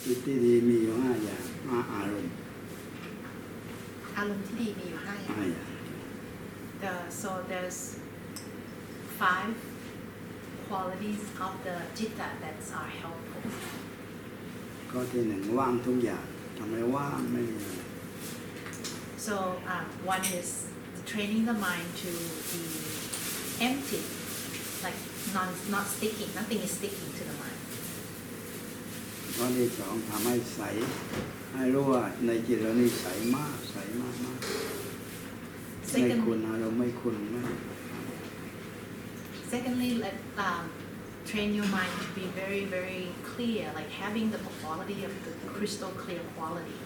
จิตที่ดีมีอยู่5อย่าง5อารมณ์ที่ดีมีอยู่5อย่าง so there's 5 qualities of the citta that are helpful ข้อที่1ว่างทุกอย่างทำให้ว่างไม่มี so one is training the mind to be empty like not sticking nothing is sticking to the mind ข้อที่2ทำให้ใสให้รู้ว่าในจิตเรานี่ใสมากใสมากไม่คุณอารมณ์ไม่คุณไม่ Secondly, let train your mind to be very, very clear, like having the quality of the crystal clear quality,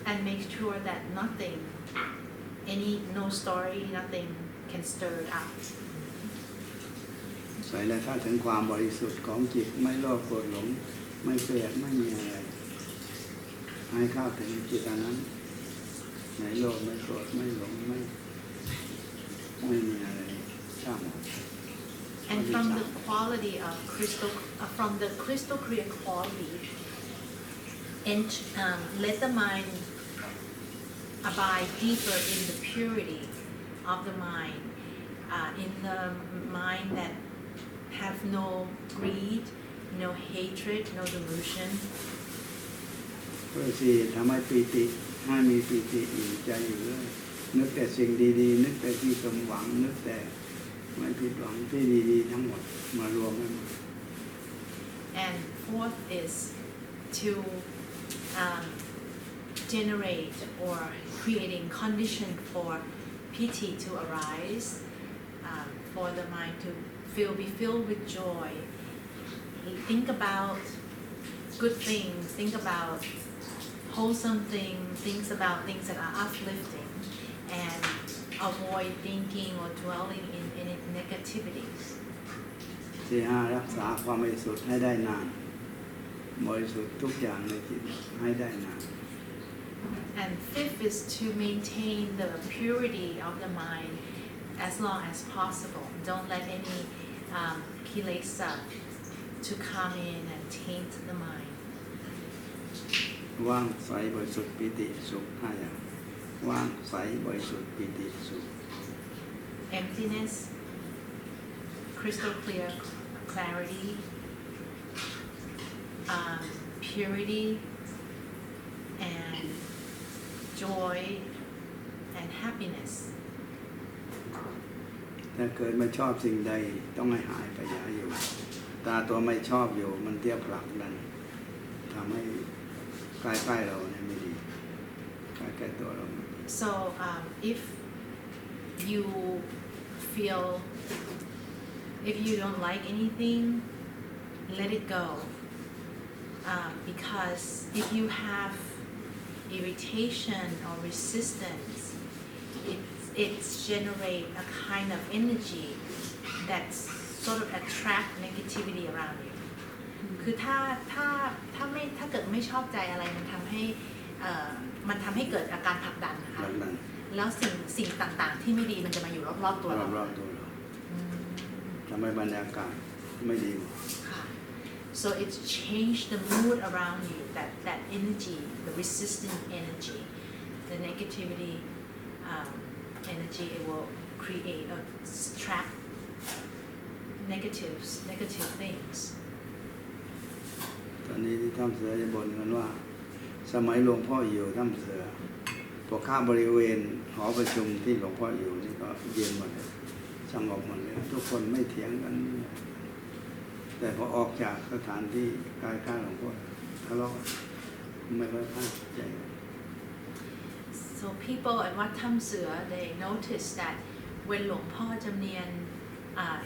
and make sure that nothing, no story, nothing can stir it out. ใส่แล้วถ้าถึงความบริสุทธิ์ของจิตไม่โลภโกรธหลงไม่เกลียดไม่มีอะไรให้เข้าถึงจิตนั้นไม่โลภไม่โกรธไม่หลงไม่มีอะไรช่าง And from the quality of from the crystal clear quality, and let the mind abide deeper in the purity of the mind, in the mind that have no greed, no hatred, no delusion. ข้อที่4ทำให้ปีติให้มีปีติอยู่ใจอยู่เลยนึกแต่สิ่งดีๆนึกแต่ที่สมหวังนึกแต่ไม่ผิดหวังที่ดีๆทั้งหมดมารวมกัน And fourth is to generate or creating condition for piti to arise, for the mind to be filled with joy. Think about good things, think about wholesome things, think about things that are uplifting, and avoid thinking or dwelling in any negativities. ที่5รักษาความบริสุทธิ์ให้ได้นานบริสุทธิ์ทุกอย่างในจิตให้ได้นาน And fifth is to maintain the purity of the mind as long as possible. Don't let any kilesa to come in and taint the mind. ว่างใสบริสุทธิ์ปิติสุข5อย่างว่างใสบริสุทธิ์ปิติสุข Emptiness, crystal clear clarity, purity, and joy and happiness. ถ้าเกิดไม่ชอบสิ่งใดต้องให้หายไปอย่าอยู่ตาตัวไม่ชอบอยู่มันเตี้ยผลักดันทำให้ใกล้ๆเราเนี่ยไม่ดีใกล้ๆตัวเรา So if you feel if you don't like anything, let it go, because if you have irritation or resistance, it generate a kind of energy that sort of attract negativity around you. คือถ้าเกิดไม่ชอบใจอะไรมันทำให้เกิดอาการผลักดันนะคะแล้วสิ่งต่างๆที่ไม่ดีมันจะมาอยู่รอบๆตัวเราทำให้บรรยากาศไม่ดี So it's changed the mood around you, that energy, the resistant energy, the negativity energy, it will create or trap negative things. ตอนนี้ที่ถ้ำเสือจะบ่นกันว่าสมัยหลวงพ่ออยู่ถ้ำเสือพอข้ามบริเวณหอประชุมที่หลวงพ่ออยู่นี่ก็เย็นหมดเลยสงบหมดเลยทุกคนไม่เถียงกันแต่พอออกจากสถานที่ใกล้ๆหลวงพ่อทะเลาะไม่ค่อยเข้าใจ So people at Wat Tham Sua, they notice that when Luang Por Jamnian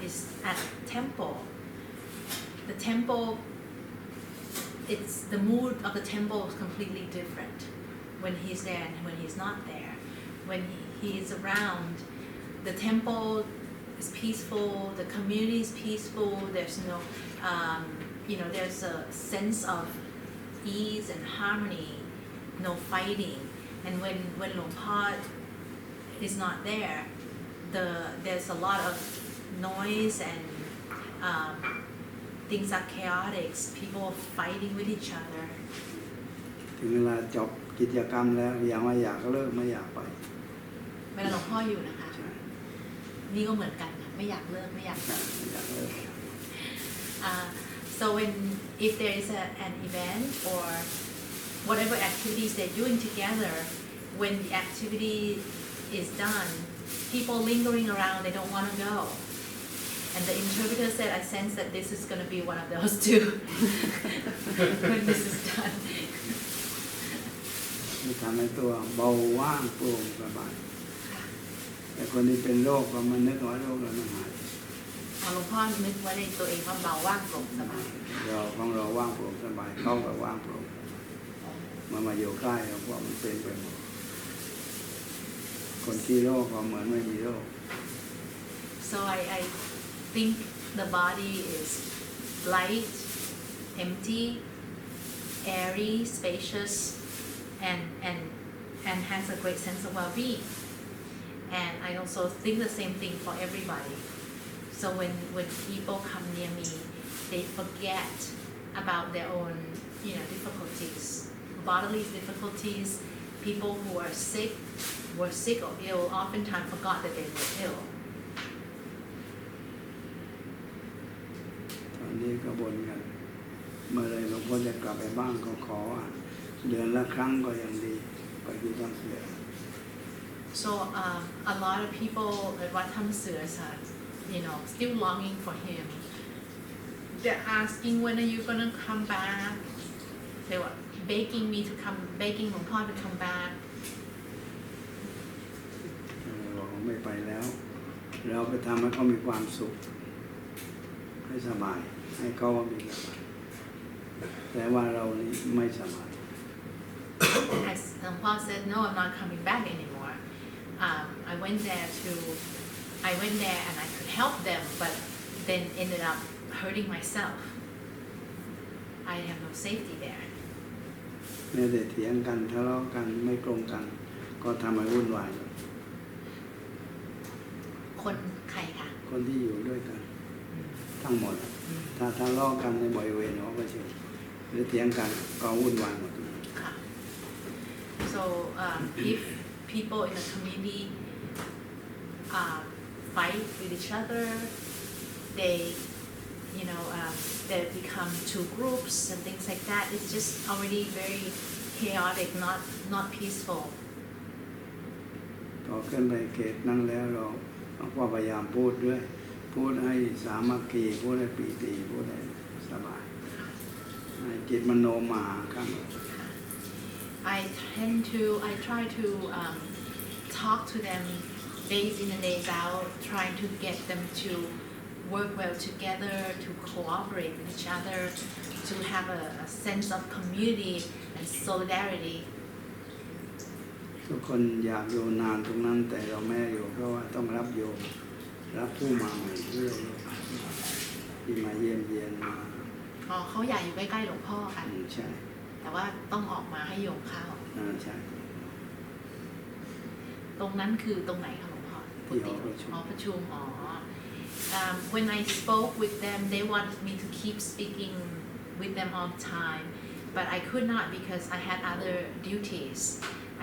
is at temple, the temple, it's the mood of the temple is completely different when he's there and when he's not there. When he is around, the temple is peaceful, the community is peaceful. There's no, there's a sense of ease and harmony, no fighting. And when Luang Por is not there, there's a lot of noise and things are chaotic, people fighting with each other. ถึงเวลาจบกิจกรรมแล้วยังไม่อยากเลิกไม่อยากไป เวลาหลวงพ่ออยู่นะคะ ใช่ นี่ก็เหมือนกันค่ะไม่อยากเลิกไม่อยาก ใช่ไม่อยากเลิก So if there is an event or whatever activities they're doing together, when the activity is done, people lingering around, they don't want to go. And the interpreter said, I sense that this is going to be one of those too when this is done. มันทำให้ตัวเบาว่างโปร่งสบายแต่คนที่เป็นโรคก็มันนึกว่าโรคแล้วมันหาย หลวงพ่อนึกไว้ในตัวเองว่าเบาว่างโปร่งสบาย เราของเราว่างโปร่งสบายเขาก็ว่างโปร่งมันมาอยู่ใกล้เราเพราะมันเป็นไปหมดคนที่โรคก็เหมือนไม่มีโรค So I think the body is light, empty, airy, spacious, and has a great sense of well-being. And I also think the same thing for everybody. So when people come near me, they forget about their own, difficulties, bodily difficulties. People who were sick or ill, oftentimes forgot that they were ill. ตอนนี้ก็บ่นกันเมื่อไรหลวงพ่อจะกลับไปบ้านก็ขอเดือนละครั้งก็ยังดีไปที่ต้องเสีย So a lot of people at Wat Tham Suas are, still longing for him. They're asking when are you gonna come back? They were begging me to come, begging Luang Por to come back. บอกว่าไม่ไปแล้วเราไปทำให้เขามีความสุขให้สบายให้เขามีสบายแต่ว่าเรานี่ไม่สบาย As Luang Por said, no, I'm not coming back anymore. I went there and I could help them, but then ended up hurting myself. I have no safety there. แม้แต่เถียงกันทะเลาะกันไม่ตรงกันก็ทำให้วุ่นวาย คนใครคะ คนที่อยู่ด้วยกันทั้งหมดถ้าทะเลาะกันในบริเวณหอประชุมหรือเถียงกันก็วุ่นวายหมด So if people in the community fight with each other, they become two groups and things like that. It's just already very chaotic, not peaceful. พอขึ้นไปเขตนั้นแล้วเราก็พยายามพูดด้วยพูดให้สามัคคีพูดให้ปีติพูดให้สบายให้จิตมโนมาข้าง I try to talk to them days in and days out, trying to get them to work well together, to cooperate with each other, to have a sense of community and solidarity. ทุกคนอยากอยู่นานตรงนั้นแต่เราไม่อยู่เพราะว่าต้องรับโยมรับผู้มาใหม่เรื่อยๆที่มาเยี่ยมเยียนมา เขาอยากอยู่ใกล้ๆหลวงพ่อค่ะ ใช่ แต่ว่าต้องออกมาให้โยมเข้า ใช่ ตรงนั้นคือตรงไหนคะหลวงพ่อ ที่หอประชุม หอประชุมWhen I spoke with them, they wanted me to keep speaking with them all the time, but I could not because I had other duties.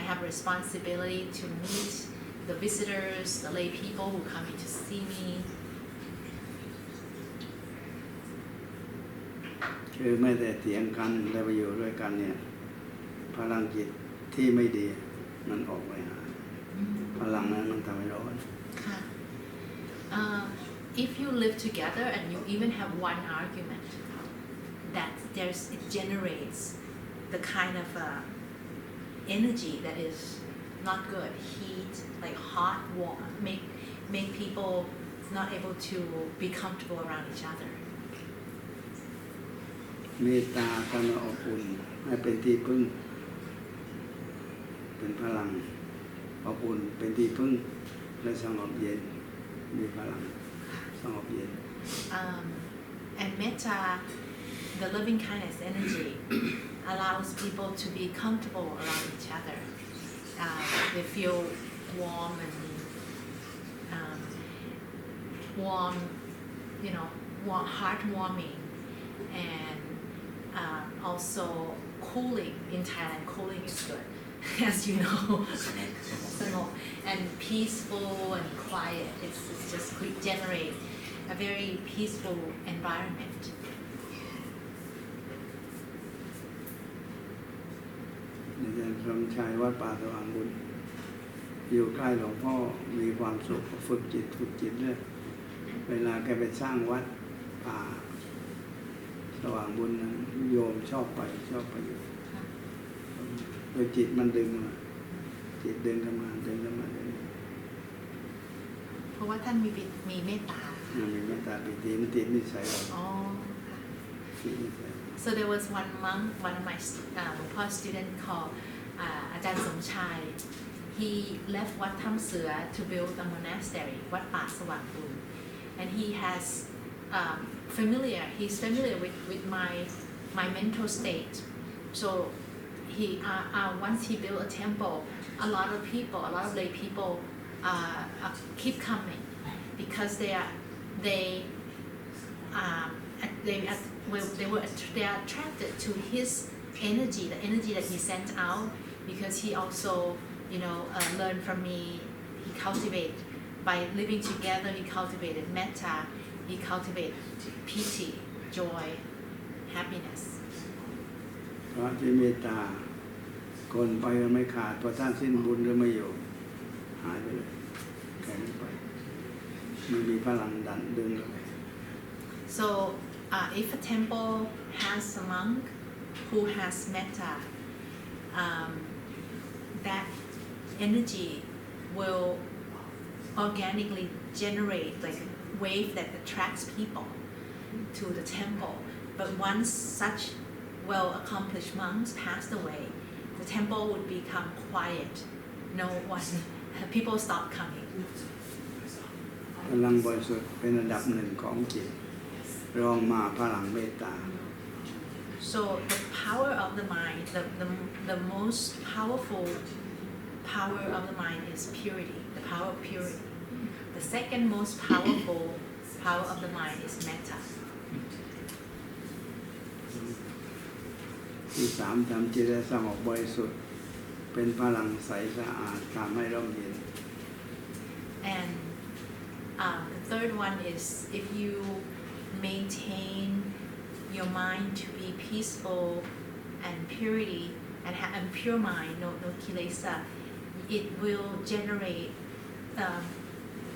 I have responsibility to meet the visitors, the lay people who come in to see me. คือไม่แต่เถียงกันแล้วไปอยู่ด้วยกันเนี่ยพลังจิตที่ไม่ดีมันออกไปหาพลังนั้นมันทำให้ร้อน If you live together and you even have one argument, it generates the kind of energy that is not good, heat, like hot, warm, make people not able to be comfortable around each other. เมตตาการอบอุ่นให้เป็นที่พึ่งเป็นพลังอบอุ่นเป็นที่พึ่งและสงบเย็นมีพลังสงบเย็น And Metta, the loving kindness energy, allows people to be comfortable around each other. They feel warm and heartwarming, and also cooling in Thailand. Cooling is good, as you know. And peaceful and quiet. It's just generate a very peaceful environment. อาจารย์สมชายวัดป่าสว่างบุญอยู่ใกล้หลวงพ่อมีความสุขฝึกจิตเลยเวลาแกไปสร้างวัดป่าสว่างบุญนั้นโยมชอบไปอยู่โดยจิตมันดึงมาจิตดึงเข้ามาเพราะว่าท่านมีเมตตามีเมตตาปิติมันติดนิสัยเรา So there was one monk, one of my Luang student called Ajahn Somchai. He left Wat Tham Sua to build a monastery, Wat Pa Sawang Bun, and he's familiar with my mental state. So once he built a temple, a lot of lay people keep coming because they are attracted to his energy, the energy that he sent out, because he also learned from me. He cultivated by living together. He cultivated metta. He cultivated piti, joy, happiness. เพราะที่เมตตาคนไปไม่ขาดพอท่านสิ้นบุญหรือไม่อยู่หายไปเลยแข็งไปไม่มีพลังดันดึงเลย So if a temple has a monk who has metta, that energy will organically generate like a wave that attracts people to the temple. But once such well-accomplished monks passed away, the temple would become quiet. No one, people stop coming. พลังบริสุทธิ์เป็นอันดับหนึ่งของจิตรองมาพลังเมตตา So the power of the mind, the most powerful power of the mind is purity, the power of purity. The second most powerful power of the mind is metta. ที่สามทำจิตให้สงบบริสุทธิ์เป็นพลังใสสะอาดทำให้ร่มเย็น And the third one is if you maintain your mind to be peaceful and purity and have a pure mind, no kilesa, it will generate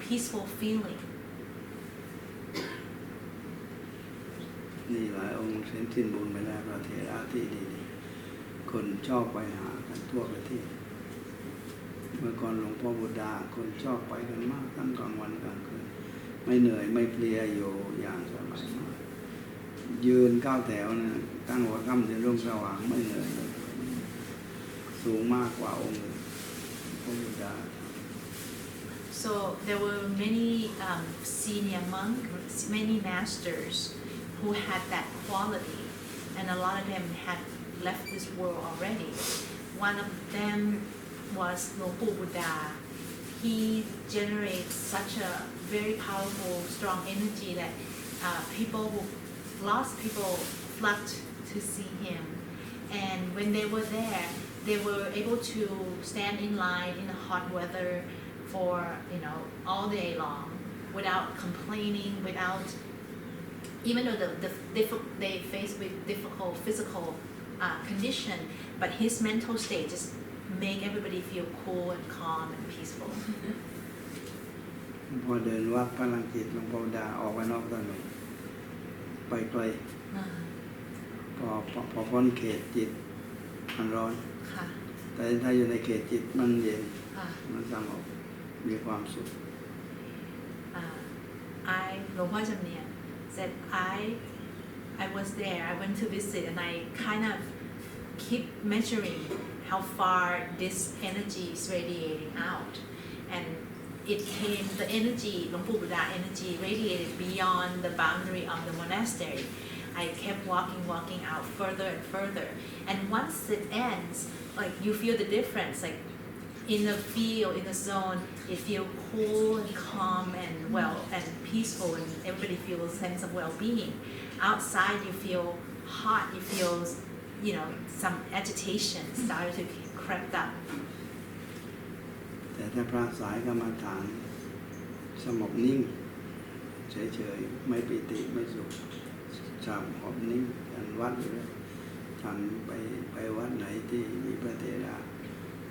peaceful feeling. นี่หลายองค์เส้นสิ้นบุญไปแล้วพระเถระที่ดีคนชอบไปหากันทั่วประเทศเมื่อก่อนหลวงพ่อบุตรดาคนชอบไปกันมากทั้งกลางวันกลางคืนไม่เหนื่อยไม่เพลียอยู่อย่างสบายมากยืนก้าวแถวนะตั้งหัวค่ำจนรุ่งสว่างไม่เหนื่อยเลยสูงมากกว่าองค์พระบุตรดา So there were many senior monks, many masters who had that quality, and a lot of them had left this world already. One of them was Luang Por. He generates such a very powerful, strong energy that lost people flocked to see him. And when they were there, they were able to stand in line in the hot weather for all day long without complaining, without even though they faced with difficult physical condition, but his mental state just make everybody feel cool and calm and peaceful. พอเดินวัดพลังจิตหลวงพ่อดาออกไปนอกถนนไปไกลพอพ้นเขตจิตมันร้อนแต่ถ้าอยู่ในเขตจิตมันเย็นมันสงบมีความสุข Luang Por Jamnian said I was there, I went to visit, and I kind of keep measuring how far this energy is radiating out, and the energy, Luang Por energy radiated beyond the boundary of the monastery. I kept walking out further and further, and once it ends, like you feel the difference, like in the field, in the zone, it feels cool and calm and and peaceful, and everybody feels a sense of well-being. Outside, you feel hot, you feel, some agitation started to creep up. แต่ถ้าพระสายกรรมฐานสงบนิ่งเฉยๆไม่ปิติไม่สุขสงบนิ่งทันวัดอยู่เลยทำไปวัดไหนที่มีพระเถระ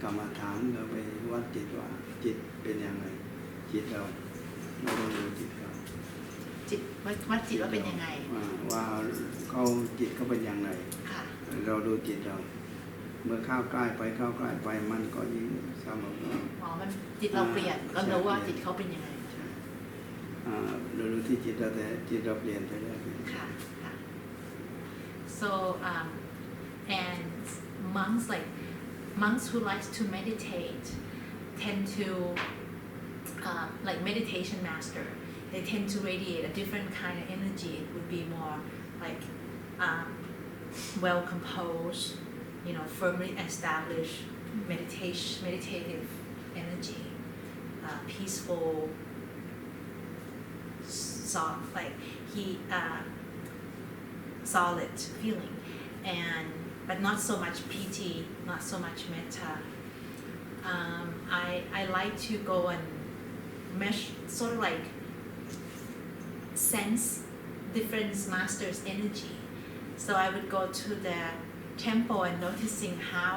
กรรมฐานเราไปวัดจิตว่าจิตเป็นยังไงจิตเราต้องดูจิตเราจิตวัดจิตว่าเป็นยังไงว่าเขาจิตเขาเป็นยังไงเราดูจิตเราเมื่อเข้าใกล้ไปมันก็ยิ่งสงบมันจิตเราเปลี่ยนก็รู้ว่าจิตเขาเป็นยังไงเราดูที่จิตเราแต่จิตเราเปลี่ยนไปเรื่อยค่ะ so and monks who likes to meditate tend to like meditation master, they tend to radiate a different kind of energy. It would be more like well composed, firmly established meditative energy, peaceful, soft, like solid feeling, but not so much piti, not so much metta. I like to go and measure, sort of like sense different masters' energy. So I would go to the temple and noticing how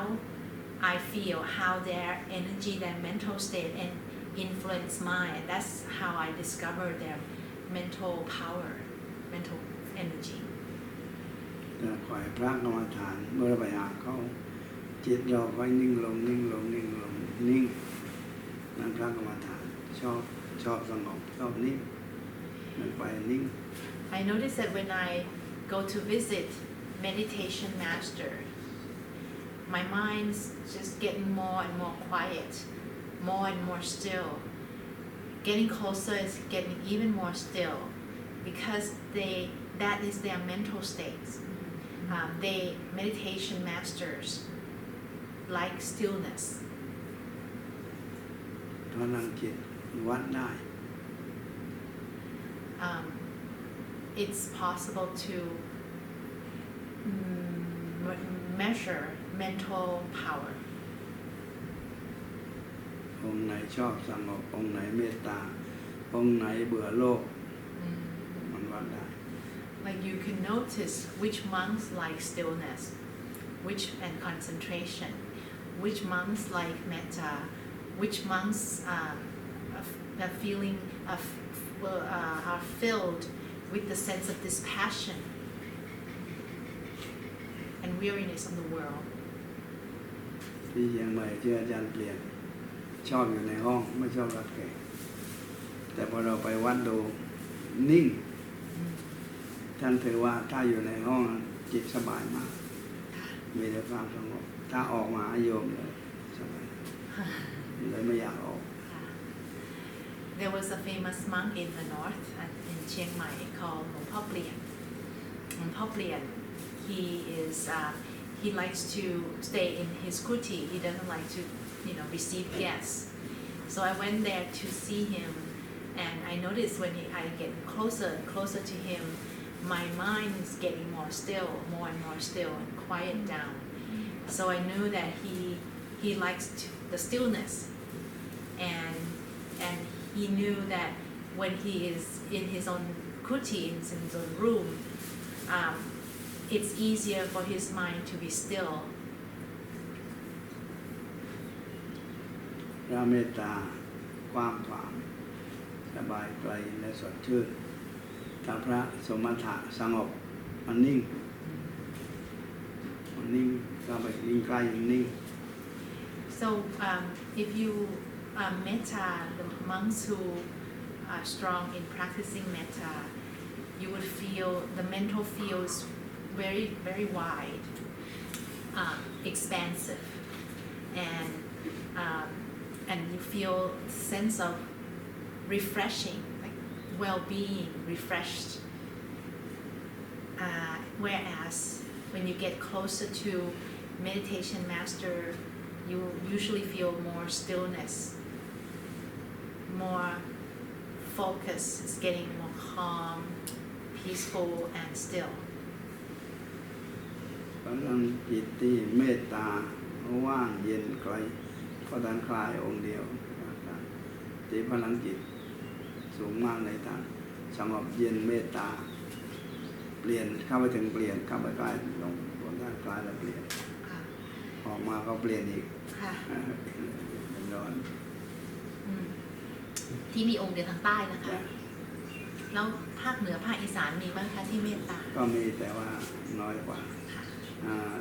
I feel, how their energy, their mental state and influence mine. That's how I discover their mental power, mental energy. คอยพระกรรมฐานเมื่อเราไปหาเขาจิตเราค่อยนิ่งลงนิ่งนั่นพระกรรมฐานชอบสงบชอบนิ่งมันไปนิ่ง I notice that when I go to visit meditation master, my mind's just getting more and more quiet, more and more still. Getting closer is getting even more still because that is their mental states. They meditation masters like stillness. พลังจิตวัดได้ It's possible to measure mental power. องค์ไหนชอบสงบองค์ไหนเมตตาองค์ไหนเบื่อโลกมันวัดได้ Like you can notice which monks like stillness, and concentration, which monks like metta, which monks are feeling are filled with the sense of dispassion and weariness of the world. ที่เชียงใหม่ที่อาจารย์เปลี่ยนชอบอยู่ในห้องไม่ชอบรับแขกแต่พอเราไปวัดดูนิ่งท่านถือว่าถ้าอยู่ในห้องจิตสบายมากมีแต่ความสงบถ้าออกมาโยมเลยสบายเลยไม่อยากออก There was a famous monk in the north in Chiang Mai called Luang Por. He likes to stay in his kuti. He doesn't like to receive guests. So I went there to see him, and I noticed when I get closer and closer to him, my mind is getting more and more still and quiet down. So I knew that he likes the stillness, and he knew that when he is in his own kuti, in his own room, it's easier for his mind to be still. พระเมตตากว้างขวางสบายไกลและสดชื่นถ้าพระสมถะสงบมันนิ่งก็ไปนิ่งใกล้นิ่ง So if you metta, the monks who are strong in practicing metta, you would feel the mental field is very, very wide, expansive, and you feel a sense of refreshing, like well-being, refreshed. Whereas when you get closer to meditation master you usually feel more stillness, more focus, it's getting more calm, peaceful and still. พลังจิตที่เมตตาว่างเย็นไกลก็ดันคลายองค์เดียวที่พลังจิตสูงมากในทางสงบเย็นเมตตาเปลี่ยนเข้าไปถึงเปลี่ยนเข้าไปใกล้ลงบนด้านคลายแล้วเปลี่ยนออกมาก็เปลี่ยนอีกเป็นร้อนที่มีองค์เดียวทางใต้นะคะแล้วภาคเหนือภาคอีสานมีบ้างคะที่เมตตาก็มีแต่ว่าน้อยกว่า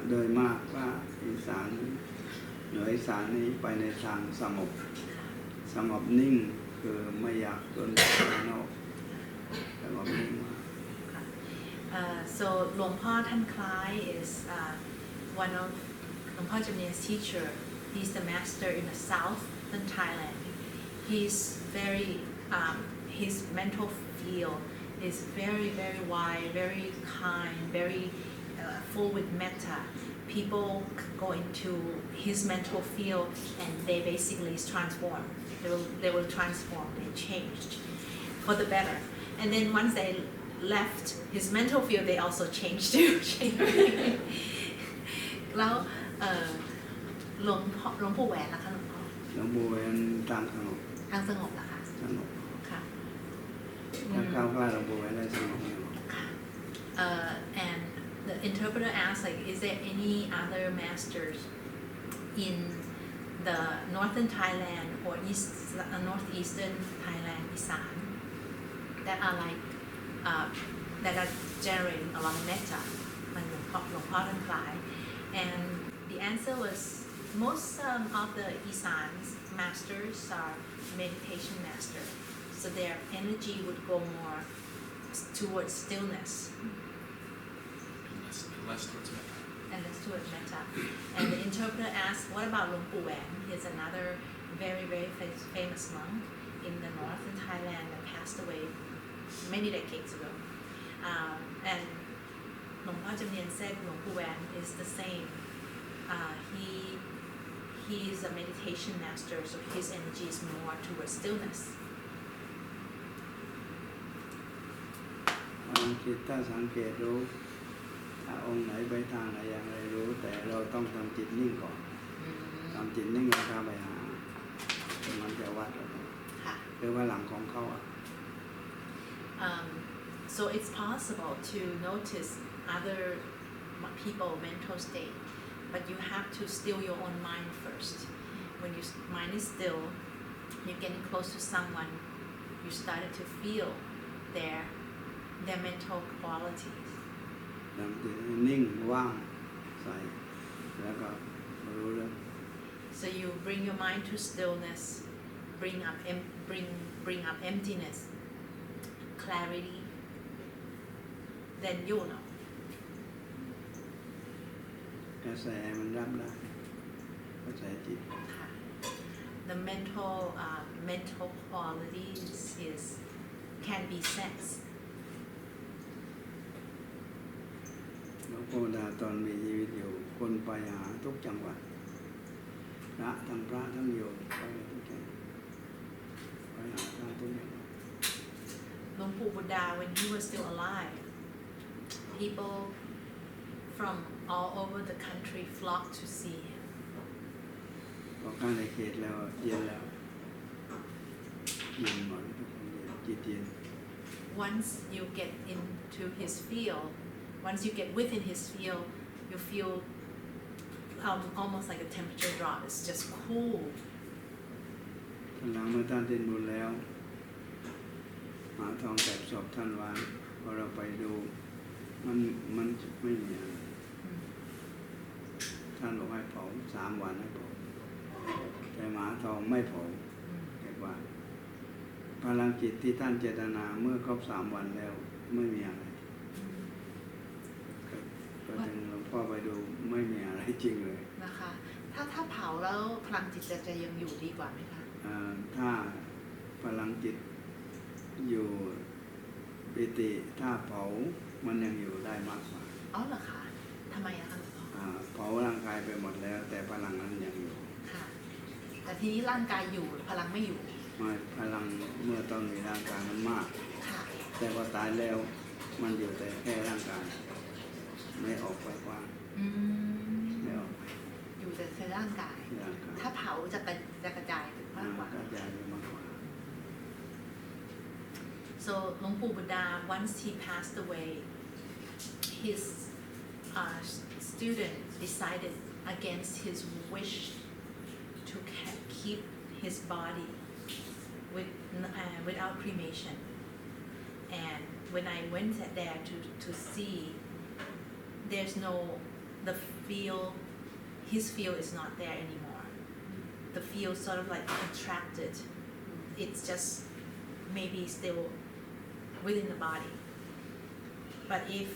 โดยมากว่าอีสานเหนืออีสานนี้ไปในทางสงบนิ่งคือไม่อยากจนภายนอกสงบนิ่งมากso หลวงพ่อท่านคล้าย is one of หลวงพ่อจำเนียน teacher. He's the master in the southern Thailand. He's very his mental field is very very wide, very kind, very full with metta. People go into his mental field and they basically transform. They will transform. They changed for the better. And then once they left his mental field, they also changed too. แล้วหลวงปู่แหวนล่ะคะหลวงพ่อหลวงปู่แหวนทางสงบล่ะคะสงบค่ะถ้าเข้าใกล้หลวงปู่แหวนได้สงบค่ะ and the interpreter asks like is there any other masters in the northern Thailand or northeastern Thailand Isan that are like that are generating a lot of metta มันหลวงพ่อท่านคล้าย and the answer was most of the Isan's masters are meditation masters, so their energy would go more towards stillness less towards metta and less towards metta. And the interpreter asked, what about Luang Por? He's another very very famous monk in the northern Thailand that passed away many decades ago. And Luang Por Jamnian said Luang Por is the same. He is a meditation master, so his energy is more towards stillness. คิดถ้าสังเกตรู้ถ้าองค์ไหนไปทางไหนอย่างไรรู้แต่เราต้องทำจิตนิ่งก่อนทำจิตนิ่งแล้วเข้าไปหามันจะวัดคือว่าหลังของเขาSo it's possible to notice other people mental state, but you have to still your own mind first. When your mind is still, you're getting close to someone, you started to feel their mental qualities. นิ่งว่างใส่แล้วก็รู้เรื่อง So you bring your mind to stillness, bring up emptiness, clarity. Then you know. กระแสมันรับได้กระแสจิต The mental qualities can be sensed. หลวงพ่อดาตอนมีชีวิตอยู่คนไปหาทุกจังหวัดพระทั้งโยมไปทุกจังหวัดไปหาพระทุกจังหวัด Luang Por Buddha, when he was still alive, people from all over the country flocked to see him. พอเข้าในเขตแล้วเย็นแล้วเย็นหมดทุกคนเย็นจิตเย็น Once you get into his field, once you get within his field, you feel almost like a temperature drop. It's just cool. หลังเมื่อท่านสิ้นบุญแล้วหาทองแตกศพท่านวางพอเราไปดูมันไม่มีอะไรท่านบอกให้เผา3 วันให้เผาแต่หมาทองไม่เผาเก็บไว้พลังจิตที่ท่านเจตนาเมื่อครบ3 วันแล้วไม่มีอะไรก็ถึงหลวงพ่อไปดูไม่มีอะไรจริงเลยนะคะถ้าเผาแล้วพลังจิตจะยังอยู่ดีกว่าไหมคะถ้าพลังจิตอยู่ปิติถ้าเผามันยังอยู่ได้มากกว่าอ๋อเหรอคะทำไมอะคะหลวงพ่อเผาร่างกายไปหมดแล้วแต่พลังนั้นยังอยู่ แต่ทีนี้ร่างกายอยู่พลังไม่อยู่ไม่พลังเมื่อตอนมีร่างกายมันมากค่ะแต่พอตายแล้วมันอยู่แต่แค่ร่างกายไม่ออกไปกว้างไม่ออกไปอยู่แต่แค่ร่างกายถ้าเผาจะกระจายมากกว่ากระจายมากกว่า So Luang Por Buddha once he passed away his student decided against his wish to keep his body without cremation and when I went there to see there's no the field his field is not there anymore the field sort of like contracted it's just maybe still within the body but if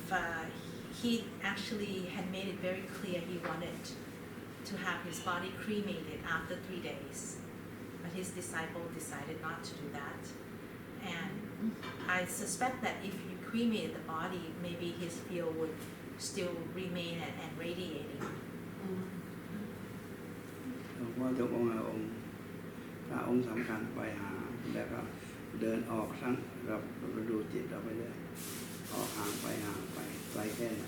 he actually had made it very clear he wanted to have his body cremated after 3 days but his disciple decided not to do that and I suspect that if you cremated the body maybe his field would still remain and radiating หลวงพ่อทุกองค์ถ้าองค์สำคัญไปหาแล้วก็เดินออกทั้งเราดูจิตเราไปเลยออกห่างไปไกลแค่ไหน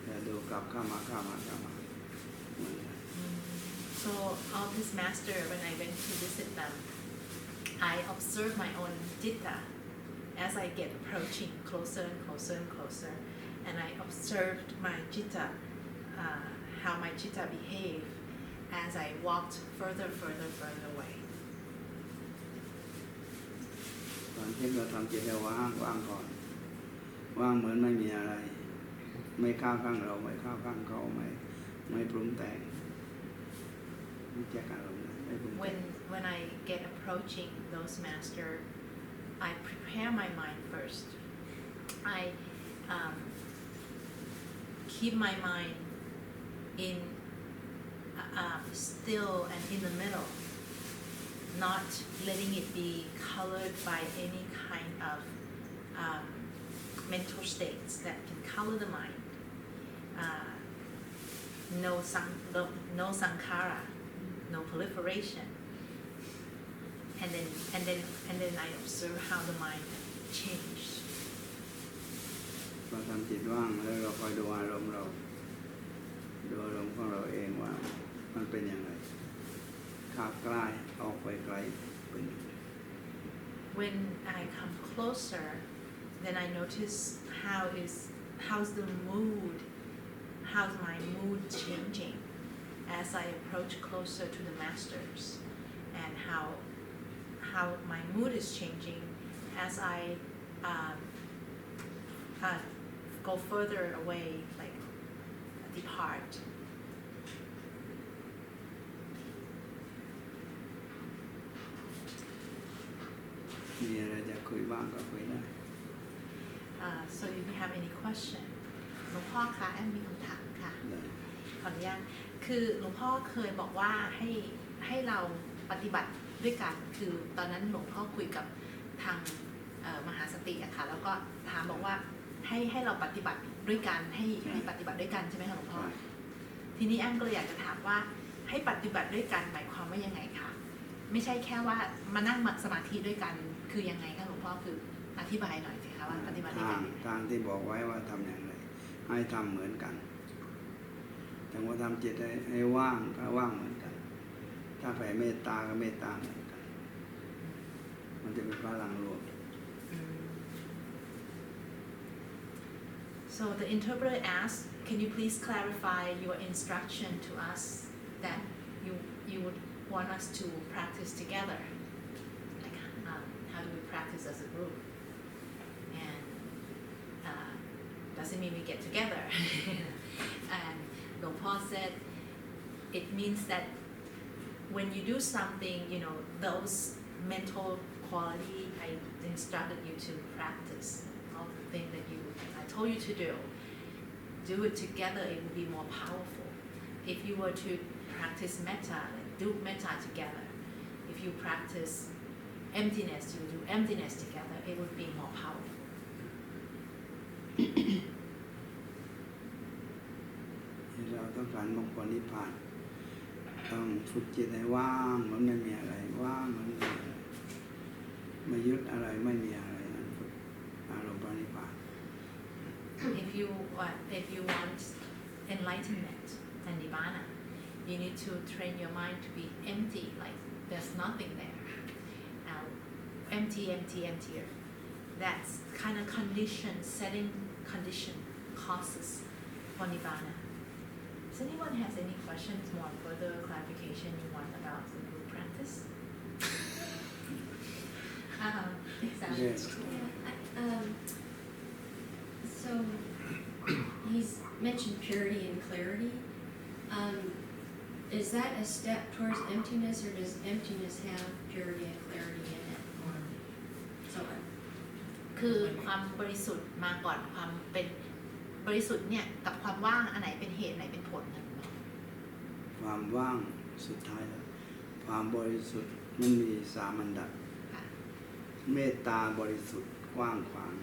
แต่ดูกลับเข้ามา So all his master when I went to visit them I observed my own citta as I get approaching closer and closer and I observed my citta how my citta behave as I walked further away ตอนที่เราทำจิตให้ว่างก่อนว่างเหมือนไม่มีอะไรไม่เข้าข้างเราไม่เข้าข้างเขาไม่ปรุงแต่งไม่แจกอารมณ์ไม่ปรุงแต่ง When I get approaching those master I prepare my mind first I keep my mind in still and in the middle not letting it be colored by any kind of mental states that can color the mind no sankhara no proliferation and then I observe how the mind changed พอทำจิตว่างแล้วเราคอยดูอารมณ์ของเราเองว่ามันเป็นยังไงข้าวใกล้ออกไปไกลเป็น When I come closer then I notice how's the mood how's my mood changing as I approach closer to the masters and how my mood is changing as I go further away like departมีอะไรจะคุยบ้างก็คุยได้ So if you have any question หลวงพ่อคะแอมมีคำถามค่ะขออนุญาตคือหลวงพ่อเคยบอกว่าให้เราปฏิบัติด้วยกันคือตอนนั้นหลวงพ่อคุยกับทางมหาสติอะค่ะแล้วก็ถามบอกว่าให้เราปฏิบัติด้วยกันให้ปฏิบัติด้วยกันใช่ไหมคะหลวงพ่อทีนี้แอมก็เลยอยากจะถามว่าให้ปฏิบัติด้วยกันหมายความว่ายังไงคะไม่ใช่แค่ว่ามานั่งสมาธิด้วยกันคือยังไงคะหลวงพ่อคืออธิบายหน่อยสิคะว่าปฏิบัติด้วยกันทางที่บอกไว้ว่าทำอย่างไรให้ทำเหมือนกันแต่ว่าทำจิตให้ว่างก็ว่างเหมือนกันถ้าแผ่เมตตาก็เมตตาเหมือนกันมันจะเป็นพลังรวม So the interpreter asked, can you please clarify your instruction to us that you would want us to practice together? Like how do we practice as a group? And doesn't mean we get together. And Luang Por said, it means that when you do something, those mental quality I instructed you to practice, all the things that I told you to do it together, it will be more powerful. If you were to practice metta, do metta together. If you practice emptiness, you do emptiness together, it would be more powerful. เราต้องการมรรคผลนิพพาน ต้องฝึกจิตให้ว่างมันไม่มีอะไรว่างมันไม่ยึดอะไรไม่มีอะไรนั่นฝึกอารมณ์ปณิพาน if you want enlightenment and Nibbana, you need to train your mind to be empty, like there's nothing there. Now, emptier. That's kind of setting condition causes for Nibbana. Does anyone has any questions, more further clarification you want about the group practice? Yes. So he's mentioned purity and clarity. Is that a step towards emptiness, or does emptiness have purity and clarity in it? Or so คือความบริสุทธิ์มาก่อนความเป็นบริสุทธิ์เนี่ยกับความว่างอันไหนเป็นเหตุไหนเป็นผลนะ ความว่างสุดท้ายแล้วความบริสุทธิ์มันมี3 อันดับเมตตาบริสุทธิ์กว้างขวาง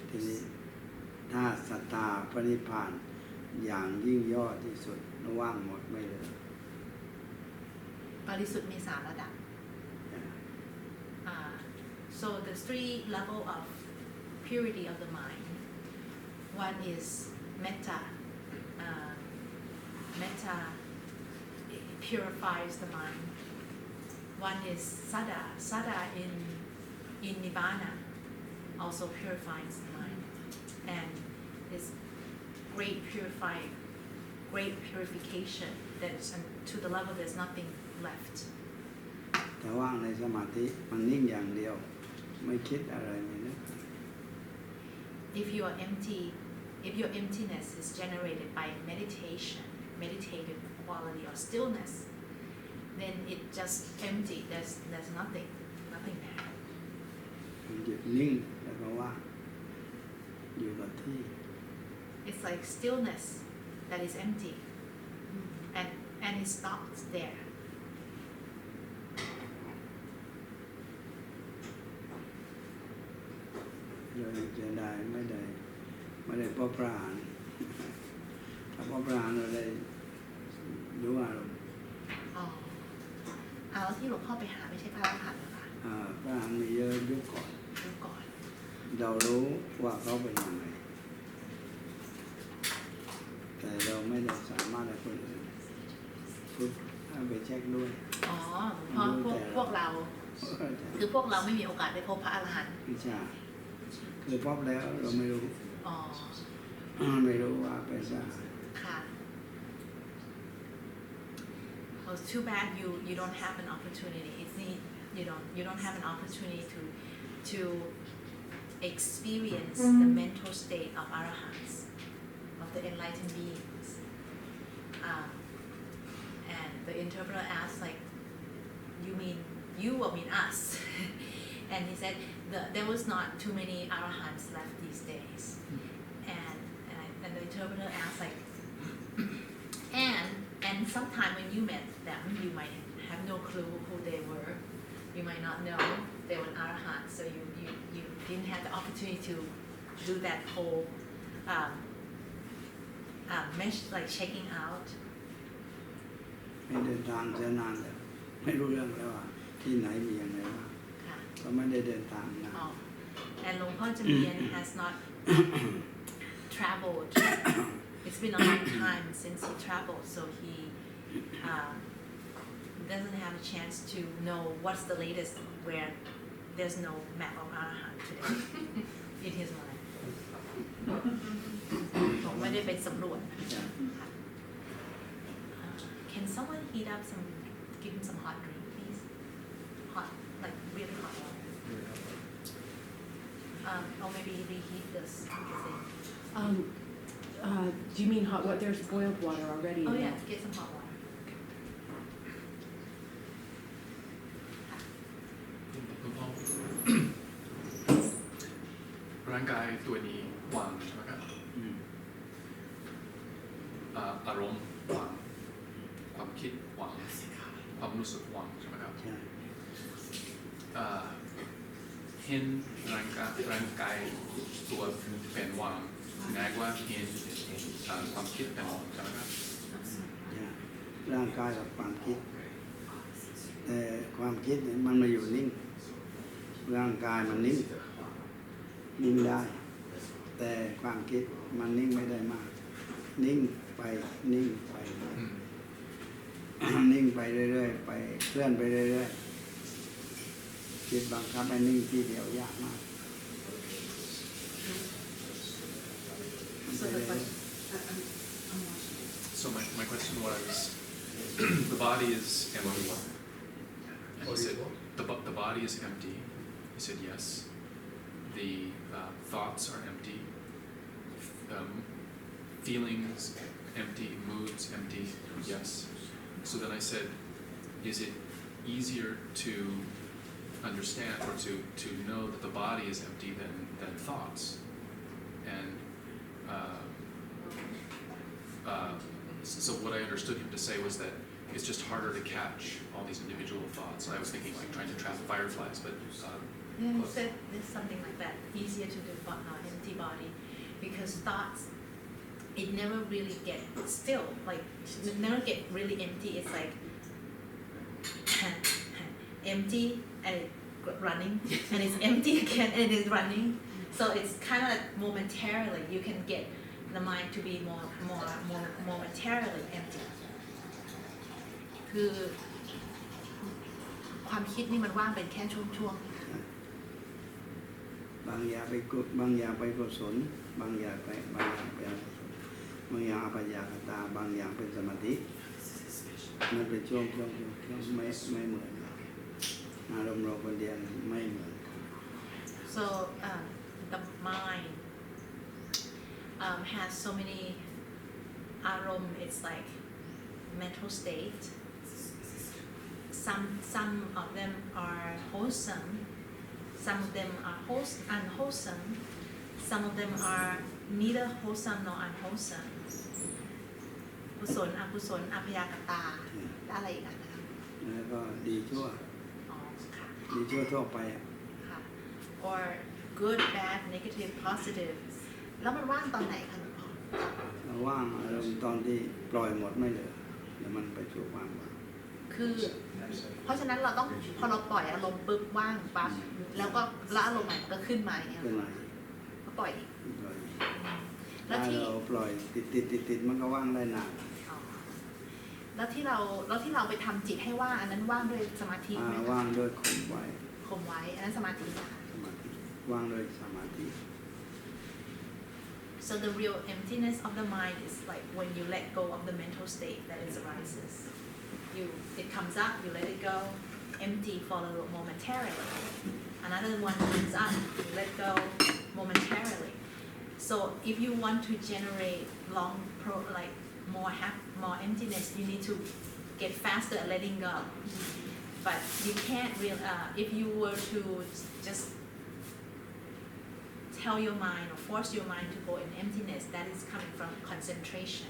ทีนี้ถ้าศรัทธาพระนิพพานอย่างยิ่งยอดที่สุดว่างหมดไม่เหลือบ ริสุทธิ์มี3 ระดับ so the 3 level of purity of the mind. One is metta. Metta purifies the mind. One is sada. Sada in Nibbana also purifies the mind, and is great purification that's to the level there's nothing left. แต่ว่างในสมาธิมันนิ่งอย่างเดียวไม่คิดอะไรไม่นึก If your emptiness is generated by meditation, meditative quality or stillness, then it just empty. There's nothing there. มันหยุดนิ่งแล้วก็ว่างอยู่กับที่ It's like stillness that is empty, and it stops there. เลยเสียดายไม่ได้พบพระอรหันต์ถ้าพบพระอรหันต์เราได้รู้อารมณ์ แล้วที่หลวงพ่อไปหาไม่ใช่พระอรหันต์เหรอคะ พระอรหันต์มีเยอะยุคก่อน เรารู้ว่าเขาเป็นยังไงแต่เราไม่ได้สามารถให้คนอื่นฝึกไปเช็คด้วย เพราะพวกเราคือพวกเราไม่มีโอกาสได้พบพระอรหันต์ วิชาคือพบแล้วเราไม่รู้ไม่รู้ว่าเป็นสาค่ะ Well, it's too bad you don't have an opportunity. You don't have an opportunity to experience the mental state of arahants, of the enlightened beings. And the interpreter asked, like, you mean you or mean us? And he said there was not too many arahants left these days. And the interpreter asked, like, and sometime when you met them, you might have no clue who they were. You might not know they were arahant, so you didn't have the opportunity to do that whole like checking out. ไม่เดินทางเสียนานแล้วไม่รู้เรื่องแล้วว่าที่ไหนมีอย่างไรบ้างก็ไม่ได้เดินทางนะ And Luang Por Jamnian has not traveled. It's been a long time since he traveled, so he doesn't have a chance to know what's the latest where there's no map of Arahant today in his mind. ผมไม่ได้ไปสำรวจ Can someone heat up give him some hot drink, please? Hot, like really hot water. Or maybe reheat this thing. Do you mean hot water? There's boiled water already. Oh yeah, get some hot water. ร่างกายตัวนี้วางใช่ไหมครับอารมณ์วางความคิดวางความรู้สึกวางใช่ไหมครับเห็นร่างกายตัวเป็นวางง่ายกว่าเห็นความคิดเป็นวางใช่ไหมครับ ร่างกายกับความคิดแต่ความคิดเนี่ยมันมาอยู่นิ่งร่างกายมันนิ่งได้ แต่ความคิดมันนิ่งไม่ได้มาก นิ่งไปนิ่งไป นิ่งไปเรื่อยๆไปเคลื่อนไปเรื่อยๆจิตบังคับให้นิ่งที่เดียวยากมาก So the question, So my question was, the body is empty. And he said, the body is empty. He said, yes. The thoughts are empty. Feelings empty. Moods empty. Yes. So then I said, is it easier to understand or to know that the body is empty than thoughts? And so what I understood him to say was that it's just harder to catch all these individual thoughts. I was thinking like trying to trap fireflies, but yeah, he said there's something like that, easier to do empty body, because thoughts, it never really get still, like it never get really empty. It's like empty and it running, and it's empty again and it's running. So it's kind of like momentarily you can get the mind to be more momentarily empty. คือความคิดนี่มันว่างเป็นแค่ช่วง บางอย่างไปกุศบางอย่างไปกุศลบางอย่างไปอกุศลบางอย่างอัปยากตาบางอย่างเป็นสมาธิมันเป็นช่วงไม่เหมือนอารมณ์เราคนเดียวไม่เหมือน So the mind has so many arom. It's like mental state. Some of them are wholesome. Some of them are unwholesome. Some of them are neither wholesome nor unwholesome. กุศลอกุศลอัพยากตาและอะไรอีกนะคะ แล้วก็ดีชั่ว อ๋อค่ะ ดีชั่วทั่วไป ค่ะ or good bad negative positive แล้วมันว่างตอนไหนคะหลวงพ่อ ว่างอารมณ์ตอนที่ปล่อยหมดไม่เหลือเดี๋ยวมันไปสู่ว่าง คือเพราะฉะนั้นเราต้องพอเราปล่อยอารมณ์ปุ๊บว่างปั๊บแล้วก็ละอารมณ์ใหม่มันก็ขึ้นมาอย่างเงี้ย ขึ้นมา ก็ปล่อยอีก แล้ ถ้าว ที่ เราปล่อยติดมันก็ว่างได้นาน อ๋อแล้วที่เราไปทำจิตให้ว่างอันนั้นว่างด้วยสมาธิไหมคะ ว่างด้วยข่มไว้ ข่มไว้อันนั้นสมาธินะคะ สมาธิว่างด้วยสมาธิ So the real emptiness of the mind is like when you let go of the mental state that it arises. It comes up, you let it go, empty for a little momentarily. Another one comes up, you let go momentarily. So if you want to generate more emptiness, you need to get faster at letting go. But you can't really, if you were to just tell your mind or force your mind to go in emptiness, that is coming from concentration.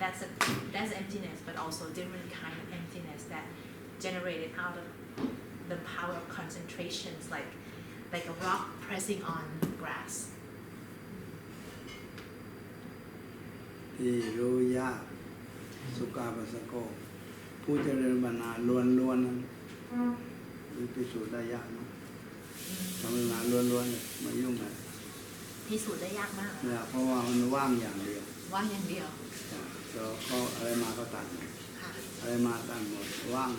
That's emptiness, but also different kind of emptiness that generated out of the power of concentrations, like a rock pressing on grass. ที่รู้ยากสุกาปัสสโกผู้เจริญปัญญาล้วนๆนั้นพิสูจน์ได้ยากมากทำปัญญาล้วนๆเลยไม่ยุ่งเลย พิสูจน์ได้ยากมาก เนี่ยเพราะว่ามันว่างอย่างเดียว ว่างอย่างเดียว แล้วก็อะไรมาก็ตัดหมด ค่ะ อะไรมาตัดหมดว่าง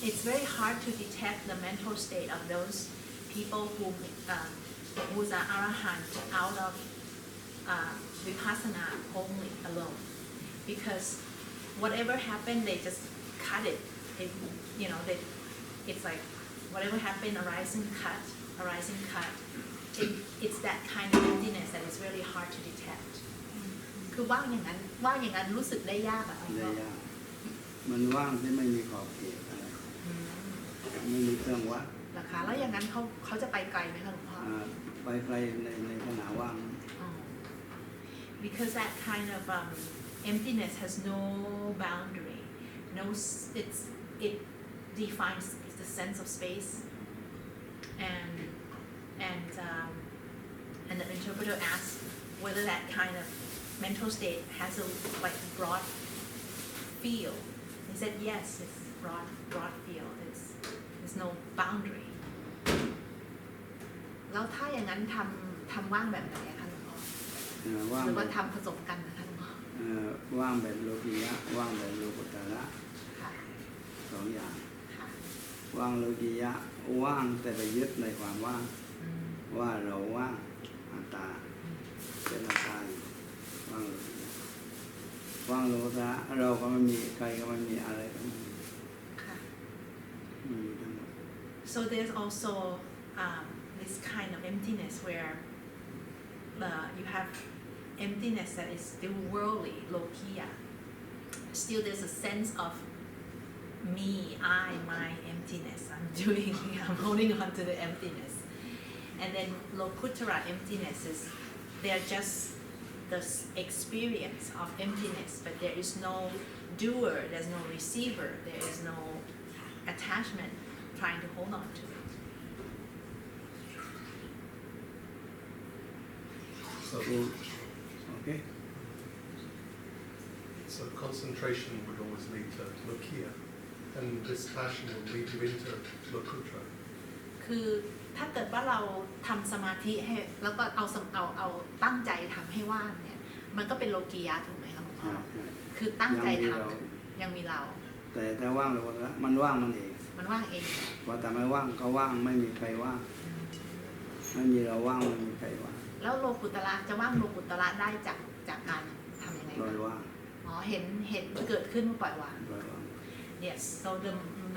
It's very hard to detect the mental state of those people who are arahant out of vipassana only alone, because whatever happened, they just cut it. It's like whatever happened, arising, cut. It's that kind of emptiness that is really hard to detect. คือว่างอย่างนั้นรู้สึกได้ยากอะ ได้ยากมันว่างที่ไม่มีขอบเขตอะไรไม่มีเครื่องวัด นะคะแล้วอย่างนั้นเขาจะไปไกลไหมคะหลวงพ่อ ไปไกลในขณะว่าง Because that kind of emptiness has no boundary, it defines the sense of space, and the interpreter asks whether that kind of mental state has a broad field. He said yes, it's broad field. There's no boundary. แล้วถ้าอย่างนั้นทำว่างแบบไหนคะหลวงพ่อ ว่าง หรือ แบ ว่า บ ทำผสมกันนะคะหลวงพ่อ ว่างแบบโลกียะว่างแบบโลกุตระ ค่ะ สองอย่าง ค่ะ ว่างโลกียะว่างแต่ไปยึดในความว่าง อืม ว่าเราว่างอัตตาเป็นอัตตาอยู่ว่างโลกียะว่างโลกุตระเราก็ไม่มีใครก็ไม่มีอะไรก็ไม่มี ค่ะ ไม่มีทั้งหมด So there's also this kind of emptiness where you have emptiness that is still worldly, lokiya. Still there's a sense of me, I, my emptiness. I'm holding on to the emptiness. And then lokuttara emptiness is they're just the experience of emptiness, but there is no doer, there's no receiver, there is no attachment trying to hold on to it. Okay. So concentration would always lead to lokiya, and this passion will lead you into lokuttara. คือถ้าเกิดว่าเราทำสมาธิให้แล้วก็เอาตั้งใจทำให้ว่างเนี่ยมันก็เป็นโลกียะถูกไหมครับหลวงพ่อคือตั้งใจทำยังมีเรา แต่ถ้าว่างโลกุตระมันว่างมันเอง มันว่างเอง พอแต่ไม่ว่างก็ว่างไม่มีใครว่างไม่มีเราว่างไม่มีใครว่าง แล้วโลกุตระจะว่างโลกุตระได้จากการทำยังไง ปล่อยว่าง อ๋อเห็นเกิดขึ้นปล่อยวาง ปล่อยว่าง Yes so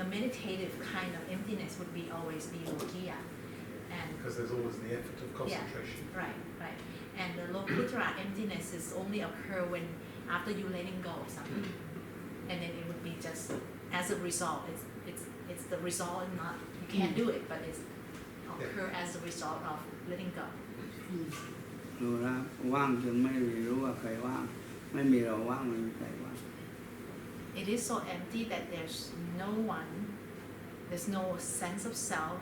the meditative kind of emptiness would be always be lokiya and Because there's always the effort of concentration. right and the lokuttara emptiness is only occur when after you letting go of something and then it would be just as a result it's the result not you can't do it but it's occur as a result of letting go รู้แล้วว่างจนไม่รู้ว่าใครว่างไม่มีเราว่างไม่มีใครว่าง it is so empty that there's no one there's no sense of self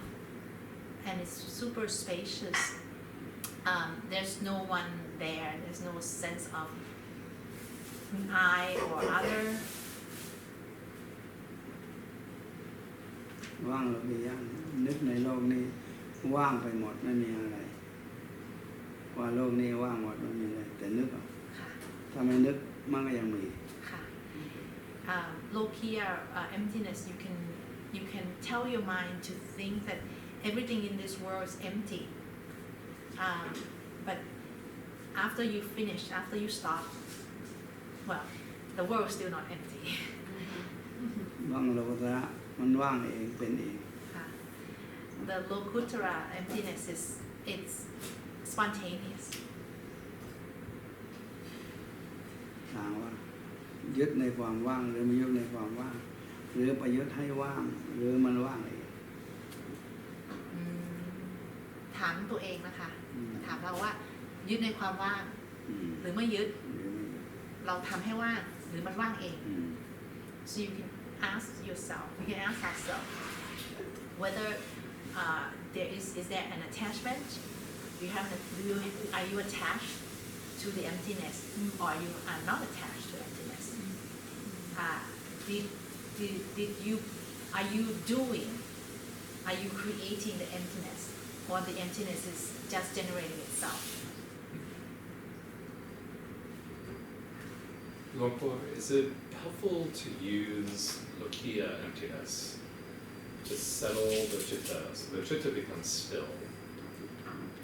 and it's super spacious there's no one there there's no sense of I or other ว่างโลกียะนึกในโลกนี้ว่างไปหมดไม่มีอะไรว่าโลกนี้ว่างหมดไม่มีอะไรแต่นึกเอา ค่ะ ถ้าไม่นึกมันก็ยังมี ค่ะ lokiya emptiness you can tell your mind to think that everything in this world is empty but after you finish after you stop well the world is still not empty ว่างโลกุตระมันว่างเองเป็นเอง ค่ะ the lokuttara emptiness is it's spontaneous ถามว่ายึดในความว่างหรือไม่ยึดในความว่างหรือไปยึดให้ว่างหรือมันว่างเอง ถามตัวเองนะคะถามเราว่ายึดในความว่าง หรือไม่ยึด หรือไม่ยึด เราทำให้ว่างหรือมันว่างเอง so you can ask yourself you can ask ourselves whether is there an attachment are you attached to the emptiness or you are not attached to emptiness are you creating the emptiness or the emptiness is just generating itself Luang Por, is it helpful to use lokiya emptiness to settle the chitta, so the chitta becomes still,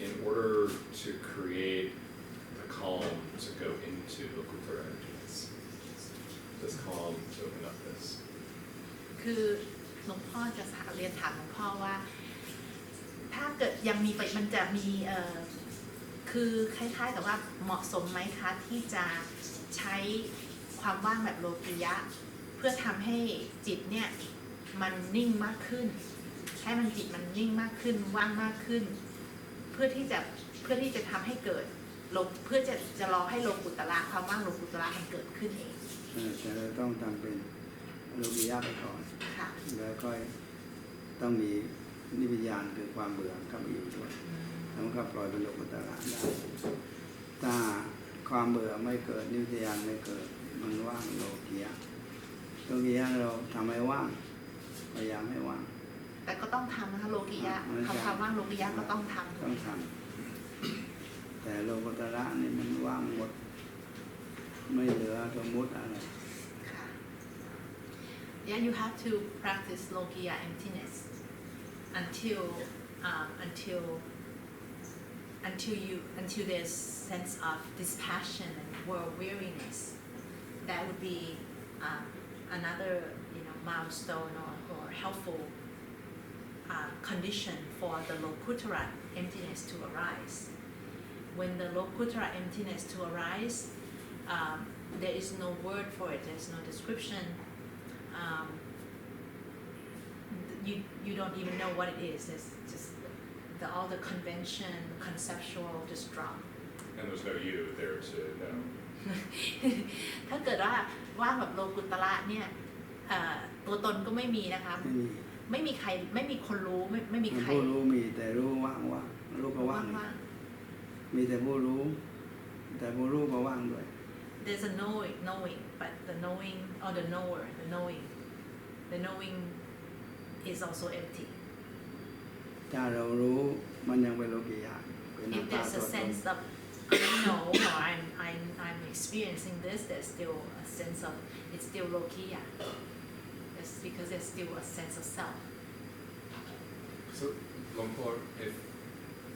in order to create the calm to go into lokuttara emptiness? This calm to open up this. คือหลวงพ่อจะเรียนถามหลวงพ่อว่าถ้าเกิดยังมีมันจะมีคือคล้ายๆกับว่าเหมาะสมไหมคะที่จะใช้ความว่างแบบโลกิยะเพื่อทำให้จิตเนี่ยมันนิ่งมากขึ้นให้มันจิตมันนิ่งมากขึ้นว่างมากขึ้นเพื่อที่จะทำให้เกิดเพื่อจะรอให้โลกุตระความว่างโลกุตระมันเกิดขึ้นเองแต่เราต้องทำเป็นโลกียะไปก่อน ค่ะ แล้วก็ต้องมีนิพพานคือความเบื่อเข้ามาอยู่ด้วยแล้วมันก็ปล่อยเป็นโลกุตระได้ถ้าความเบื่อไม่เกิดนิพพานไม่เกิดมันว่างโลกียะ โลกียะเราทำให้ว่างพยายามให้ว่าง แต่ก็ต้องทำนะคะโลกิยะ มันจะ คำว่างโลกิยะก็ต้องทำ ต้องทำแต่โลกุตระนี่มันว่างหมด ไม่เหลือสมมุติอะไร ค่ะ Yeah, you have to practice lokiya emptiness until there's sense of dispassion and world weariness. That would be another milestone or helpful condition for the lokuttara emptiness to arise. When the lokuttara emptiness to arise, there is no word for it. There's no description. You don't even know what it is. It's just all the convention, conceptual, just drop. And there's no you there to know. ถ้าเกิดว่าว่างแบบโลกุตระเนี่ยตัวตนก็ไม่มีนะคะ ไม่มี ไม่มีใครไม่มีคนรู้ไม่มีใคร ผู้รู้มีแต่รู้ว่างว่างรู้ก็ว่าง ว่าง มีแต่ผู้รู้ แต่ผู้รู้ก็ว่างด้วย There's a knowing, but the knowing or the knower, the knowing is also empty. ถ้าเรารู้มันยังเป็นโลกียะเป็น If ตา there's ตัว a ตน sense of I know or I'm experiencing this, there's still a sense of it's still lokiya. It's because there's still a sense of self. So, Luang Por, if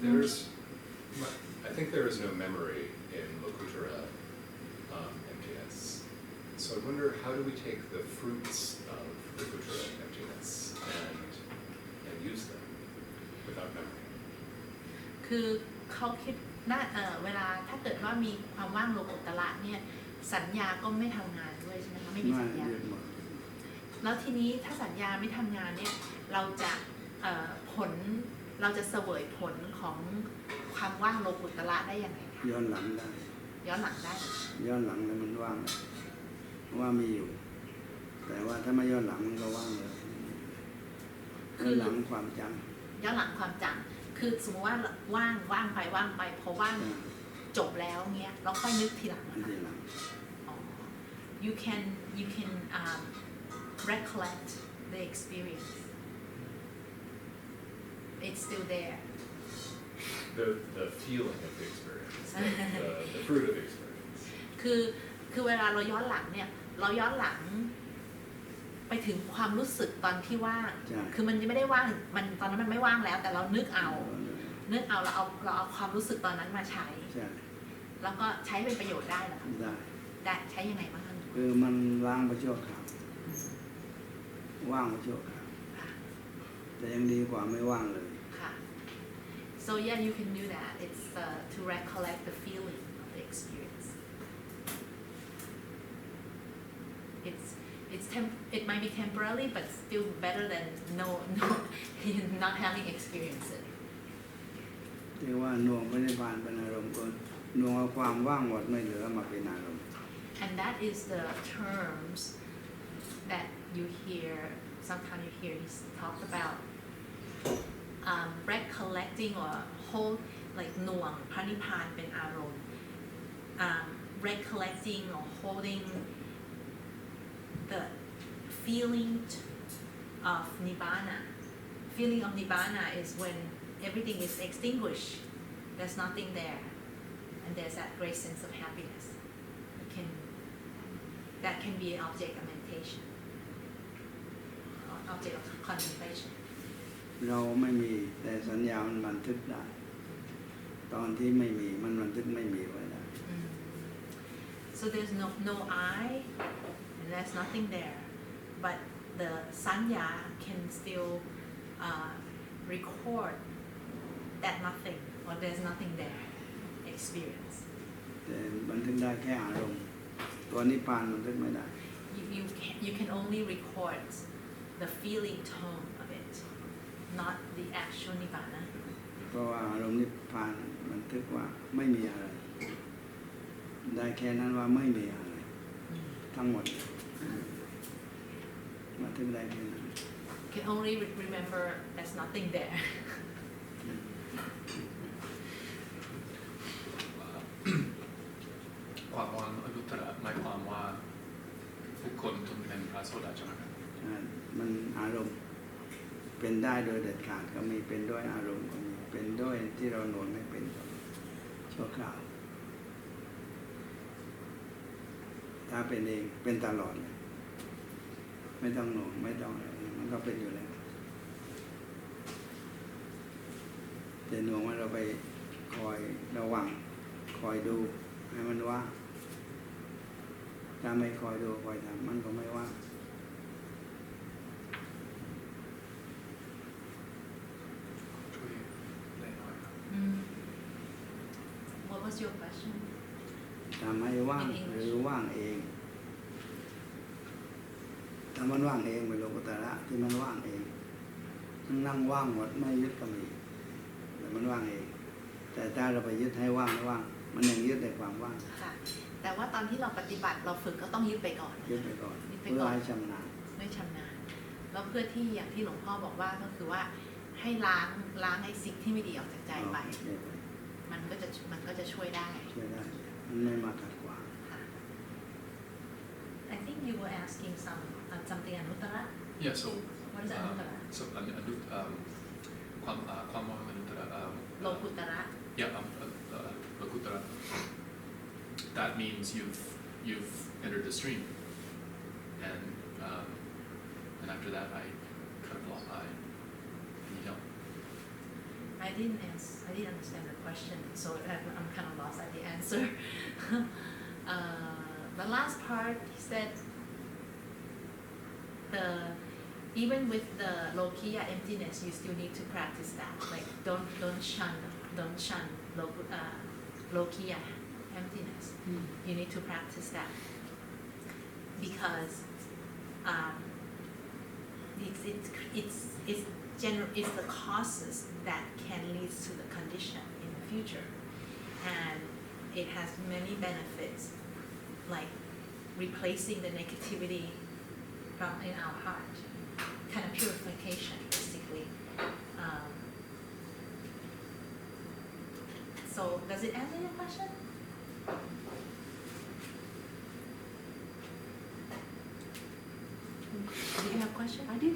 there's, I think there is no memory in Lokuttara emptiness. So I wonder, how do we take the fruits of Lokuttara emptiness and use them without memory? คือเขาคิดเวลาถ้าเกิดว่ามีความว่างโลกุตระเนี่ยสัญญาก็ไม่ทำงานด้วยใช่ไหมคะไม่มีสัญญา หยุดหมด แล้วทีนี้ถ้าสัญญาไม่ทำงานเนี่ยเราจะเราจะเสวยผลของความว่างโลกุตระได้ยังไงคะ ย้อนหลังได้ ย้อนหลังได้ ย้อนหลังแล้วมันว่างว่ามีอยู่ แต่ว่าถ้าไม่ย้อนหลังมันก็ว่างเลยย้อนหลังความจ ย้อนหลังความจำคือสมมติว่าว่างไปพอว่าง ำ จบแล้วเงี้ยเราค่อยนึกทีหลัง อันที่หลัง อ๋อ you can recollect the experience it's still there The feeling of the experience, the fruit of the experience. คือเวลาเราย้อนหลังเนี่ยเราย้อนหลังไปถึงความรู้สึกตอนที่ว่าง ใช่ คือมันยังไม่ได้ว่างมันตอนนั้นมันไม่ว่างแล้ว แต่เรานึกเอาเราเอาความรู้สึกตอนนั้นมาใช้ ใช่ แล้วก็ใช้เป็นประโยชน์ได้เหรอคะ ได้ ใช้ยังไงบ้างคะ คือมันล้างไปชั่วคราวว่างไปชั่วคราว ค่ะ แต่ยังดีกว่าไม่ว่างเลย ค่ะ so yeah you can do that it's to recollect the feeling of the experience it might be temporary but still better than no not having experienced it ที่ว่าหน่วงไม่ได้ผ่านเป็นอารมณ์ก็หน่วงเอาความว่างหมดไม่เหลือมาเป็นอารมณ์ and that is the terms that you hear sometimes you hear he's talk about recollecting or hold like หน่วงพระนิพพานเป็นอารมณ์ recollecting or holding the feeling of Nibbana. Feeling of Nibbana is when everything is extinguished. There's nothing there. And there's that great sense of happiness. That can be an object of meditation. Object of contemplation. เราไม่มีแต่สัญญามันบันทึกได้ ตอนที่ไม่มีมันบันทึกไม่มีไว้ได้ So there's no I and there's nothing there. But the sanya can still record that nothing or there's nothing there experience. แต่บันทึกได้แค่อารมณ์ตัวนิพพานบันทึกไม่ได้ You can only record the feeling tone of it, not the actual nibbana. เพราะว่าอารมณ์นิพพานบันทึกว่าไม่มีอะไร ได้แค่นั้นว่าไม่มีอะไร ทั้งหมดบันทึกได้แค่นั้น Can only remember there's nothing there. ความว่างอนุตตรหมายความว่า ทุกคนต้องเป็นพระโสดาใช่ไหมครับ มันอารมณ์เป็นได้โดยเด็ดขาดก็มีเป็นด้วยอารมณ์ก็มีเป็นด้วยที่เราหน่วงไม่เป็นก็มีชั่วคราวถ้าเป็นเองเป็นตลอดเลยไม่ต้องหน่วงไม่ต้องอะไรมันก็เป็นอยู่แล้วแต่หน่วงว่าเราไปคอยระวังคอยดูให้มันว่างถ้าไม่คอยดูคอยทำมันก็ไม่ว่าง ช่วยได้หน่อยครับ What was your question? ทำให้ว่างหรือว่างเองถ้ามันว่างเองเป็นโลกุตระที่มันว่างเองนั่งว่างหมดไม่ยึดก็มีแต่มันว่างเองแต่ถ้าเราไปยึดให้ว่างไม่ว่างมันยังยึดในความว่าง ค่ะ แต่ว่าตอนที่เราปฏิบัติเราฝึกก็ต้องยึดไปก่อน ยึดไปก่อน ยึดไป เพื่ ก่ อ อน ให้ชำนาญ ไม่ชำนาญแล้วเพื่อที่อย่างที่หลวงพ่อบอกว่าก็คือว่าให้ล้างไอ้สิ่งที่ไม่ดีออกจากใจไป มันก็จะช่วยได้ ช่วยได้มันไม่มาขัดขวาง ค่ะ I think you were asking something อนุตตร Yeah, so What is anuttara? So ความว่าอนุตตร โลกุตระ Yeah, Lokuttara. That means you've entered the stream, and after that I kind of lost. I need help. I didn't understand the question, so I'm kind of lost at the answer. The last part, he said, even with the lokiya emptiness, you still need to practice that. Like don't shun lokiya emptiness. You need to practice that because it's the causes that can lead to the condition in the future, and it has many benefits, like replacing the negativity from in our heart, kind of purification, basically. So does it answer your question? Do you have a question? I do.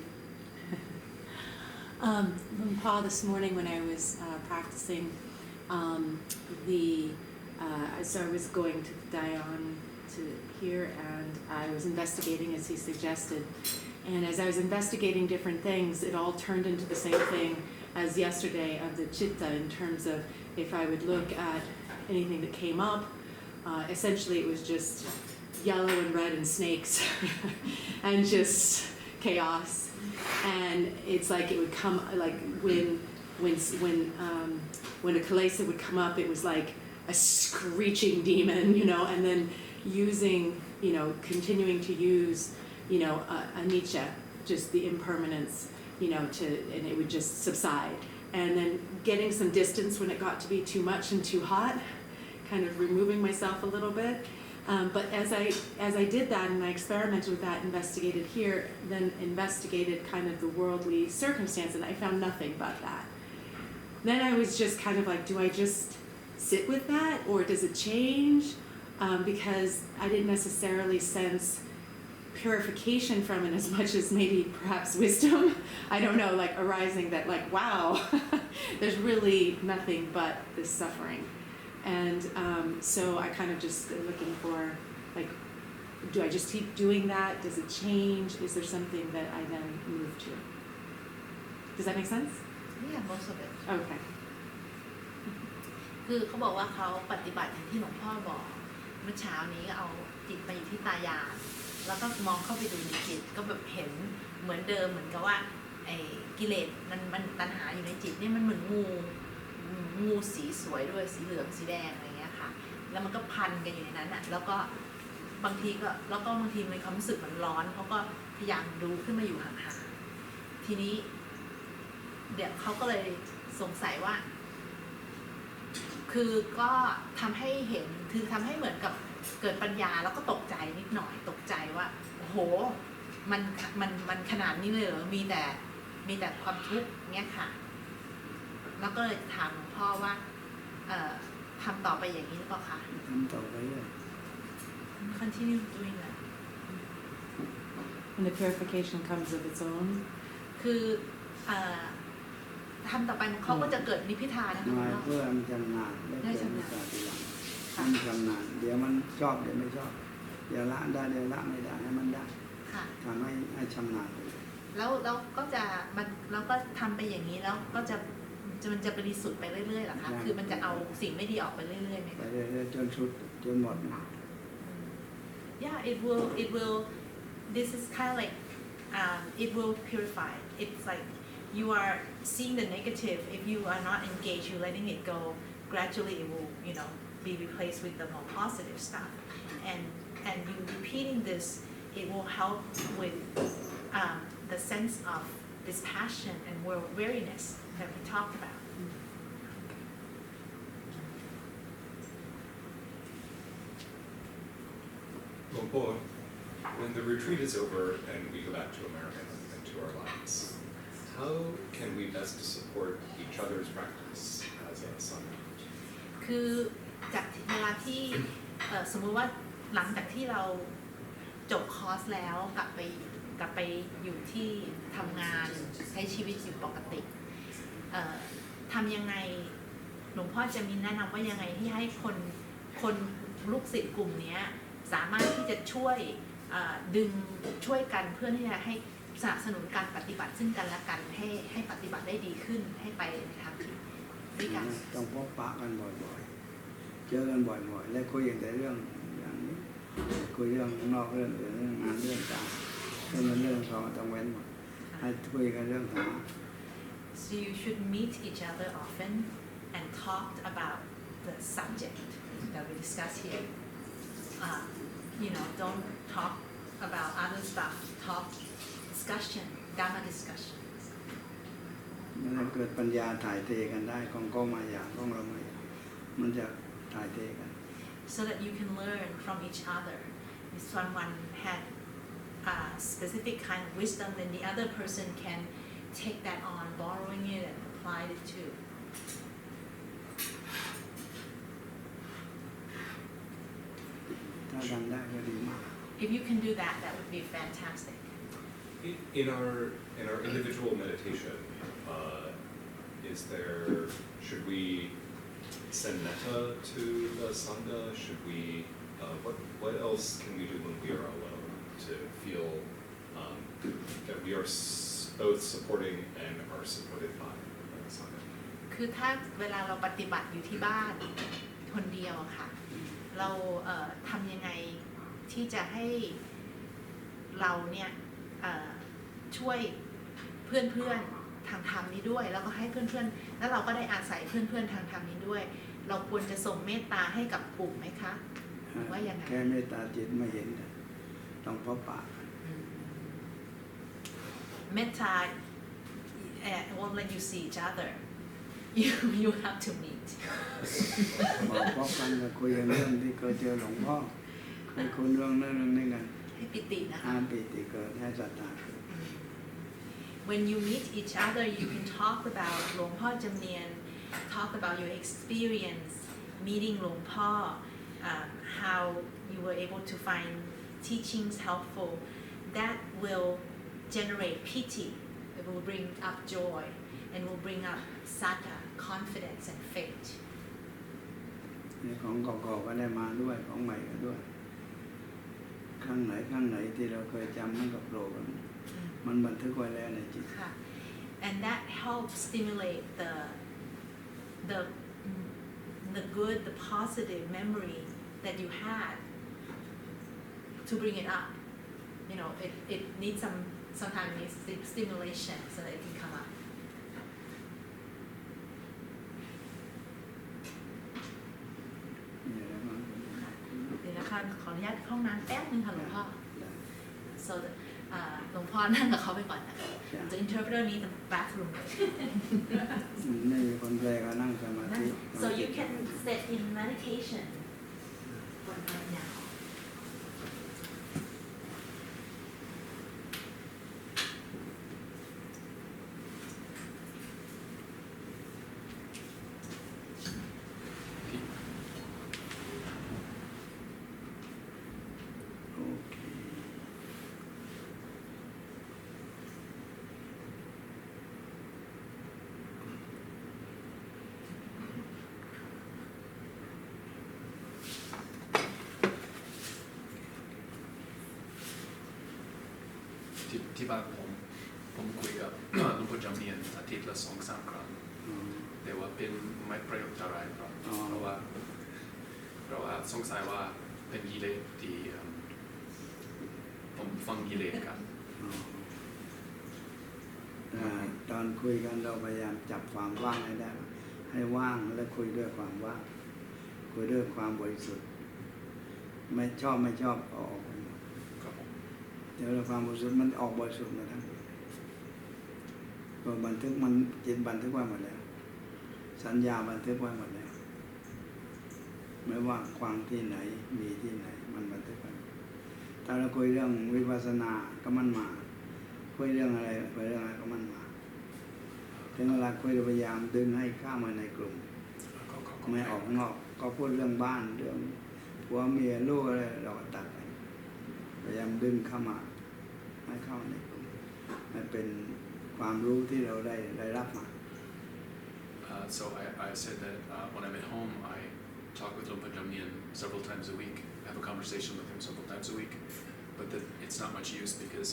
Luang Por, this morning when I was practicing, so I was going to Dayan to here, and I was investigating as he suggested. And as I was investigating different things, it all turned into the same thing as yesterday of the chitta, in terms of if I would look at anything that came up, essentially it was just yellow and red and snakes and just chaos. And it's like it would come, like when a kilesa would come up, it was like a screeching demon, and then continuing to use, anicca, just the impermanence, and it would just subside. And then getting some distance when it got to be too much and too hot, kind of removing myself a little bit. But as I did that and I experimented with that, investigated here, then investigated kind of the worldly circumstance, and I found nothing but that. Then I was just kind of like, do I just sit with that, or does it change? Because I didn't necessarily sense purification from it as much as maybe perhaps wisdom. I don't know, like arising that like, wow, there's really nothing but this suffering. And so I kind of just looking for, like, do I just keep doing that? Does it change? Is there something that I then move to? Does that make sense? Yeah, most of it. Okay. คือเขาบอกว่าเขาปฏิบัติอย่างที่หลวงพ่อบอกเมื่อเช้านี้เอาจิตไปอยู่ที่ตายานแล้วก็มองเข้าไปดูในจิตก็แบบเห็นเหมือนเดิมเหมือนกับว่าไอ้กิเลสมันตัณหาอยู่ในจิตนี่มันเหมือนงูสีสวยด้วยสีเหลืองสีแดงอะไรเงี้ยค่ะแล้วมันก็พันกันอยู่ในนั้นอ่ะแล้วก็บางทีมีความรู้สึกมันร้อนเขาก็พยายามดูขึ้นมาอยู่ห่างๆทีนี้เดี๋ยวเขาก็เลยสงสัยว่าคือก็ทำให้เห็นคือทำให้เหมือนกับเกิดปัญญาแล้วก็ตกใจนิดหน่อยตกใจว่าโอ้โหมันขนาดนี้เลยเหรอมีแต่ความทุกข์เงี้ยค่ะแล้วก็เลยถามหลวงพ่อว่าทำต่อไปอย่างนี้หรือเปล่าคะ ทำต่อไปเลย continue doing that and the purification comes of its own. คือเอ่อทำต่อไปเขาก็จะเกิดนิพพิทานะคะ มาเพื่อมันชำนาญได้เกิดวิชาทีหลังมันชำนาญเดี๋ยวมันชอบเดี๋ยวไม่ชอบเดี๋ยวละได้เดี๋ยวละไม่ได้ให้มันได้ ค่ะ ทำให้ชำนาญไปเลย แล้วเราก็จะมันเราก็ทำไปอย่างนี้แล้วก็จะมันจะบริสุทธิ์ไปเรื่อยๆเหรอคะคือมันจะเอาสิ่งไม่ดีออกไปเรื่อยๆไหม ไป คะ เรื่อยๆจนสุดจนหมด Yeah, it will. This is kind of like it will purify. It's like you are seeing the negative. If you are not engaged, you're letting it go. Gradually, it will, be replaced with the more positive stuff. And you repeating this, it will help with the sense of dispassion and weariness that we talked about. Luang Por, when the retreat is over and we go back to America and to our lives, how can we best support each other's practice as a sangha? คือจากเวลาที่สมมุติว่าหลังจากที่เราจบคอร์สแล้วกลับไปอยู่ที่ทำงานใช้ชีวิตอยู่ปกติทำยังไงหลวงพ่อจะมีแนะนำว่ายังไงที่ให้คนลูกศิษย์กลุ่มนี้สามารถที่จะช่วยช่วยกันเพื่อที่จะให้สนับสนุนการปฏิบัติซึ่งกันและกันให้ปฏิบัติได้ดีขึ้นให้ไปในทางที่ด้วยกัน ต้องพบปะกันบ่อยๆเจอกันบ่อยๆและคุยกันแต่เรื่องอย่างนี้คุยเรื่องนอกเรื่องอื่นเรื่องงานเรื่องการให้มันเรื่องเขาต้องเว้นหมดให้คุยกันเรื่องธรรมะ So you should meet each other often and talk about the subject that we discuss here. Don't talk about other stuff. Talk discussion, Dharma discussion. มันเกิดปัญญาถ่ายเทกันได้ของก็มาอย่างของเรามาอย่างมันจะถ่ายเทกัน So that you can learn from each other. If someone had a specific kind of wisdom, then the other person can take that on, borrowing it and apply it too. ถ้าทำได้ก็ดีมาก If you can do that, that would be fantastic. In our individual meditation, should we send metta to the sangha? Should we what else can we do when we are alone to feel that we are both supporting and are supported by the sangha? คือถ้าเวลาเราปฏิบัติอยู่ที่บ้านคนเดียวค่ะเราทำยังไงที่จะให้เราเนี่ยช่วยเพื่อนๆทางธรรมนี้ด้วยแล้วก็ให้เพื่อนๆแล้วเราก็ได้อาศัยเพื่อนๆทางธรรมนี้ด้วยเราควรจะส่งเมตตาให้กับกลุ่มไหมคะว่ายังไง แค่เมตตาจิตไม่เห็นต้องพบปะ เมตตา won't let you see each other. You have to meet. บอกพบกันก็คุยกันเรื่องที่เคยเจอหลวงพ่อคุยคนเรื่องนั้นเรื่องนี้กัน ให้ปิตินะคะ ห้ามปิติเกิดให้ศรัทธา When you meet each other, you can talk about Luang Por Jamnian, talk about your experience meeting Luang Por, how you were able to find teachings helpful. That will generate piti. It will bring up joy and will bring up saddha, confidence and faith. ของเก่าๆก็ได้มาด้วยของใหม่ก็ด้วยครั้งไหนที่เราเคยจำมันกับโปรกันมันบันทึกไว้แล้วในจิต And that helps stimulate the good, the positive memory that you had to bring it up. It needs sometimes needs stimulation so that it can come up. นี่แหละมัน เดี๋ยวนะคะขออนุญาตเข้าห้องน้ำแป๊บนึงค่ะหลวงพ่อ so หลวงพ่อนั่งกับเขาไปก่อนนะคะ The interpreter needs the bathroom. ไม่มีคนแปลก็นั่งสมาธิ So you can sit in meditation right now. ที่บ้านผมคุยกับ หลวงพ่อจำเนียนอาทิตย์ละ2-3 ครั้ง อ๋อ แต่ว่าเป็นไม่ประโยชน์อะไรเพราะ อ๋อ เพราะว่าสงสัยว่าเป็นกิเลสที่ผมฟังกิเลสกัน ตอนคุยกันเราพยายามจับความว่างให้ได้ ให้ว่างและคุยด้วยความว่างคุยด้วยความบริสุทธิ์ไม่ชอบเอาออกไปหมด ครับผม เดี๋ยวความบริสุทธิ์มันออกบริสุทธิ์มาทั้งหมดตัวบันทึกมันจิตบันทึกไว้หมดแล้ว สัญญาบันทึกไว้หมดแล้วไม่ว่าความที่ไหนมีที่ไหนมันบันทึกไว้ถ้าเราคุยเรื่องวิปัสสนาก็มันมาคุยเรื่องอะไรคุยเรื่องอะไรก็มันมาถึงเวลาคุยเราพยายามดึงให้เข้ามาในกลุ่มไม่ออกข้างนอกก็พูดเรื่องบ้านเรื่องผัวเมียลูกอะไรเราก็ตัดไปพยายามดึงเข้ามาให้เข้าในกลุ่มให้เป็นความรู้ที่เราได้รับมา So I said that when I'm at home, I talk with Luang Por Jamnian several times a week. I have a conversation with him several times a week, but that it's not much use because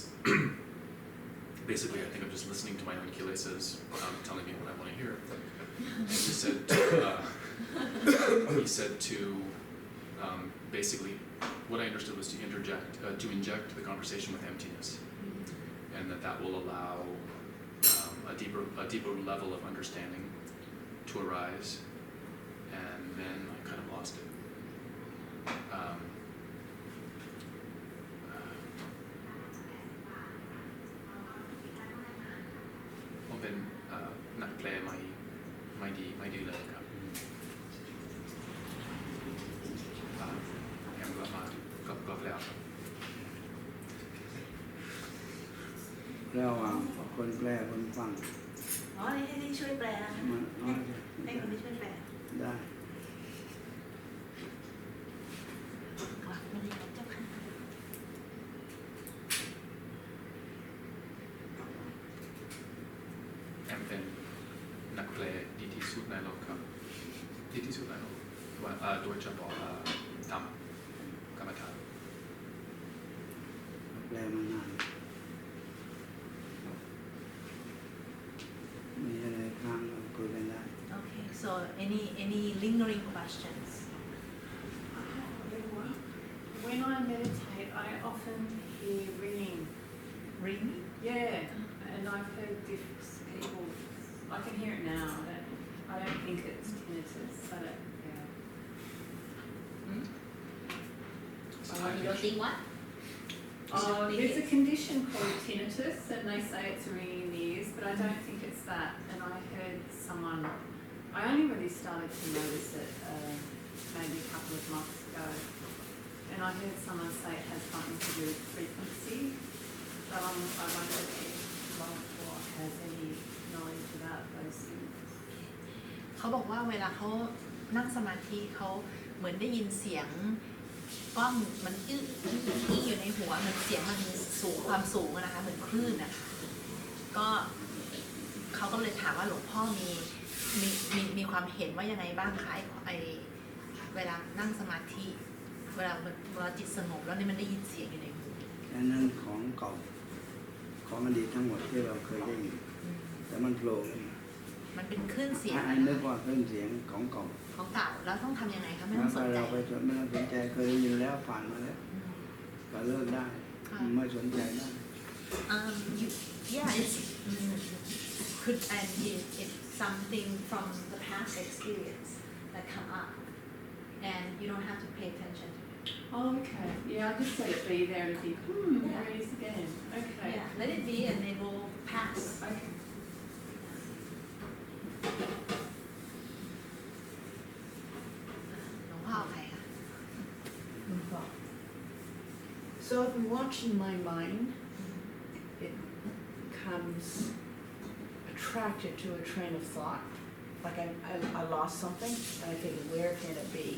basically I think I'm just listening to my own kilesas telling me what I want to hear. And he said to basically what I understood was to inject the conversation with emptiness, and that will allow a deeper level of understanding to arise, and then I kind of lost it.ผมเป็นนักแปลไม่ดีเลยครับแอมกลับมาก็แล้วครับ ระหว่างคนแปลคนฟัง อ๋อให้ช่วยแปลนะคะ มัน ให้คนที่ช่วยแปล ได้ กลับมาดีครับเจ้าค่ะ แอมเป็นนักแปลดีที่สุดในโลกครับดีที่สุดในโลกโดยเฉพาะทำกรรมฐาน แปลมานานมีอะไรค้างเราคุยกันได้ Okay, so any lingering questions? When I meditate, I often hear ringing. Ringing? Yeah, and I've heard different people. I can hear it now. I don't think it's tinnitus. Yeah. You don't think what? There's a condition called tinnitus, and they say it's ringing in the ears, but I don't think it's that. And I heard someone. I only really started to notice it maybe a couple of months ago, and I heard someone say it has something to do with frequency. So I wonder if Luang Por has any knowledge about those things. เขาบอกว่าเวลาเขานั่งสมาธิเขาเหมือนได้ยินเสียงกล้องมันอื้ออยู่ในหัวมันเสียงมันสูงความสูงอะนะคะเหมือนคลื่นอะก็เขาก็เลยถามว่าหลวงพ่อมีความเห็นว่ายังไงบ้างคะไอเวลานั่งสมาธิเวลาจิตสงบแล้วนี่มันได้ยินเสียงอยู่ในหู แค่นั้นของเก่าของอดีตทั้งหมดที่เราเคยได้ยินแต่มันโผล่ขึ้นมา มันเป็นคลื่นเสียง ให้นึกว่าคลื่นเสียงของเก่า ของเก่าแล้วต้องทำยังไงคะไม่ แล้ ต้ ว องส ก็ นใจ เราไปสนไม่ต้องสนใจเคยได้ยินแล้วผ่านมาแล้วก็เลิกได้ไม่สนใจได้ Yeah, it's could and it's something from the past experience that come up, and you don't have to pay attention to it. Oh, okay. Yeah, I just let it be there and think, there it is again. Okay. Yeah, let it be, and it will pass. Okay. หลวงพ่อใครคะ So I've been watching my mind. It becomes attracted to a train of thought. Like I lost something, and I think, where can it be?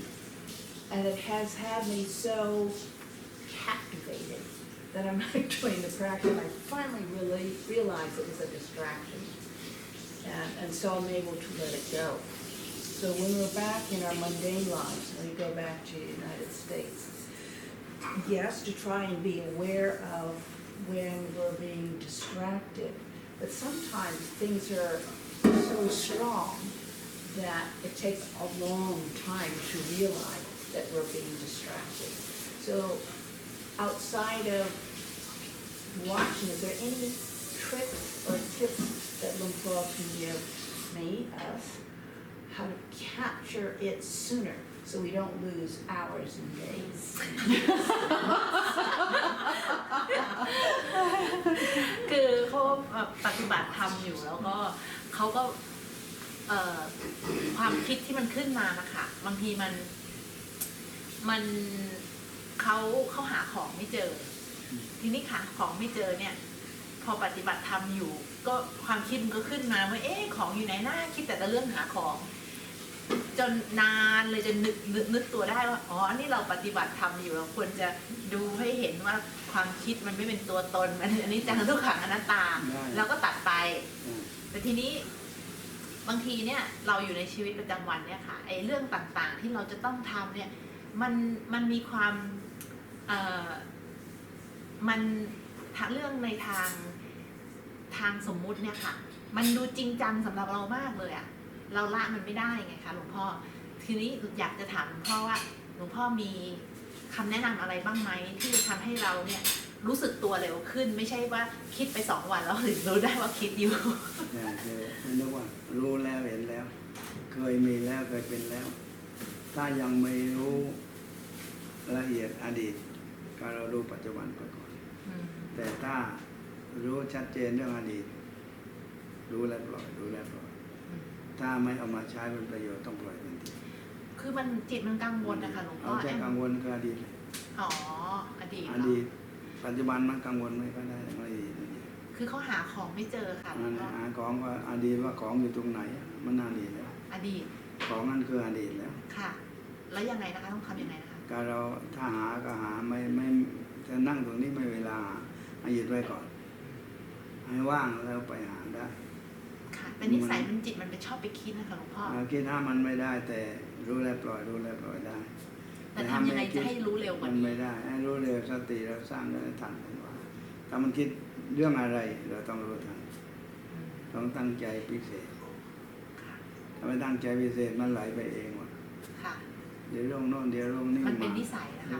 And it has had me so captivated that I'm not doing the practice. I finally really realized it was a distraction. And so I'm able to let it go. So when we're back in our mundane lives, when we go back to the United States, yes, to try and be aware of when we're being distracted. But sometimes things are so strong that it takes a long time to realize that we're being distracted. So outside of watching, is there any tricks or tips that Luang Por can give me, us, how to capture it sooner so we don't lose hours and days? คือเขาปฏิบัติธรรมอยู่แล้วก็เขาก็ความคิดที่มันขึ้นมานะคะบางทีมันเขาหาของไม่เจอ ทีนี้ค่ะของไม่เจอเนี่ยพอปฏิบัติธรรมอยู่ก็ความคิดมันก็ขึ้นมาว่าของอยู่ไหนหน้าคิดแต่เรื่องหาของจนนานเลยจะนึกตัวได้ว่าอ๋อนี่เราปฏิบัติธรรมอยู่เราควรจะดูให้เห็นว่าความคิดมันไม่เป็นตัวตนมันอันนี้จังทุกขังอนัตตาแล้วก็ตัดไปแต่ทีนี้บางทีเนี่ยเราอยู่ในชีวิตประจำวันเนี่ยค่ะไอ้เรื่องต่างๆที่เราจะต้องทำเนี่ยมันมีความมันเรื่องในทางสมมุติเนี่ยค่ะมันดูจริงจังสำหรับเรามากเลยอะเราละมันไม่ได้ไงคะหลวงพ่อทีนี้อยากจะถามหลวงพ่อว่าหลวงพ่อมีคำแนะนำอะไรบ้างไหมที่จะทำให้เราเนี่ยรู้สึกตัวเร็วขึ้นไม่ใช่ว่าคิดไป2 วันแล้วถึงรู้ได้ว่าคิดอยู่เนี่ยคือเรียกว่ารู้แล้วเห็นแล้วเคยมีแล้วเคยเป็นแล้ว ถ้ายังไม่รู้ละเอียดอดีตก็เรารู้ปัจจุบันไปก่อนแต่ถ้ารู้ชัดเจนเรื่องอดีตรู้แล้วปล่อยรู้แล้วปล่อยถ้าไม่เอามาใช้เป็นประโยชน์ต้องปล่อยทันทีคือมันจิตมันกังวลนะคะหลวงพ่อเอาใจกังวลคืออดีตอ๋ออดีตปัจจุบันมันกังวลไม่ก็ได้ไม่ดีคือเขาหาของไม่เจอค่ะหาของว่าอดีตว่าของอยู่ตรงไหนมันอดีตแล้วอดีตของนั่นคืออดีตแล้วค่ะแล้วยังไงนะคะต้องทำยังไงนะคะก็เราถ้าหาก็หาไม่จะนั่งตรงนี้ไม่เวลาให้หยุดไว้ก่อนให้ว่างแล้วไปหาได้ค่ะแต่นิสัยมันจิตมันไปชอบไปคิดนะคะหลวงพ่อคิดถ้ามันไม่ได้แต่รู้แล้วปล่อยรู้แล้วปล่อยได้แต่ทำยังไงจะให้รู้เร็วกว่ามันไม่ได้ให้รู้เร็วสติเราสร้างได้ทันว่าถ้ามันคิดเรื่องอะไรเราต้องรู้ทันต้องตั้งใจพิเศษถ้าไม่ตั้งใจพิเศษมันไหลไปเองว่ะเดี๋ยวลงโน่นเดี๋ยวลงนี่มันเป็นนิสัยนะคะ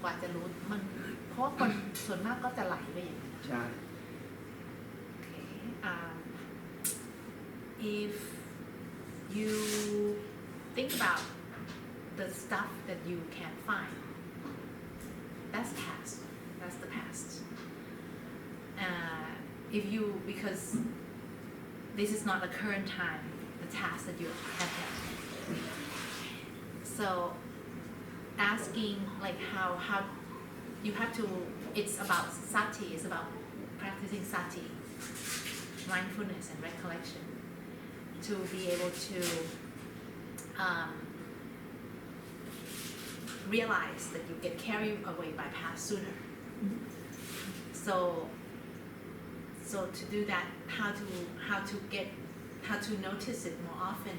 กว่าจะรู้มันเพราะคนส่วนมากก็จะไหลไปอย่างนั้นใช่ if you think about the stuff that you can't find, that's past. That's the past. If you, because this is not the current time, the task that you have had. So asking like how you have to, it's about sati, it's about practicing sati, mindfulness and recollection, to be able to realize that you get carried away by past sooner. So to do that, how to notice it more often.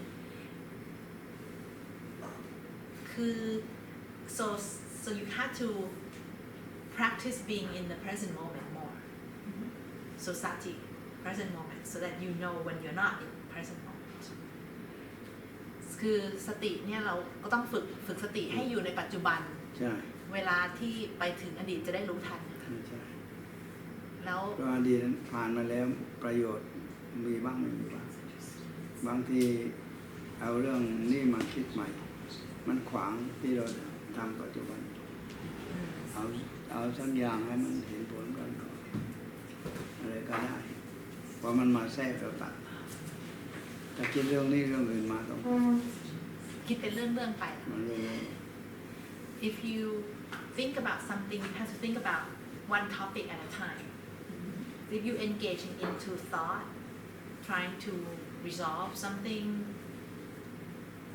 So you have to practice being in the present moment more. So sati, present moment, so that you know when you're not in present moment. คือสติเนี่ยเราก็ต้องฝึกสติให้อยู่ในปัจจุบันเวลาที่ไปถึงอดีตจะได้รู้ทันแล้วอดีตนั้นผ่านมาแล้วประโยชน์มีบ้างไม่มีบ้างบางทีเอาเรื่องนี้มาคิดใหม่มันขวางที่เราทำปัจจุบันเอาสักอย่างให้มันเห็นผลก่อนอะไรก็ได้พอมันมาแทรกเราตัดแต่คิดเรื่องนี้เรื่องอื่นมาต้องคิดเป็นเรื่องไป If you think about something, you have to think about one topic at a time. If you engage into thought, trying to resolve something,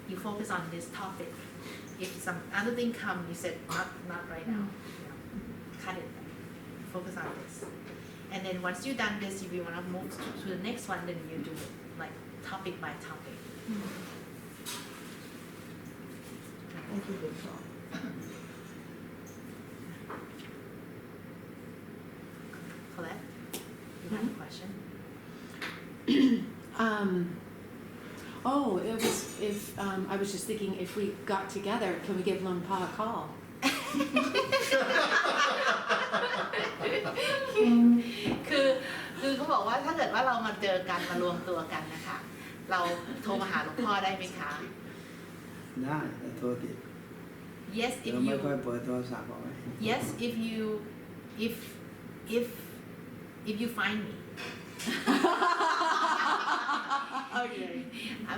you focus on this topic. If some other thing comes, you said not right now. Cut it. Focus on this. And then once you've done this, if you want to move to the next one, then you do it like topic by topic. Thank you, Luang Por. Colette, you have a question? Oh, it was if I was just thinking if we got together, can we give Luang Por a call? คือเขาบอกว่าถ้าเกิดว่าเรามาเจอกันมารวมตัวกันนะคะเราโทรมาหาหลวงพ่อได้ไหมคะ ได้แต่โทรติด Yes if เราไม่ you ค่อยเปิดโทรศัพท์เอาไว้ Yes if you find me Okay.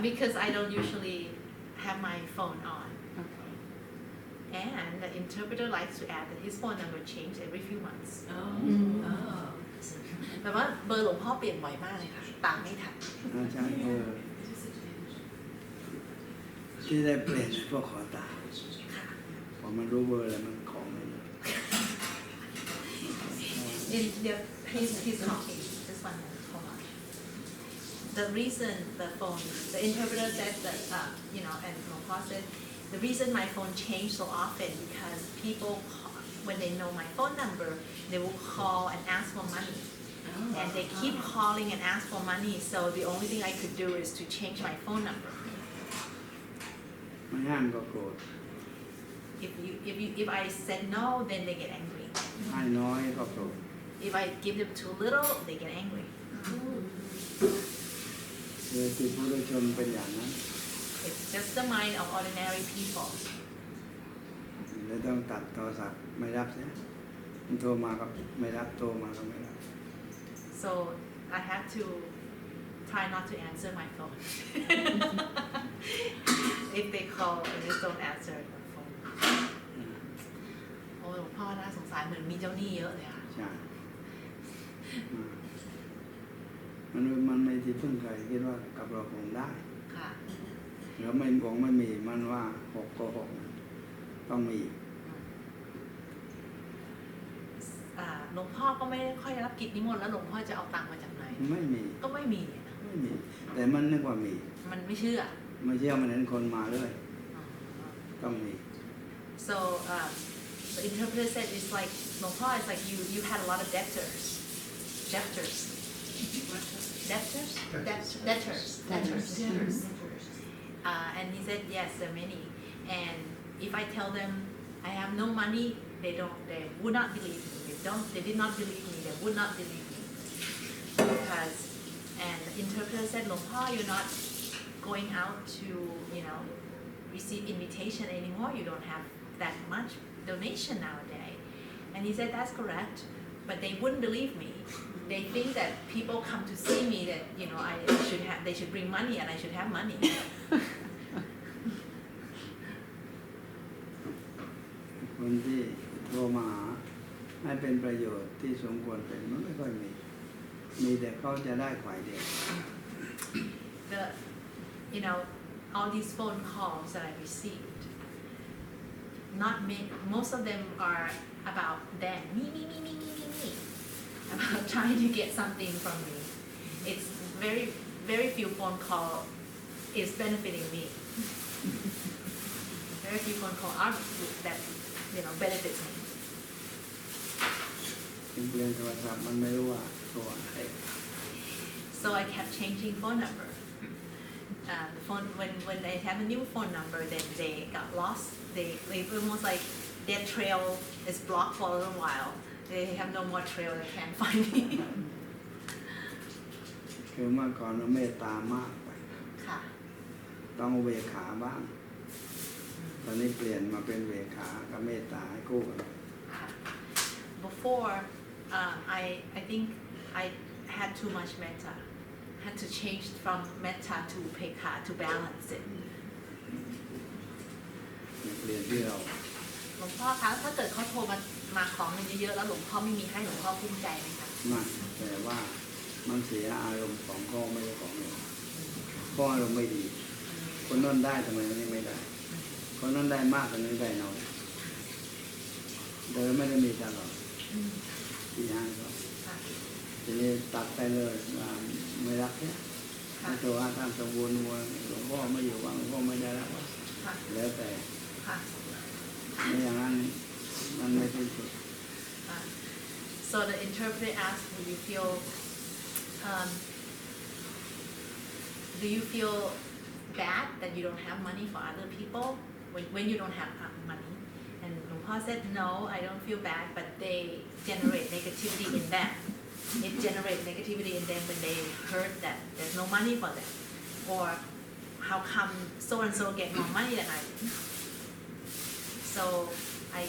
Because I don't usually have my phone on Okay. and the interpreter likes to add that his phone number change every few months แปลว่าเบอร์หลวงพ่อเปลี่ยนบ่อยมากเลยค่ะตามไม่ทัน ใช่ที่ได้เปลี่ยนพวกขอตาม ค่ะ พอมันรู้เบอร์แล้วมันของไม่ได้ He's talking this one hold on the reason the phone the interpreter said that and Luang Por said the reason my phone changed so often because people when they know my phone number they will call and ask for money and they keep calling and ask for money so the only thing I could do is to change my phone number ไม่ห้ามก็โกรธ if I said no then they get angry ให้น้อยก็โกรธ if I give them too little they get angry เลยจิตผู้ชนเป็นอย่างนั้น it's just the mind of ordinary people เลยต้องตัดโทรศัพท์ไม่รับเสียมันโทรมาก็ไม่รับโทรมาก็ไม่รับ so I have to try not to answer my phone if they call I just don't answer the phone โอ้หลวงพ่อน่าสงสารเหมือนมีเจ้าหนี้เยอะเลยค่ะ ใช่มันไม่ที่พึ่งใครคิดว่ากับเราคงได้ ค่ะ แล้วไม่คงไม่มีมันว่า6ก็6ต้องมี หลวงพ่อก็ไม่ได้ค่อยรับกิจนิมนต์แล้วหลวงพ่อจะเอาตังค์มาจากไหน ไม่มี ก็ไม่มี ไม่มี แต่มันนึกว่ามี มันไม่เชื่อ ไม่เชื่อมันเห็นคนมาเลยต้องมี so the interpreter said it's like หลวงพ่อ it's like you had a lot of debtors and he said yes there are many and if I tell them I have no money they would not believe me they did not believe me they would not believe me because and the interpreter said หลวงพ่อ you're not going out to receive invitation anymore you don't have that much donation nowadays and he said that's correct but they wouldn't believe me they think that people come to see me that they should bring money and I should have money คนที่โทรมาหาให้เป็นประโยชน์ที่สมควรเป็นมันไม่ค่อยมีแต่เขาจะได้ฝ่ายเดียว all these phone calls that I received most of them are about them me about trying to get something from me it's very very few phone call is benefiting me very few phone call are that benefits me เปลี่ยนโทรศัพท์มันไม่รู้ว่าโทรอะไร so I kept changing phone number the phone when they have a new phone number then they got lost they almost like their trail is blocked for a little while they have no more trail they can't find me คือเมื่อก่อนเราเมตตามากไป ค่ะ ต้องเวขาบ้างตอนนี้เปลี่ยนมาเป็นเวขากับเมตตาให้คู่กัน before I think I had too much metta had to change from metta to upekha to balance it เปลี่ยนที่เรา หลวงพ่อคะถ้าเกิดเขาโทรมาของเงินเยอะๆแล้วหลวงพ่อไม่มีให้หลวงพ่อภูมิใจไหมคะ ไม่แต่ว่ามันเสียอารมณ์ของพ่อไม่ใช่ของเราพ่ออารมณ์ไม่ดีคนนั้นได้ทำไมคนนี้ไม่ได้คนนั้นได้มากคนนี้ได้น้อยเดิมไม่ได้มีตลอดที่ห้างเขาทีนี้ตัดไปเลยว่าไม่รักเนี่ยตัวว่าท่านสมบูรณ์หลวงพ่อไม่อยู่ว่างหลวงพ่อไม่ได้แล้วแล้วแต่ไม่อย่างนั้นมันไม่เป็นสุด so So the interpreter asked, do you feel bad that you don't have money for other people when you don't have money? And Luang Por said, no, I don't feel bad, but they generate negativity in them. It generates negativity in them when they heard that there's no money for them. Or how come so and so get more money than I do? So I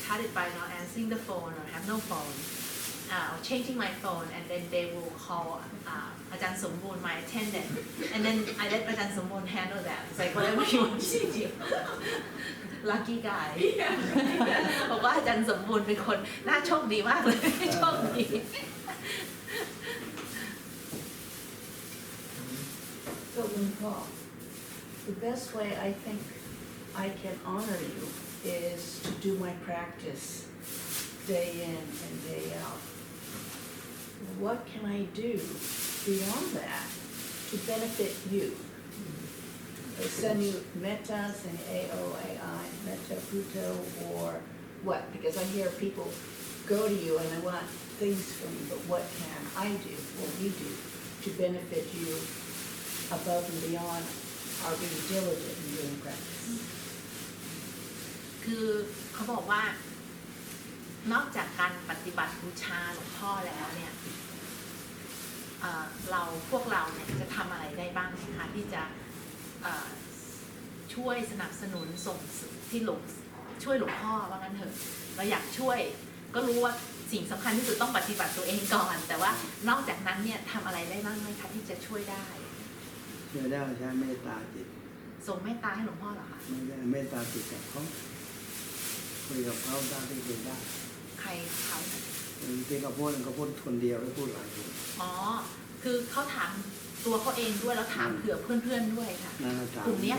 cut it by not answering the phone or have no phone, changing my phone, and then they will call Ajahn Somboon, my attendant, and then I let Ajahn Somboon handle that. It's like whatever you want to do. Lucky guy บอกว่าอาจารย์สมบูรณ์เป็นคนน่าโชคดีมากเลยโชคดี So Luang Por, the best way I think I can honor you is to do my practice day in and day out. What can I do beyond that to benefit you? I send you metta, send AOAI, metta Buddha, or what? Because I hear people go to you and they want things from you, but what can I do, what we do, to benefit you above and beyond our being diligent in doing practice? คือเขาบอกว่านอกจากการปฏิบัติบูชาหลวงพ่อแล้วเนี่ยพวกเราเนี่ยจะทำอะไรได้บ้างคะที่จะช่วยสนับสนุนส่งที่ช่วยหลวงพ่อว่างั้นเถอะเราอยากช่วยก็รู้ว่าสิ่งสำคัญที่สุดต้องปฏิบัติตัวเองก่อนแต่ว่านอกจากนั้นเนี่ยทำอะไรได้บ้างไหมคะที่จะช่วยได้ช่วยได้ใช้เมตตาจิตส่งเมตตาให้หลวงพ่อเหรอคะไม่ได้เมตตาจิตกับเขาคุยกับเขาได้ที่คุยได้ใครเขาที่เขาพูดคนเดียวไม่พูดหลายคนอ๋อคือเขาถามตัวเขาเองด้วยแล้วถามเผื่อเพื่อนๆด้วยค่ะกลุ่มเนี้ย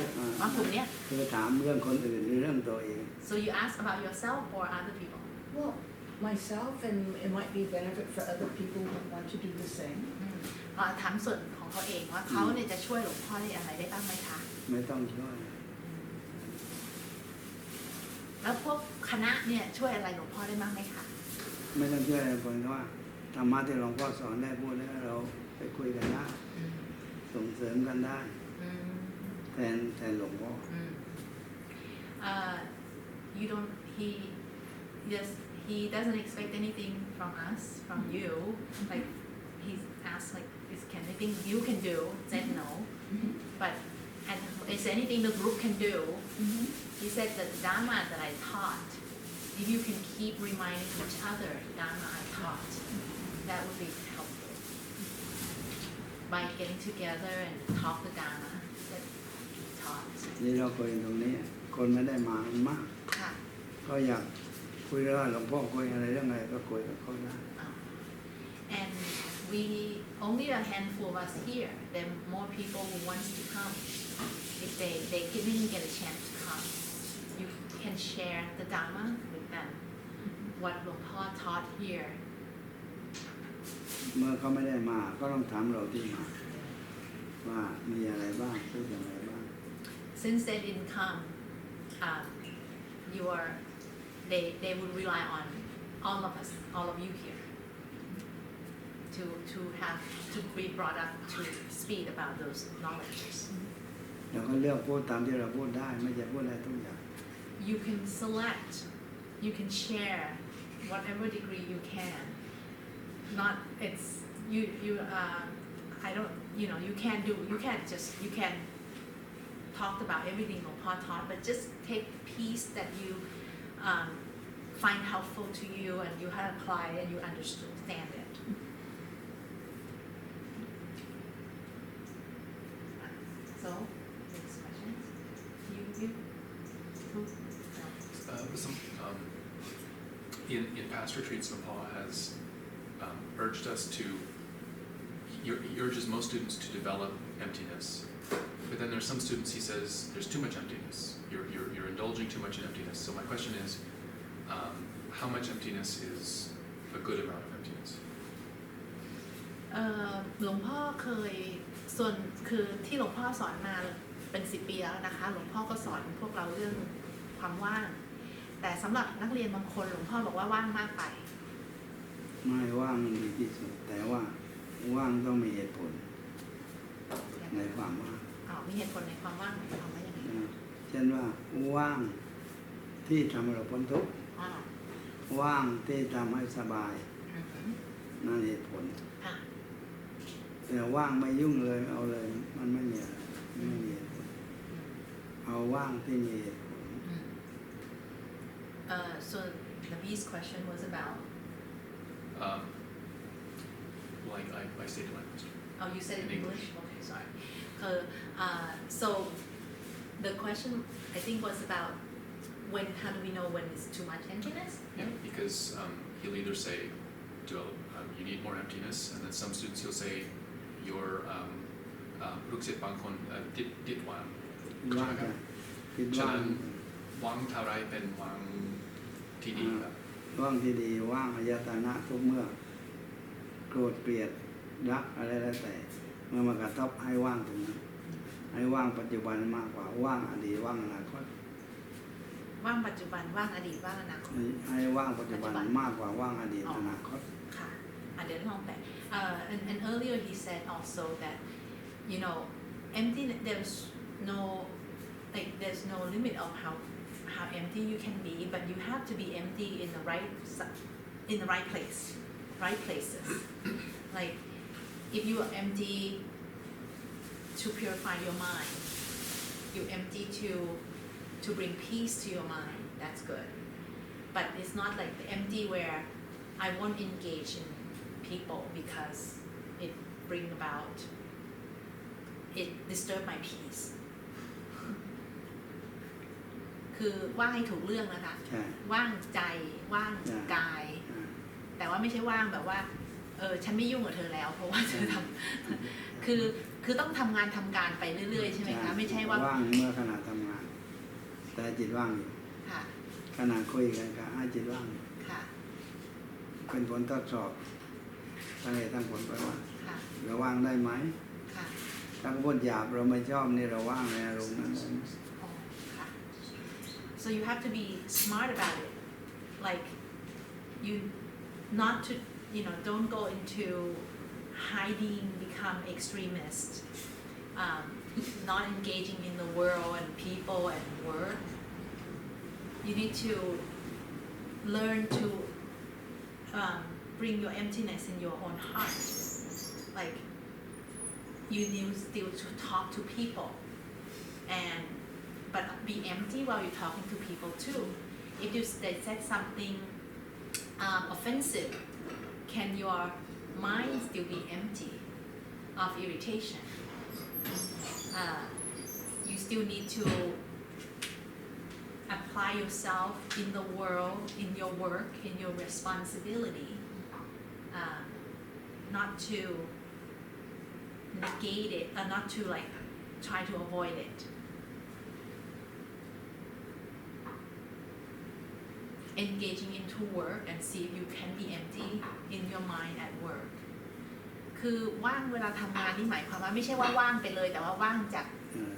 กลุ่มเนี้ยคือถามเรื่องคนอื่นหรือเรื่องตัวเอง So you ask about yourself or other people? Well, myself, and it might be a benefit for other people who want to do the same. ถามส่วนของเขาเองว่าเขาเนี่ยจะช่วยหลวงพ่อได้อะไรได้บ้างไหมคะไม่ต้องช่วยแล้วพวกคณะเนี่ยช่วยอะไรหลวงพ่อได้บ้างไหมคะไม่ต้องช่วยอะไรคนว่าธรรมะที่หลวงพ่อสอนได้พูดแล้วเราไปคุยกันได้ส่งเสริมกันได้แทนหลวงพ่อhe doesn't expect anything from us from you like he asked like is can anything you can do said no but and is anything the group can do he said that the Dharma that I taught if you can keep reminding each other Dharma I taught that would be helpful by getting together and talk the Dharma that he taught นี่เราคุยตรงนี้คนไม่ได้มามากก็อยากคุยเรื่องหลวงพ่อคุยอะไรเรื่องอะไรก็คุยกับเขาได้ and we only a handful of us here there are more people who wants to come if they didn't get a chance to come you can share the Dharma with them what Luang Por taught here เมื่อเขาไม่ได้มาก็ต้องถามเราที่มาว่ามีอะไรบ้างพูดอย่างไรบ้าง since they didn't come they would rely on all of us all of you here to be brought up to speed about those knowledges แล้วก็เลือกพูดตามที่เราพูดได้ไม่ใช่พูดอะไรทุกอย่าง you can select you can share whatever degree you can not it's you I don't you can't talk about everything Luang Por taught but just take piece that you find helpful to you and you have applied and you understand it so next question you in past retreats, Luang Por has urged us to. He urges most students to develop emptiness, but then there's some students he says there's too much emptiness. You're indulging too much in emptiness. So my question is, how much emptiness is a good amount of emptiness? หลวงพ่อเคยส่วนคือที่หลวงพ่อสอนมาเป็น10 ปีแล้วนะคะหลวงพ่อก็สอนพวกเราเรื่องความว่างแต่สำหรับนักเรียนบางคนหลวงพ่อบอกว่าว่างมากไป ไม่ว่างมันดีที่สุดแต่ว่าว่างต้องมีเหตุผลในความว่าง อ๋อมีเหตุผลในความว่างหมายความว่าอย่างไร นะเช่นว่าว่างที่ทำให้เราพ้นทุกข์ อ๋อ ว่างที่ทำให้สบาย อือหือ นั่นเหตุผล ค่ะ แต่ว่างไม่ยุ่งเลยเอาเลยมันไม่มีอะไรไม่มีเหตุผลเอาว่างที่มีเหตุผล So the B's question was about Like I stated my question. oh you said it in In English English. okay sorry so the question I think was about when how do we know when it's too much emptiness Yeah, because he'll either say, you need more emptiness, and then some students he'll say, your ลูกศิษย์บางคนติดวาง ว่างกันคิด ฉะ ว่าง นั้นวางเท่าไรเป็นวางที่ดีครับ ว่างที่ดีว่างอายตนะทุกเมื่อโกรธเกลียดรักอะไรแล้วแต่เมื่อมากระทบให้ว่างตรงนั้นให้ว่างปัจจุบันมากกว่าว่างอดีตว่างอนาคต ว่างปัจจุบันว่างอดีตว่างอนาคต ให้ว่างปัจจุบันมากกว่าว่างอดีตอนาคต ค่ะเดี๋ยวลองแปลand earlier he said also that you know empty there's no limit of how empty you can be but you have to be empty in the right places like if you are empty to purify your mind you empty to bring peace to your mind that's good but it's not like the empty where I won't engage in people because it bring about it disturb my peace คือว่างให้ถูกเรื่องนะคะ ใช่ ว่างใจว่าง ใช่ กาย แต่ว่าไม่ใช่ว่างแบบว่าฉันไม่ยุ่งกับเธอแล้ว เพราะว่าเธอทำคือต้องทำงานทำการไปเรื่อยๆใช่ไหมคะไม่ใช่ว่า ว่างเมื่อขณะทำงาน แต่จิตว่างอยู่ ค่ะ ขณะคุยกันก็ให้จิตว่างอยู่ ค่ะ เป็นผลทดสอบตั้งเหตุตั้งผลไปว่า ค่ะ เราว่างได้ไหม ค่ะ ถ้าพูดหยาบเราไม่ชอบนี่เราว่างในอารมณ์นั้นได้ไหม อ๋อค่ะ so you have to be smart about it like you not to don't go into hiding become extremist not engaging in the world and people and work you need to learn to bring your emptiness in your own heart like you need still to talk to people but be empty while you're talking to people too if they said something offensive can your mind still be empty of irritation you still need to apply yourself in the world in your work in your responsibility not to negate it not to like try to avoid it engaging into work and see if you can be empty in your mind at work คือว่างเวลาทำงานนี่หมายความว่าไม่ใช่ว่าว่างไปเลยแต่ว่าว่างจ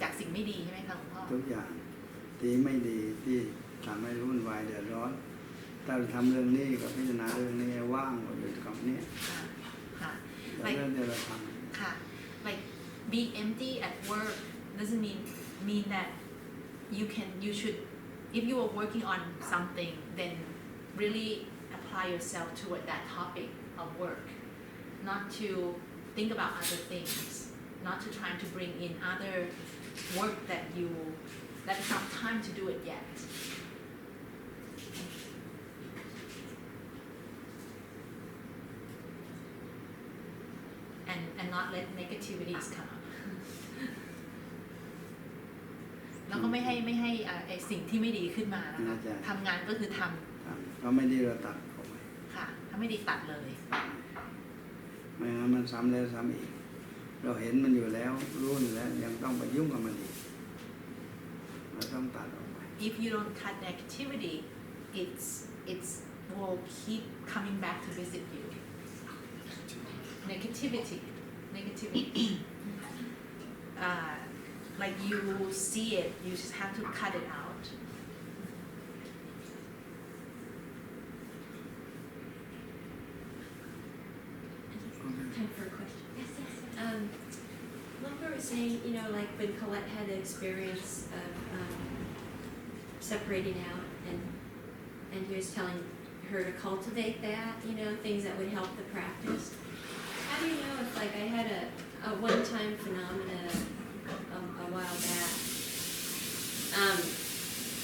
ากสิ่งไม่ดีใช่ไหมคะหลวงพ่อ ทุกอย่างดีไม่ดีที่ทำให้วุ่นวายเดือดร้อนถ้าเราทำเรื่องนี้กับพิจารณาเรื่องนี้ว่างหมดเลยกับนี้ ค่ะ แต่เรื่องที่เราท ค่ะ like be empty at work doesn't mean that you should if you are working on something then really apply yourself toward that topic of work not to think about other things not to try to bring in other work that's not time to do it yet and not let negativities come up แล้วก็ไม่ให้ไอ้สิ่งที่ไม่ดีขึ้นมานะคะทำงานก็คือท ำก็ไม่ดีเราตัดออกไป ำค่ะถ้าไม่ดีตัดเลย ไม่งั้นมันซ้ำแล้วซ้ำอีกเราเห็นมันอยู่แล้วรู้อยู่แล้วยังต้องไปยุ่งกับมันอีกเราต้องตัดออกไป if you don't cut negativity it's will keep coming back to visit you negativity like you see it you just have to cut it out time for a question. Yes, yes, yes. Luang Por was saying, you know, like when Colette had the experience of separating out, and he was telling her to cultivate that, you know, things that would help the practice. How do you know if, like, I had a one-time phenomena a while back,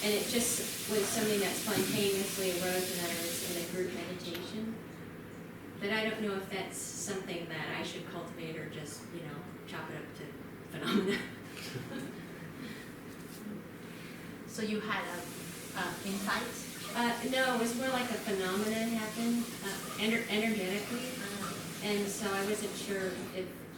and it just was something that spontaneously arose when I was in a group meditation, but I don't know if that's something that I should cultivate or just, you know, chop it up to phenomena. So you had a insight? No, it was more like a phenomena happened energetically, and so I wasn't sure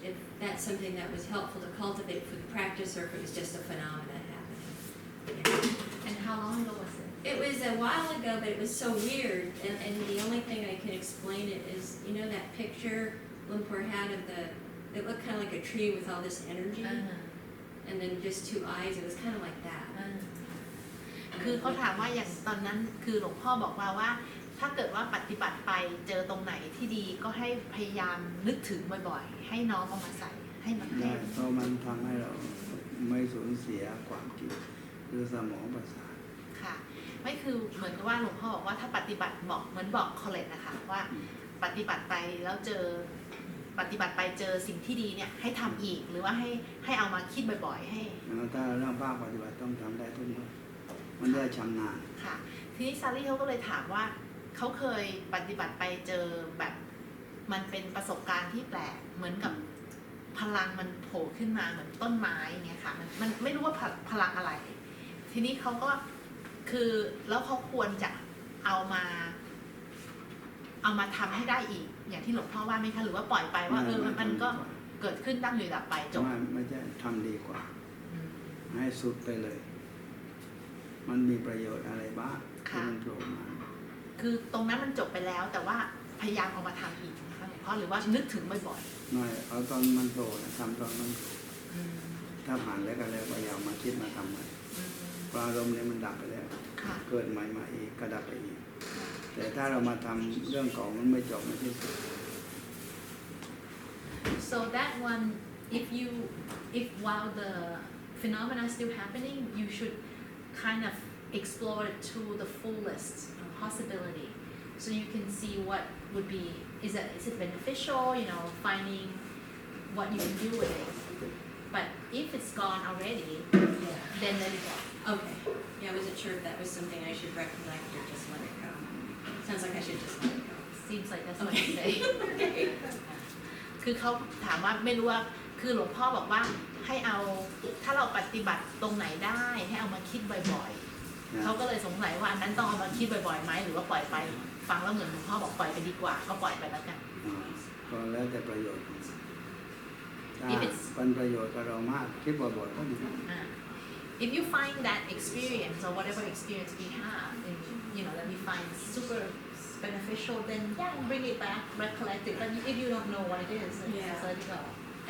if that's something that was helpful to cultivate for the practice or if it was just a phenomena happening. And how long ago was it? It was a while ago, but it was so weird, and the only thing I can explain it is, you know that picture Luang Por had of it looked kind of like a tree with all this energy, and then just two eyes, it was kind of like that. คือเขาถามว่าอย่างตอนนั้นคือหลวงพ่อบอกว่าถ้าเกิดว่าปฏิบัติไปเจอตรงไหนที่ดีก็ให้พยายามนึกถึงบ่อยๆให้น้องเอามาใส่ให้มัน ได้ เล่น เพราะมันทำให้เราไม่สูญเสียความคิดหรือสมองประสาท ค่ะไม่คือเหมือนกับว่าหลวงพ่อบอกว่าถ้าปฏิบัติบอกเหมือนบอกคอลเลจนะคะว่าปฏิบัติไปแล้วเจอปฏิบัติไปเจอสิ่งที่ดีเนี่ยให้ทำอีกหรือว่าให้เอามาคิดบ่อยๆให้ ถ้าเรื่องภาคปฏิบัติต้องทำได้ทุกเมื่อมันได้ชำนาญ ค่ะทีนี้ซารี่เขาก็เลยถามว่าเขาเคยปฏิบัติไปเจอแบบมันเป็นประสบการณ์ที่แปลกเหมือนกับพลังมันโผล่ขึ้นมาเหมือนต้นไม้เนี่ยค่ะมันไม่รู้ว่าพลังอะไร ทีนี้เขาก็คือแล้วเขาควรจะเอามาทำให้ได้อีกอย่างที่หลวงพ่อว่าไหมคะหรือว่าปล่อยไปว่ามันก็เกิดขึ้นตั้งอยู่ดับไปจบ ไม่ใช่ทำดีกว่าให้สุดไปเลย มันมีประโยชน์อะไรบ้างที่มันโผล่มา คือตรงนั้นมันจบไปแล้วแต่ว่าพยายามเอามาทำอีกนะคะหลวงพ่อหรือว่านึกถึงบ่อย ไม่เอาตอนมันโผล่ทำตอนมันโผล่ถ้าผ่านแล้วก็แล้วก็อย่ามาคิดมาทำใหม่พออารมณ์นี้มันดับไปแล้ว ๆค่ะ เกิดใหม่มาอีกก็ดับไปอีกแต่ถ้าเรามาทำเรื่องเก่ามันไม่จบไม่สิ้นสุด So that one if while the phenomena is still happening you should kind of explore it to the fullest possibility so you can see what would be is it beneficial, you know, finding what you can do with it. But if it's gone already, then let it go. Okay. Yeah, I wasn't sure if that was something I should recollect or just let it go. Sounds like I should just let it go. Seems like that's what you say. Okay. คือเขาถามว่าไม่รู้ว่าคือหลวงพ่อบอกว่าให้เอาถ้าเราปฏิบัติตรงไหนได้ให้เอามาคิดบ่อยๆเขาก็เลยสงสัยว่าอันนั้นต้องเอามาคิดบ่อยๆไหมหรือว่าปล่อยไปฟังแล้วเหมือนหลวงพ่อบอกปล่อยไปดีกว่าก็ปล่อยไปแล้วกัน ก็แล้วแต่ประโยชน์ถ้า If it's เป็นประโยชน์กับเรามากคิดบ่อยๆก็ดี If you find that experience or whatever experience we have, and, you know, that we find super beneficial, then yeah, bring it back, recollect it. But if you don't know what it is, then just let it go.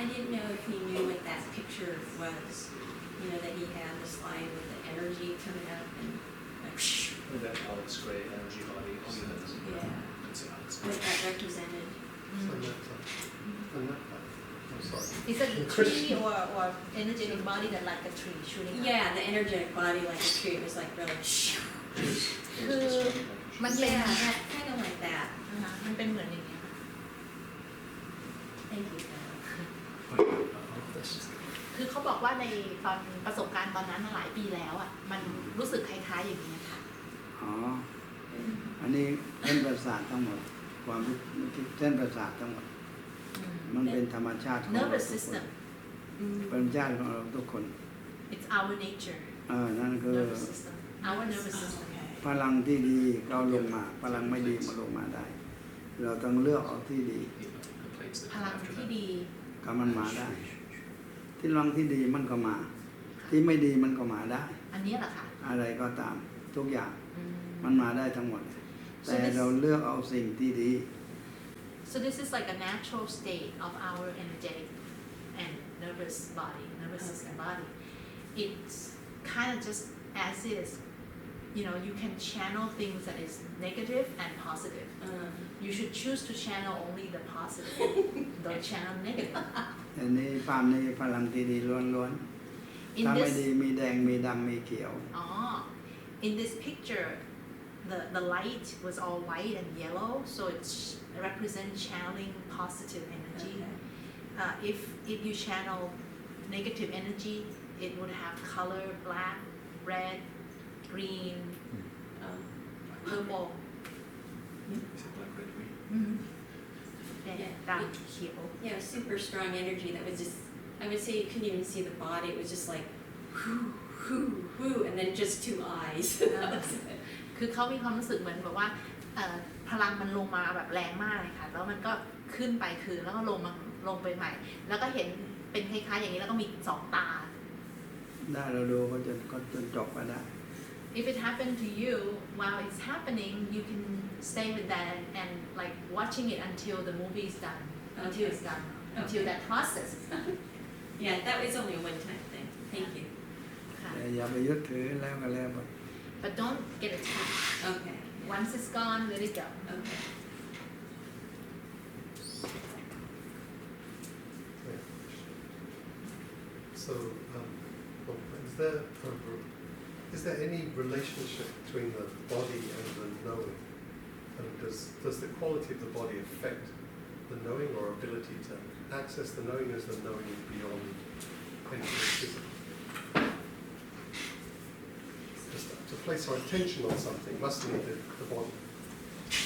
I didn't know if he knew what that picture was. You know, that he had the slide with the energy coming up and like That Alex Gray energy body. yeah. That's Alex What Gray. that represented. So I'm sorry. Is it the tree or energetic body that like a tree shooting up? Yeah, the energetic body like a tree. It was like really คือมันเป็น yeah, that, kind of like that. มันเป็นเหมือนอย่างเงี้ย Thank you. คือเขาบอกว่าในตอนประสบการณ์ตอนนั้นหลายปีแล้วอ่ะมันรู้สึกคล้ายๆอย่างนี้ค่ะ อ๋อ อันนี้เส้นประสาททั้งหมด ความคิดเส้นประสาททั้งหมด มันเป็นธรรมชาติของเรา nervous ทุกคน system เป็นธรรมชาติของเราทุกคน it's our nature นั่นคือ nervous system our nervous system พลังที่ดีก็ลงมา พลังไม่ดีมาลงมาได้ เราต้องเลือกเอาที่ดี พลังที่ดี ก็มันมาได้ ที่พลังที่ดีมันก็มา ที่ไม่ดีมันก็มาได้ อันนี้แหละค่ะ อะไรก็ตามทุกอย่างมันมาได้ทั้งหมด แต่เราเลือกเอาสิ่งที่ดี So this is like a natural state of our energetic and nervous system body. It's kind of just as is. You know, you can channel things that is negative and positive. You you should choose to channel only the positive don't channel negative อันนี้ความนี้พลังที่ดีล้วนๆ in ถ้าไม่ this ดีมีแดงมีดำมีเขียว in this picture the light was all white and yellow so it represents channeling positive energy if you channel negative energy it would have color black red green purple Is it black, red, green? ดำเขียว Yeah, super strong energy that was just, I would say you couldn't even see the body, it was just like, whoo, whoo, whoo, and then just two eyes. That was it. คือเขามีความรู้สึกเหมือนแบบว่าพลังมันลงมาแบบแรงมากเลยค่ะแล้วมันก็ขึ้นไปคืนแล้วก็ลงไปใหม่ แล้วก็เห็นเป็นคล้ายๆอย่างนี้แล้วก็มีสองตา ได้เราดูก็จนจบก็ได้ If it happened to you while it's happening you can stay with that and like watching it until the movie is done until it's done until that process is done Yeah, that was only a one-time thing. Thank you. ค่ะ แต่อย่าไปยึดถือแล้วก็แล้วไป but don't get attached Okay. once it's gone let it go Okay. So, is there any relationship between the body and the knowing? And does the quality of the body affect the knowing or ability to access the knowing as the knowing is beyond anything physical? Just to place our attention on something must need the body.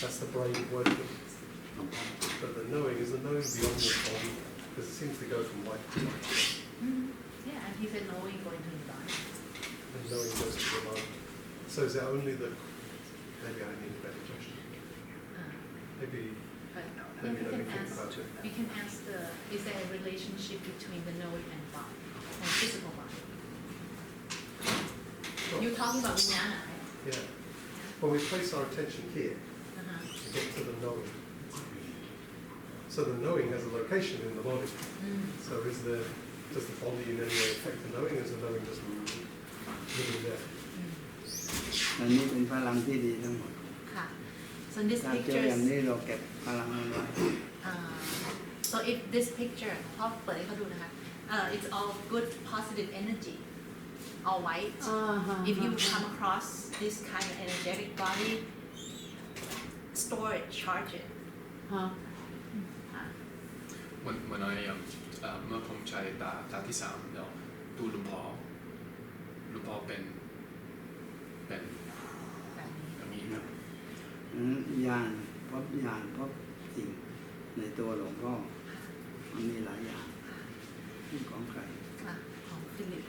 That's the brain working. But the knowing is the knowing beyond the body, because it seems to go from life to life. yeah and he said knowing going to the body And knowing goes to the mind. So is it only the... Maybe I need a better question. Maybe but let me you can think ask about it. you can ask is there a relationship between the knowing and body and physical body Sure. you're talking about Vijnana right Yeah. When we place our attention here, uh-huh. we get to the knowing. So the knowing has a location in the body. So does the body in any way affect the knowing, as the knowing doesn't really there? อันนี้เป็นพลังที่ดีทั้งหมด ค่ะ so in this ถ้าเจอ picture อย่างนี้เราเก็บพลังมันไว้ so if this picture พ่อเปิดให้เขาดูนะคะ it's all good positive energy all white if you come across this kind of energetic body store it charge it When I เมื่อผมใช้ตาที่3แล้วดูหลวงพ่อเป็นอย่างนี้ครับ ญาณพบสิ่งในตัวหลวงพ่อมันมีหลายอย่างที่ของใคร ของฟิลิป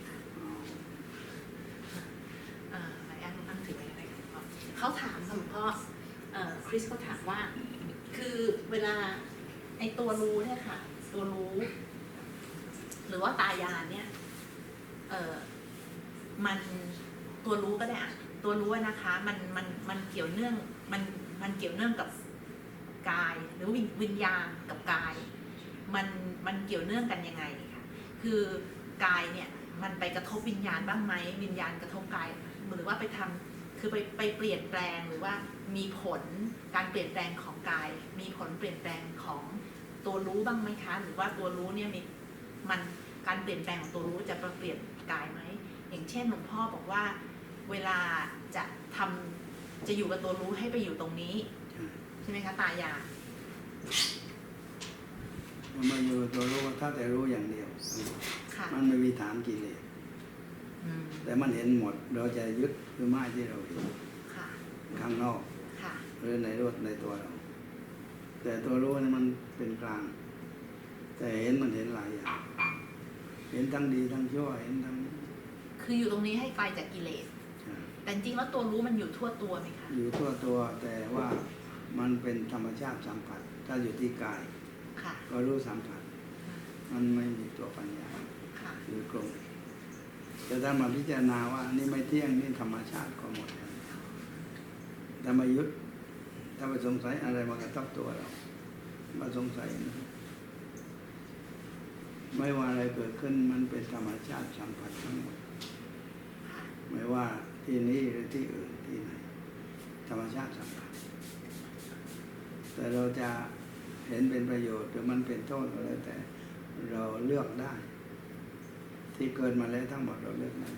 อันถือไว้อะไรครับเขาถามค่ะหลวงพ่อคริสเขาถามว่าคือเวลาไอตัวรู้เนี่ยค่ะตัวรู้หรือว่าตายานเนี่ยมันตัวรู้ก็ได้ตัวรู้นะคะมันเกี่ยวเนื่องมันเกี่ยวเนื่องกับกายหรือวิญญาณกับกายมันเกี่ยวเนื่องกันยังไงคะคือกายเนี่ยมันไปกระทบวิญญาณบ้างไหมวิญญาณกระทบกายหรือว่าไปทำคือไปเปลี่ยนแปลงหรือว่ามีผลการเปลี่ยนแปลงของกายมีผลเปลี่ยนแปลงของตัวรู้บ้างไหมคะหรือว่าตัวรู้เนี่ยมันการเปลี่ยนแปลงของตัวรู้จะเปลี่ยนกายไหมอย่างเช่นหลวงพ่อบอกว่าเวลาจะอยู่กับตัวรู้ให้ไปอยู่ตรงนี้ใช่ไหมคะตายา มันมาอยู่ตัวรู้ถ้าแต่รู้อย่างเดียว ค่ะ มันไม่มีฐานกิเลสแต่มันเห็นหมดเราจะยึดหรือไม่ที่เราเห็น ค่ะ ข้างนอก ค่ะ หรือในในตัวเรา แต่ตัวรู้นี่มันเป็นกลาง แต่มันเห็นหลายอย่าง เห็นทั้งดีทั้งชั่วเห็นทั้ง คืออยู่ตรงนี้ให้ไกลจากกิเลสแต่จริงๆแล้วตัวรู้มันอยู่ทั่วตัวไหมคะ อยู่ทั่วตัวแต่ว่ามันเป็นธรรมชาติสัมผัส ถ้าอยู่ที่กาย ค่ะ ก็รู้สัมผัส มันไม่มีตัวปัญญา ค่ะ หรือกลมแต่ถ้ามาพิจารณาว่านี่ไม่เที่ยงนี่ธรรมชาติก็หมดถ้ามายึดถ้าไปสงสัยอะไรมากระทบตัวเรามาสงสัยไม่ว่าอะไรเกิดขึ้นมันเป็นธรรมชาติสัมผัสทั้งหมด ค่ะ ไม่ว่าที่นี้หรือที่อื่นที่ไหนธรรมชาติสัมผัส แต่เราจะเห็นเป็นประโยชน์หรือมันเป็นโทษก็แล้วแต่เราเลือกได้ ที่เกิดมาแล้วทั้งหมดเราเลือกได้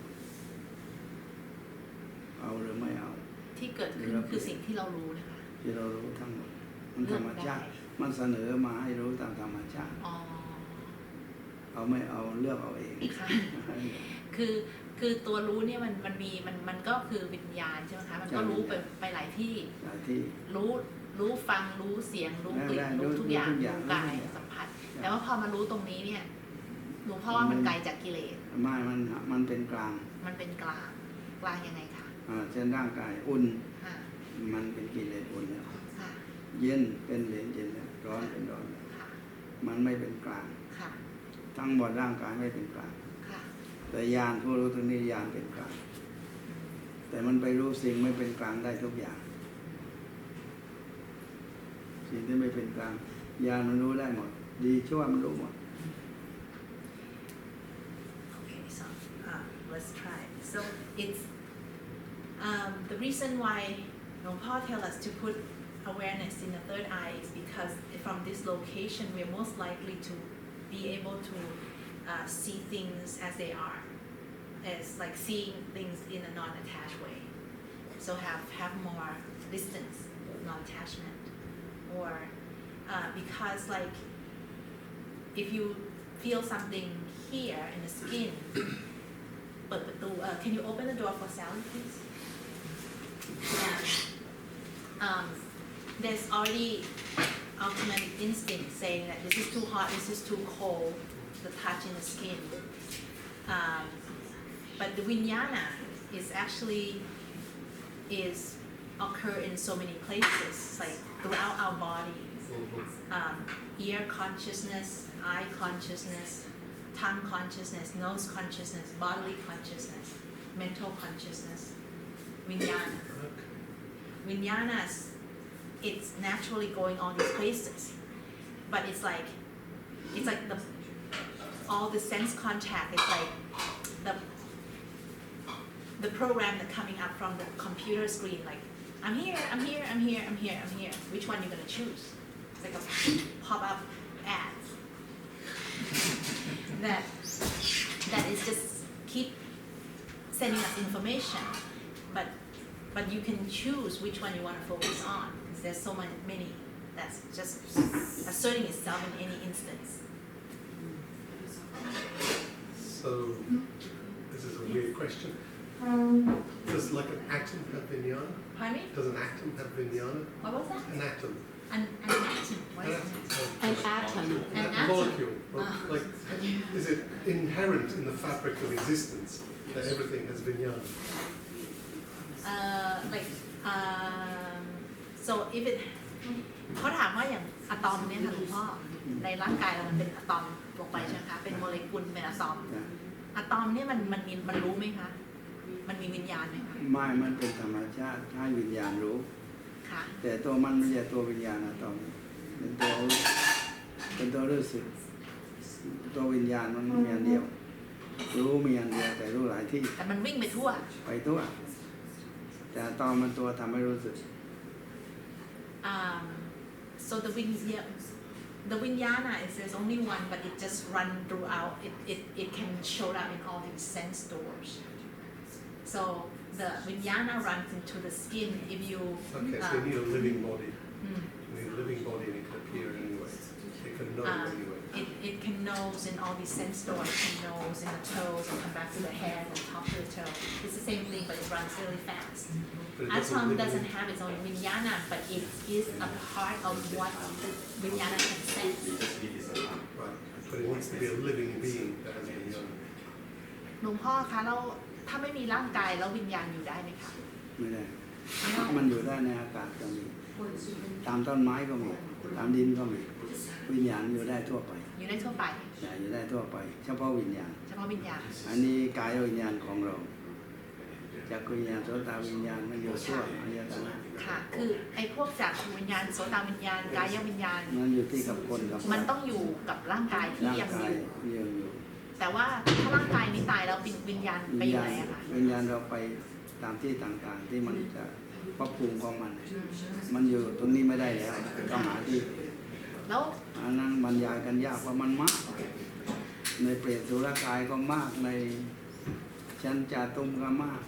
เอาหรือไม่เอา ที่เกิดขึ้นคือสิ่งที่เรารู้นะคะ ที่เรารู้ทั้งหมดมันธรรมชาติมันเสนอมาให้รู้ตามธรรมชาติ อ๋อ เอาไม่เอาเลือกเอาเอง ค่ะ คือตัวรู้เนี่ยมันก็คือวิญญาณใช่ไหมคะมันก็รู้ไปหลายที่ หลายที่ รู้ฟังรู้เสียงรู้กลิ่นรู้ทุกอย่างรู้กายสัมผัส แต่ว่าพอมารู้ตรงนี้เนี่ยหลวงพ่อว่ามันไกลจากกิเลส ไม่มันเป็นกลาง มันเป็นกลางยังไงคะ เช่นร่างกายอุ่น ค่ะ มันเป็นกิเลสอุ่นแล้ว ค่ะ เย็นเป็นเหลนเย็นแล้วร้อนเป็นร้อนแล้ว ค่ะ มันไม่เป็นกลาง ค่ะ ทั้งหมดร่างกายไม่เป็นกลาง ค่ะ แต่ญาณผู้รู้ตรงนี้ญาณเป็นกลางแต่มันไปรู้สิ่งไม่เป็นกลางได้ทุกอย่างสิ่งที่ไม่เป็นกลางญาณมันรู้ได้หมดดีชั่วมันรู้หมด Okay, so let's try. So it's the reason why Luang Por tell us to put awareness in the third eye is because from this location we're most likely to be able to see things as they are, as like seeing things in a non-attached way. So have more distance, non-attachment, or because like if you feel something here in the skin, but can you open the door for Sally, please? There's already automatic instinct saying that this is too hot, this is too cold, the touch in the skin. But the vijnana is actually occur in so many places, like throughout our body. Ear consciousness, eye consciousness, tongue consciousness, nose consciousness, bodily consciousness, mental consciousness, vijnana. Vijnanas, it's naturally going all these places, but it's like all the sense contact is like the program that coming up from the computer screen, like I'm here. Which one you gonna choose? It's like a pop-up ad that is just keep sending us information, but you can choose which one you want to focus on, because there's so many that's just asserting itself in any instance. So, this is a weird question. Does like an atom have vijnana? Pardon me? Does an atom have vijnana? What was that? An atom. An atom. What is An atom. An A atom. molecule. Like, is it inherent in the fabric of existence that everything has vijnana? So if it เขาถามว่าอย่างอะตอมเนี่ยค่ะหลวงพ่อในร่างกายเรามันเป็นอะตอมลงไปใช่ไหมคะเป็นโมเลกุลเป็นอะตอมอะตอมเนี่ยมันรู้ไหมคะมันมีวิญญาณไหมคะ ไม่มันเป็นธรรมชาติให้วิญญาณรู้ ค่ะ แต่ตัวมันไม่ใช่ตัววิญญาณนะตอนเป็นตัวรู้สึกตัววิญญาณมันมีอันเดียวรู้มีอันเดียวแต่รู้หลายที่ แต่มันวิ่งไปทั่ว ไปทั่วแต่ตอนมันตัวทำให้รู้สึก so the vijnana is there's only one, but it just run throughout. It can show up in all these sense doors. So the vijnana runs into the skin if you. Okay, so you need a living body. You need a living body and it can appear anyway. It can know anyway. It can nose in all these sense doors. It can nose in the toes and come back to the head and top to the toe. It's the same thing, but it runs really fast. But it Atom live doesn't in- have its own vijnana, but it is a part of what the vijnana can sense. Right. But it needs to be a living being that has vijnana. หลวงพ่อคะแล้วถ้าไม่มีร่างกายแล้ววิญญาณอยู่ได้ไหมคะ ไม่ได้มันอยู่ได้ในอากาศก็มีตามต้นไม้ก็มีตามดินก็มีวิญญาณอยู่ได้ทั่วไป อยู่ได้ทั่วไป อยู่ได้ทั่วไป เฉพาะวิญญาณ เฉพาะวิญญาณ อันนี้กายวิญญาณของเราจักรวิญญาณโสตวิญญาณมันอยู่ทั่วอายตนะ ค่ะ คือไอ้พวกจากรวิญญาณโสตวิญญาณกายวิญญาณ มันอยู่ที่กับคนกับ มันต้องอยู่กับร่างกายที่ ร่าง ยัง กา อย ยู่ ที่ยังอยู่ แต่ว่าถ้าร่างกายนี้ตายแล้ววิญญาณไปอยู่ไหนอะคะ วิญญาณเราไปตามที่ต่างๆที่มันจะ ภพภูมิของมันอยู่ตรงนี้ไม่ได้แล้วต้องหาที่ แล้ว อันนั้นบรรยายกันยากเพราะมันมากในเปรตสุรกายก็มากในชั้นจาตุมก็มาก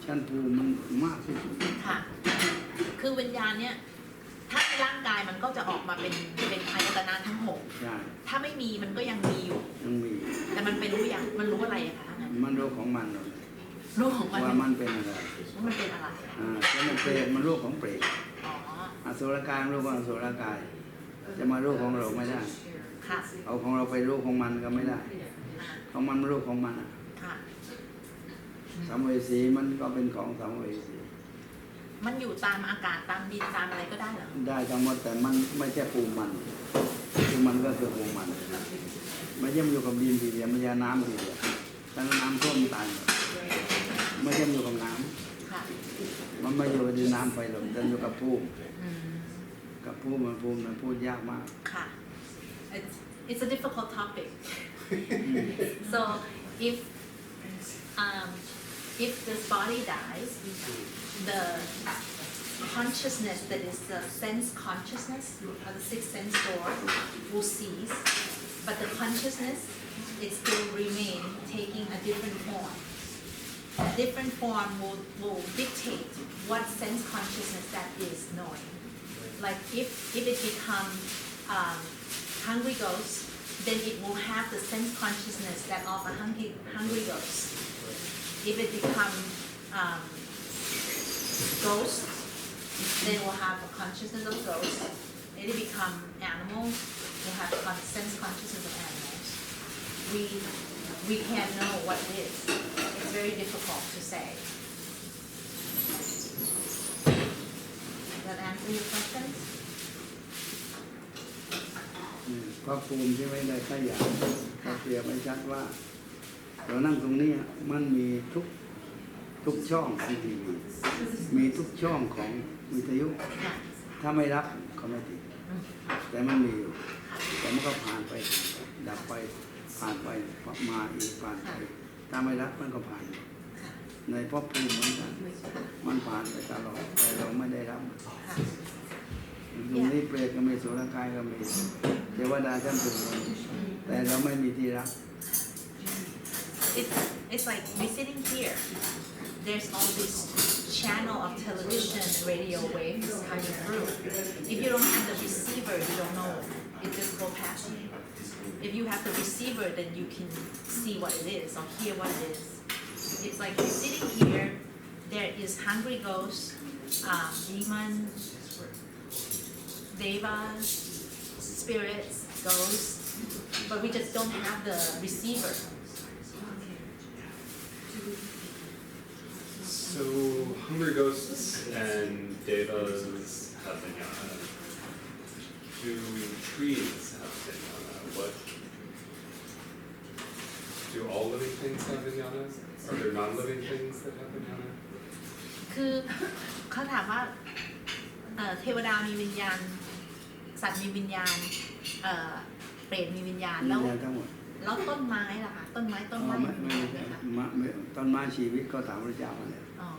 ชั้นภูมิมันมากที่สุด ค่ะ คือวิญญาณเนี่ยถ้าร่างกายมันก็จะออกมาเป็นอายตนะทั้งหก ใช่ ถ้าไม่มีมันก็ยังมีอยู่ ยังมี แต่มันเป็นรู้อย่างมันรู้อะไรอะคะทั้งนั้น มันโรคของมันเลย รู้ของมัน ว่ามันเป็นอะไร ว่ามันเป็นอะไร ถ้ามันเปรตมันโรคของเปรต อ๋อ อสุรกายมันโรคของอสุรกาย จะมาโรคของเราไม่ได้ ค่ะ เอาของเราไปโรคของมันก็ไม่ได้ ของมันโรคของมัน ค่ะ สัมเวสีมันก็เป็นของสัมเวสี มันอยู่ตามอากาศตามดินตามอะไรก็ได้เหรอ ได้ทั้งหมดแต่มันไม่ใช่ภูมิมันภูมิมันก็คือภูมิมันไม่ใช่มันอยู่กับดินทีเดียวไม่ใช่น้ำทีเดียวถ้าน้ำท่วมตายหมดไม่ใช่มันอยู่กับน้ ค่ะ ำมันไม่อยู่กับดินน้ำไฟลมแต่อยู่กับภูมิ อืม กับภูมิมันพูดยากมาก ค่ะ it's a difficult topic so if this body dies the consciousness that is the sense consciousness or the sixth sense door will cease but the consciousness it still remain taking a different form. A different form will dictate what sense consciousness that is knowing. Like if it become hungry ghost, then it will have the sense consciousness that of a hungry ghost. If it become ghost, then it will have a consciousness of ghost. If it become animal, we'll have sense consciousness of animals. We can't know what it is. It's very difficult to say. Does that answer your question? พระภูมิที่ไม่ได้ขยายเขาเปรียบไว้ชัดว่าเรานั่งตรงนี้มันมีทุกช่องของทีวีมีทุกช่องของวิทยุ ถ้าไม่รับก็ไม่ติดแต่มันมีอยู่แต่มันก็ผ่านไปดับไปผ่านไปมาอีกผ่านไปถ้าไม่รับมันก็ผ่านในภพภูมิเหมือนกันมันผ่านไปตลอดแต่เราไม่ได้รับตรงนี้เปรตก็มีสุรกายก็มีเทวดาชั้นสูงแต่เราไม่มีที่รับ It's like we're sitting here. There's all this channel of television and radio waves coming through. If you don't have the receiver, you don't know. It just go past you. If you have the receiver, then you can see what it is or hear what it is. It's like you're sitting here. There is hungry ghosts, demons, devas, spirits, ghosts, but we just don't have the receiver. So, hungry ghosts and devas have vijnana. Do trees have vijnana? What? Do all living things have vijnana? Are there non-living things that have vijnana? คือเขาถามว่าเทวดามีวิญญาณสัตว์มีวิญญาณเปรตมีวิญญาณ มี แล้ว ทั้งหมด แล้วต้นไม้ล่ะคะต้นไม้ ไม่ มี ไม่ วิญ ใช่ ญาณไหมคะ ต้นไม้ชีวิตก็ถามพระเจ้ามาแล้ว อ๋อ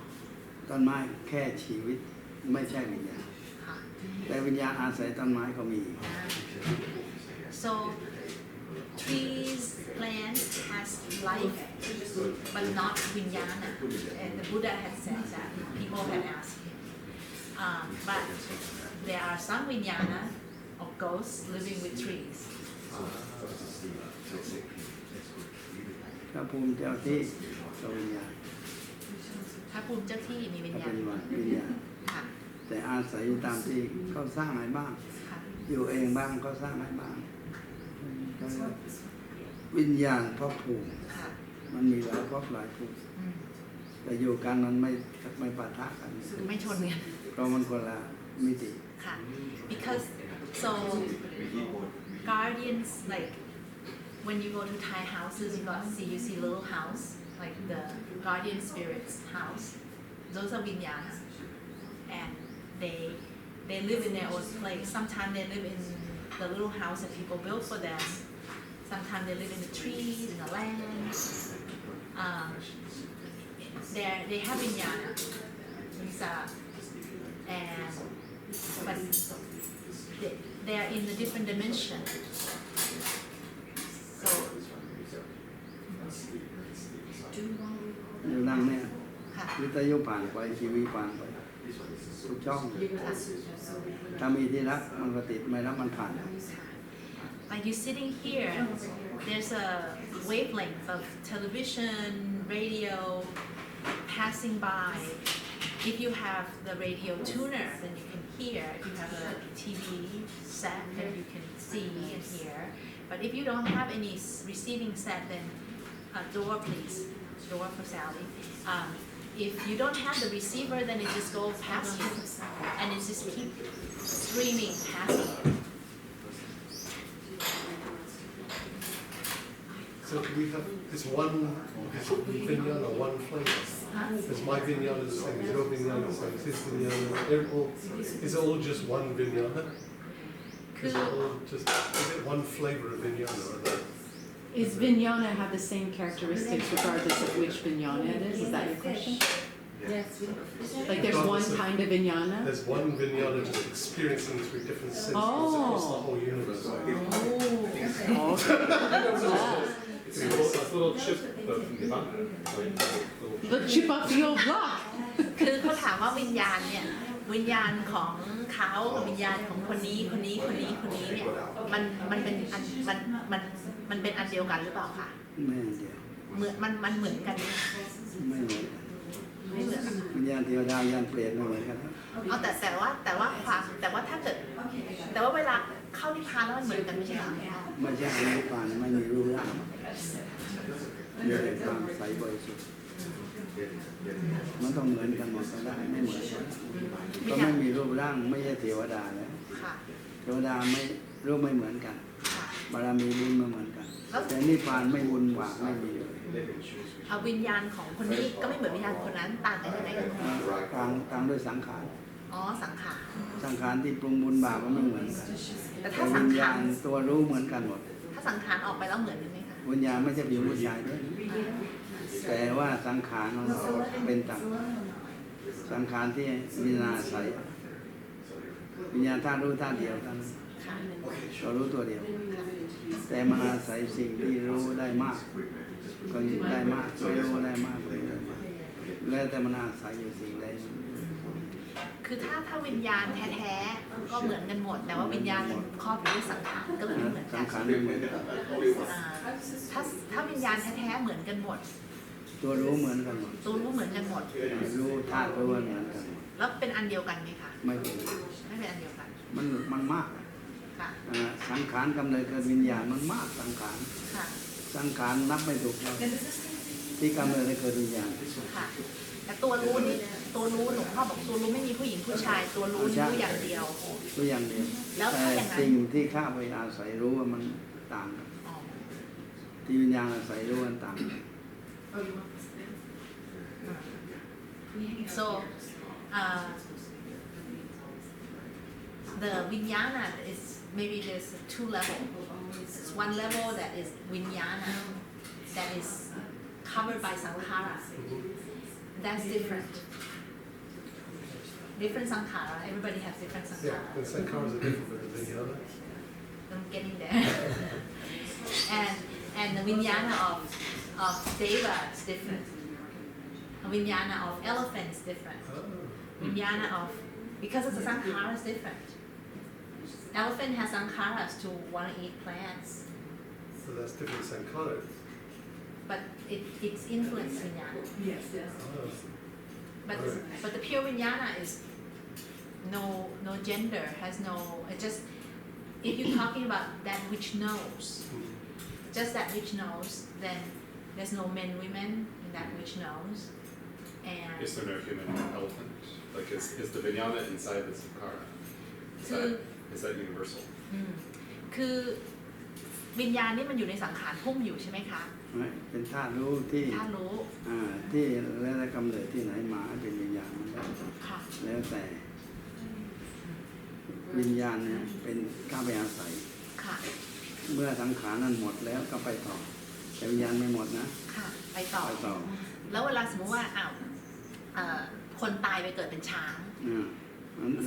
ต้นไม้แค่ชีวิตไม่ใช่วิญญาณ ค่ะ แต่วิญญาณอาศัยต้นไม้ก็มี So trees, plants has life, but not vijnana. And the Buddha had said that. People had asked him. But there are some vijnana of ghosts living with trees. ถ้าภูมิเจ้าที่ก็วิญญาณ ถ้าภูมิเจ้าที่มีวิญ ก็ ญา เป็ ณ นวิญญาณ ค่ะ แต่อาศัยอยู่ตามที่เขาสร้างให้บ้าง ค่ะ อยู่เองบ้างก็สร้างให้บ้างวิญญาณภพภูมิ ค่ะ มันมีหลายภพหลายภูมิ อืม แต่อยู่กันมันไม่ปะทะกัน ไม่ชนกัน เพราะมันคนละมิติ ค่ะ because so guardians like when you go to Thai houses you see little house like the guardian spirits house those are vinyana and they live in their own place sometimes they live in the little house that people built for them sometimes they live in the trees in the land they have vinyana these are and but they are in a different dimension. So อยู่นั่งเนี่ย ค่ะ วิทยุผ่านไปทีวีผ่านไปทุกช่องถ้ามีที่รักมันก็ติดไม่รักมันผ่าน Like you sitting here, there's a wavelength of television, radio passing by. If you have the radio tuner, then you can hear. If you have a TV set, then you can see and hear. But if you don't have any receiving set, then door please, door for Sally. If you don't have the receiver, then it just goes past you, and it just keep streaming past you. So do we have this one vinyana, one flavor? Is my vinyana the same as your vinyana, the same as his vinyana? Is it all just one vinyana? Is it one flavor of vinyana or not? Is Vijnana have the same characteristics regardless of which Vijnana it is? Is that your question? Yes. Like there's one kind of Vijnana? There's one vinyana just experiencing through different senses across the whole universe. Oh. It's a little chip of Nibbana. The chip off your block. คือเขาถามว่าวิญญาณเนี่ยวิญญาณของเขากับวิญญาณของคนนี้เนี่ยมันเป็นอันมันเป็นอันเดียวกันหรือเปล่าคะ ไม่อันเดียว เหมือนมันเหมือนกันไหม ไม่เหมือนกัน ไม่เหมือนกัน วิญญาณเทวดาวิญญาณเปรตไม่เหมือนกันนะ เอาแต่ว่าถ้าเกิดแต่ว่าเวลาเข้านิพพานแล้วมันเหมือนกันไม่ใช่เหรอ ไม่ใช่อนิพพานไม่มีรูปร่างมีแต่ความใสบริสุทธิ์มันต้องเหมือนกันหมดก็ได้ไม่เหมือนกันก็ไม่มีรูปร่างไม่ใช่เทวดาแล้ว ค่ะ เทวดาไม่รูปไม่เหมือนกัน ค่ะ บารมีบุญไม่เหมือนกันแต่นิพพานไม่บุญบาปไม่มีเลย เอาวิญญาณของคนนี้ก็ไม่เหมือนวิญญาณคนนั้นต่างกันยังไงกัน ต่างด้วยสังขาร อ๋อสังขาร สังขารที่ปรุงบุญบาปมันไม่เหมือนกัน แต่ แต่ ถ้าสั วิ ง ญ ขา ญาร ณตัวรู้เหมือนกันหมด ถ้าสังขารออกไปแล้วเหมือนกันไหมคะ วิญญาณไม่ใช่ผู้หญิงผู้ชายด้วยแต่ว่าสังขารของเราเป็นต่างสังขารที่มีนาใสยวิญญาณธาตุรู้ธาตุเดียวกัน ค่ะ เรารู้ตัวเดียว แต่มันอาศัยสิ่งที่รู้ได้มากก็ได้มากไม่รู้ได้มากก็ไม่ได้มากแล้วแต่มันอาศัยอยู่สิ่งใด คือถ้าวิญญาณแท้ๆก็เหมือนกันหมด แต่ว่าวิญญาณครอบอยู่ด้วยสังขารก็เลยไม่เหมือน สั กั ง น ขารไม่เหมือนกัน ถ้าวิญญาณแท้ๆเหมือนกันหมด ตัวรู้เหมือนกันหมด ตัวรู้เหมือนกันหมด รู้ธาตุรู้เหมือนกันหมด แล้วเป็นอันเดียวกันไหมคะ ไม่เป็น ไม่เป็นอันเดียวกัน มันมาก ค่ะ สังขารกำเนิดเกิดวิญญาณมันมากสังขาร ค่ะ สังขารนับไม่ถูกเลยที่กำเนิดเกิดวิญญาณ ค่ะแต่ตัวรู้นี่ตัวรู้หลวงพ่อบอกตัวรู้ไม่มีผู้หญิงผู้ชาย ตัวรู้นี่รู้อย่างเดียว ตัวอย่างเดียว แล้ว แต่ ถ้าอย่างนั้น สิ่งที่ข้าไปอาศัยรู้ว่ามันต่างกัน อ๋อ ที่วิญญาณอาศัยรู้มันต่างกัน so the vijnana is maybe there's two levels. It's one level that is vijnana that is covered by sankhara. That's different. Different sankhara. Everybody has different Yeah, sankhara. and sankharas are different than vinyana. I'm getting there. and the vijnana of deva is different. The vijnana of elephant is different. Vijnana of because it's a sankhara is different. Elephant has sankharas to want to eat plants, So that's different sankharas. but it's influence vijnana. But the pure vijnana is no gender, has no. It just if you're talking about that which knows, just that which knows, then there's no men, women in that which knows, and Is there no human elephant? Like, is the vijnana inside the sankhara? Is that universal? คือวิญญาณนี่มันอยู่ในสังขารพุ่มอยู่ใช่ไหมคะ เป็นธาตุรู้ที่ ถ้ารู้ ที่แล้วแต่กำเนิดที่ไหนมาเป็นวิญญาณมันได้ ค่ะ แล้วแต่วิญญาณเนี่ยเป็นข้าไปอาศัย ค่ะ เมื่อสังขารนั้นหมดแล้วก็ไปต่อแต่วิญญาณไม่หมดนะ ค่ะไปต่อ ไปต่อ แล้วเวลาสมมติว่าคนตายไปเกิดเป็นช้าง อ่า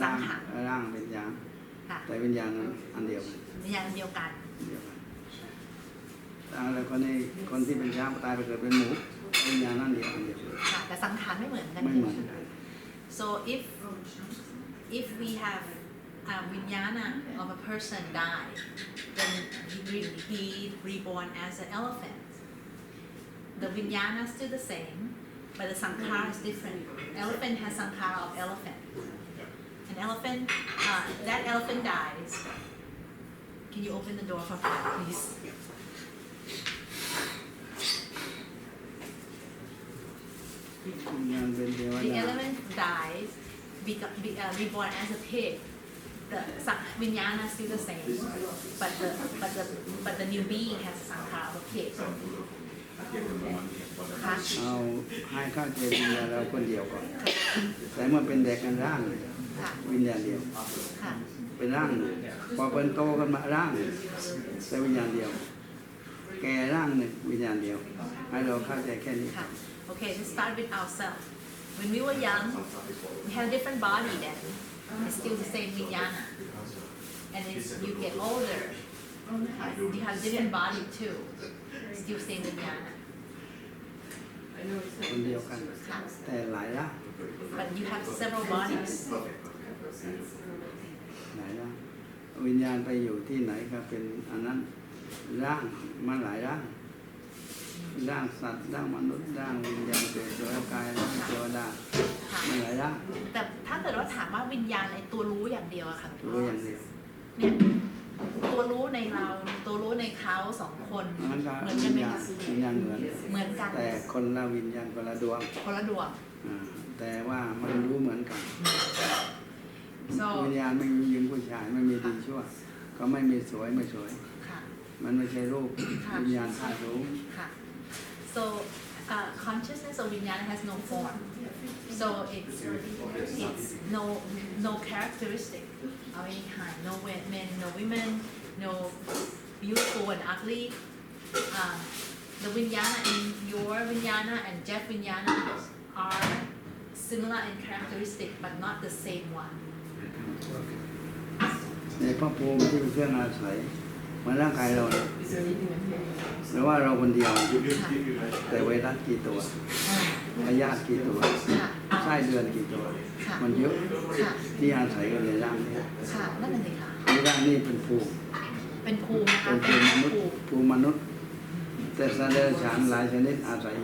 สังขาร ร่างเป็นอย่าง ค่ะ แต่วิญญาณนั้นอันเดียวกัน วิญญาณเดียวกัน เดียวกันแล้วคนที่เป็นช้างตายไปเกิดเป็นหมูวิญญาณนั่นเดียวอันเดียวกัน ค่ะแต่สังขารไม่เหมือนกัน ไม่เหมือนกัน so if we have vinyana of a person die then he reborn as an elephant the vinyana is still the same but the sankhara is different elephant has sankhara of elephant an elephant that elephant dies can you open the door for me pleaseวิญญาณเป็นเทว the ดา elephant dies reborn as a pig the vinyana is still the same but the new being has a sankhara of a pig ค่ะ เอาให้เข้าใจวิญญาณเราคนเดียวก่อนแต่เมื่อเป็นเด็กกันร่าง ค่ะ วิญญาณเดียว ค่ะ เป็นร่างพอเป็นโตกันมาร่างแต่วิญญาณเดียว แก่ร่างหนึ่งวิญญาณเดียว ให้เราเข้าใจแค่นี้ ค่ะ Okay, let's start with ourselves. When we were young, we had a different body then. It's still the same vijnana. And as you get older, you have a different body too. Still same vijnana. คนเดียวกัน ค่ะ แต่หลายร่าง But you have several bodies. หลายร่างวิญญาณไปอยู่ที่ไหนก็เป็นอันนั้นร่างมันหลายร่างร่างสัตว์ร่างมนุษย์ร่างวิญญาณเกิดร่างกายร่างเทวดา ค่ะ มันหลายร่าง แต่ถ้าเกิดว่าถามว่าวิญญาณในตัวรู้อย่างเดียวอะค่ะ รู้อย่างเดียว เนี่ยตัวรู้ในเรา ตัวรู้ในเขาสองคน นั้นก็ เหมือน วิ กัน ญ ไหม ญาณ คะ วิญญาณเหมือน เหมือนกัน แต่คนละวิญญาณคนละดวง คนละดวง แต่ว่ามันรู้เหมือนกัน so วิญญาณไม่มีหญิงผู้ชายไม่มีดีชั่ว ก็ไม่มีสวยไม่สวย ค่ะ มันไม่ใช่รูป ค่ะ วิญญาณธาตุรู้ ค่ะ so consciousness of vijnana has no form so it's no characteristic of any kind no men no women no beautiful and ugly the vijnana in your vijnana and Jeff vijnana are similar in characteristic but not the same one ในพระภูมิที่เป็นเครื่องอาศัยเหมือนร่างกายเราเนี่ยหรือว่าเราคนเดียว แต่ไวรัสกี่ตัวพยาธิกี่ตัว ค่ะ ไส้เดือนกี่ตัว ค่ะ มันเยอะ ค่ะ ที่อาศัยกันในร่างนี้ ค่ะนั่นน่ะสิค่ะ ในร่างนี้เป็นภูมิ เป็นภูมินะคะ เป็น เป็น ภูมิมนุษย์ แต่สัตว์เดรัจฉานหลายชนิดอาศัย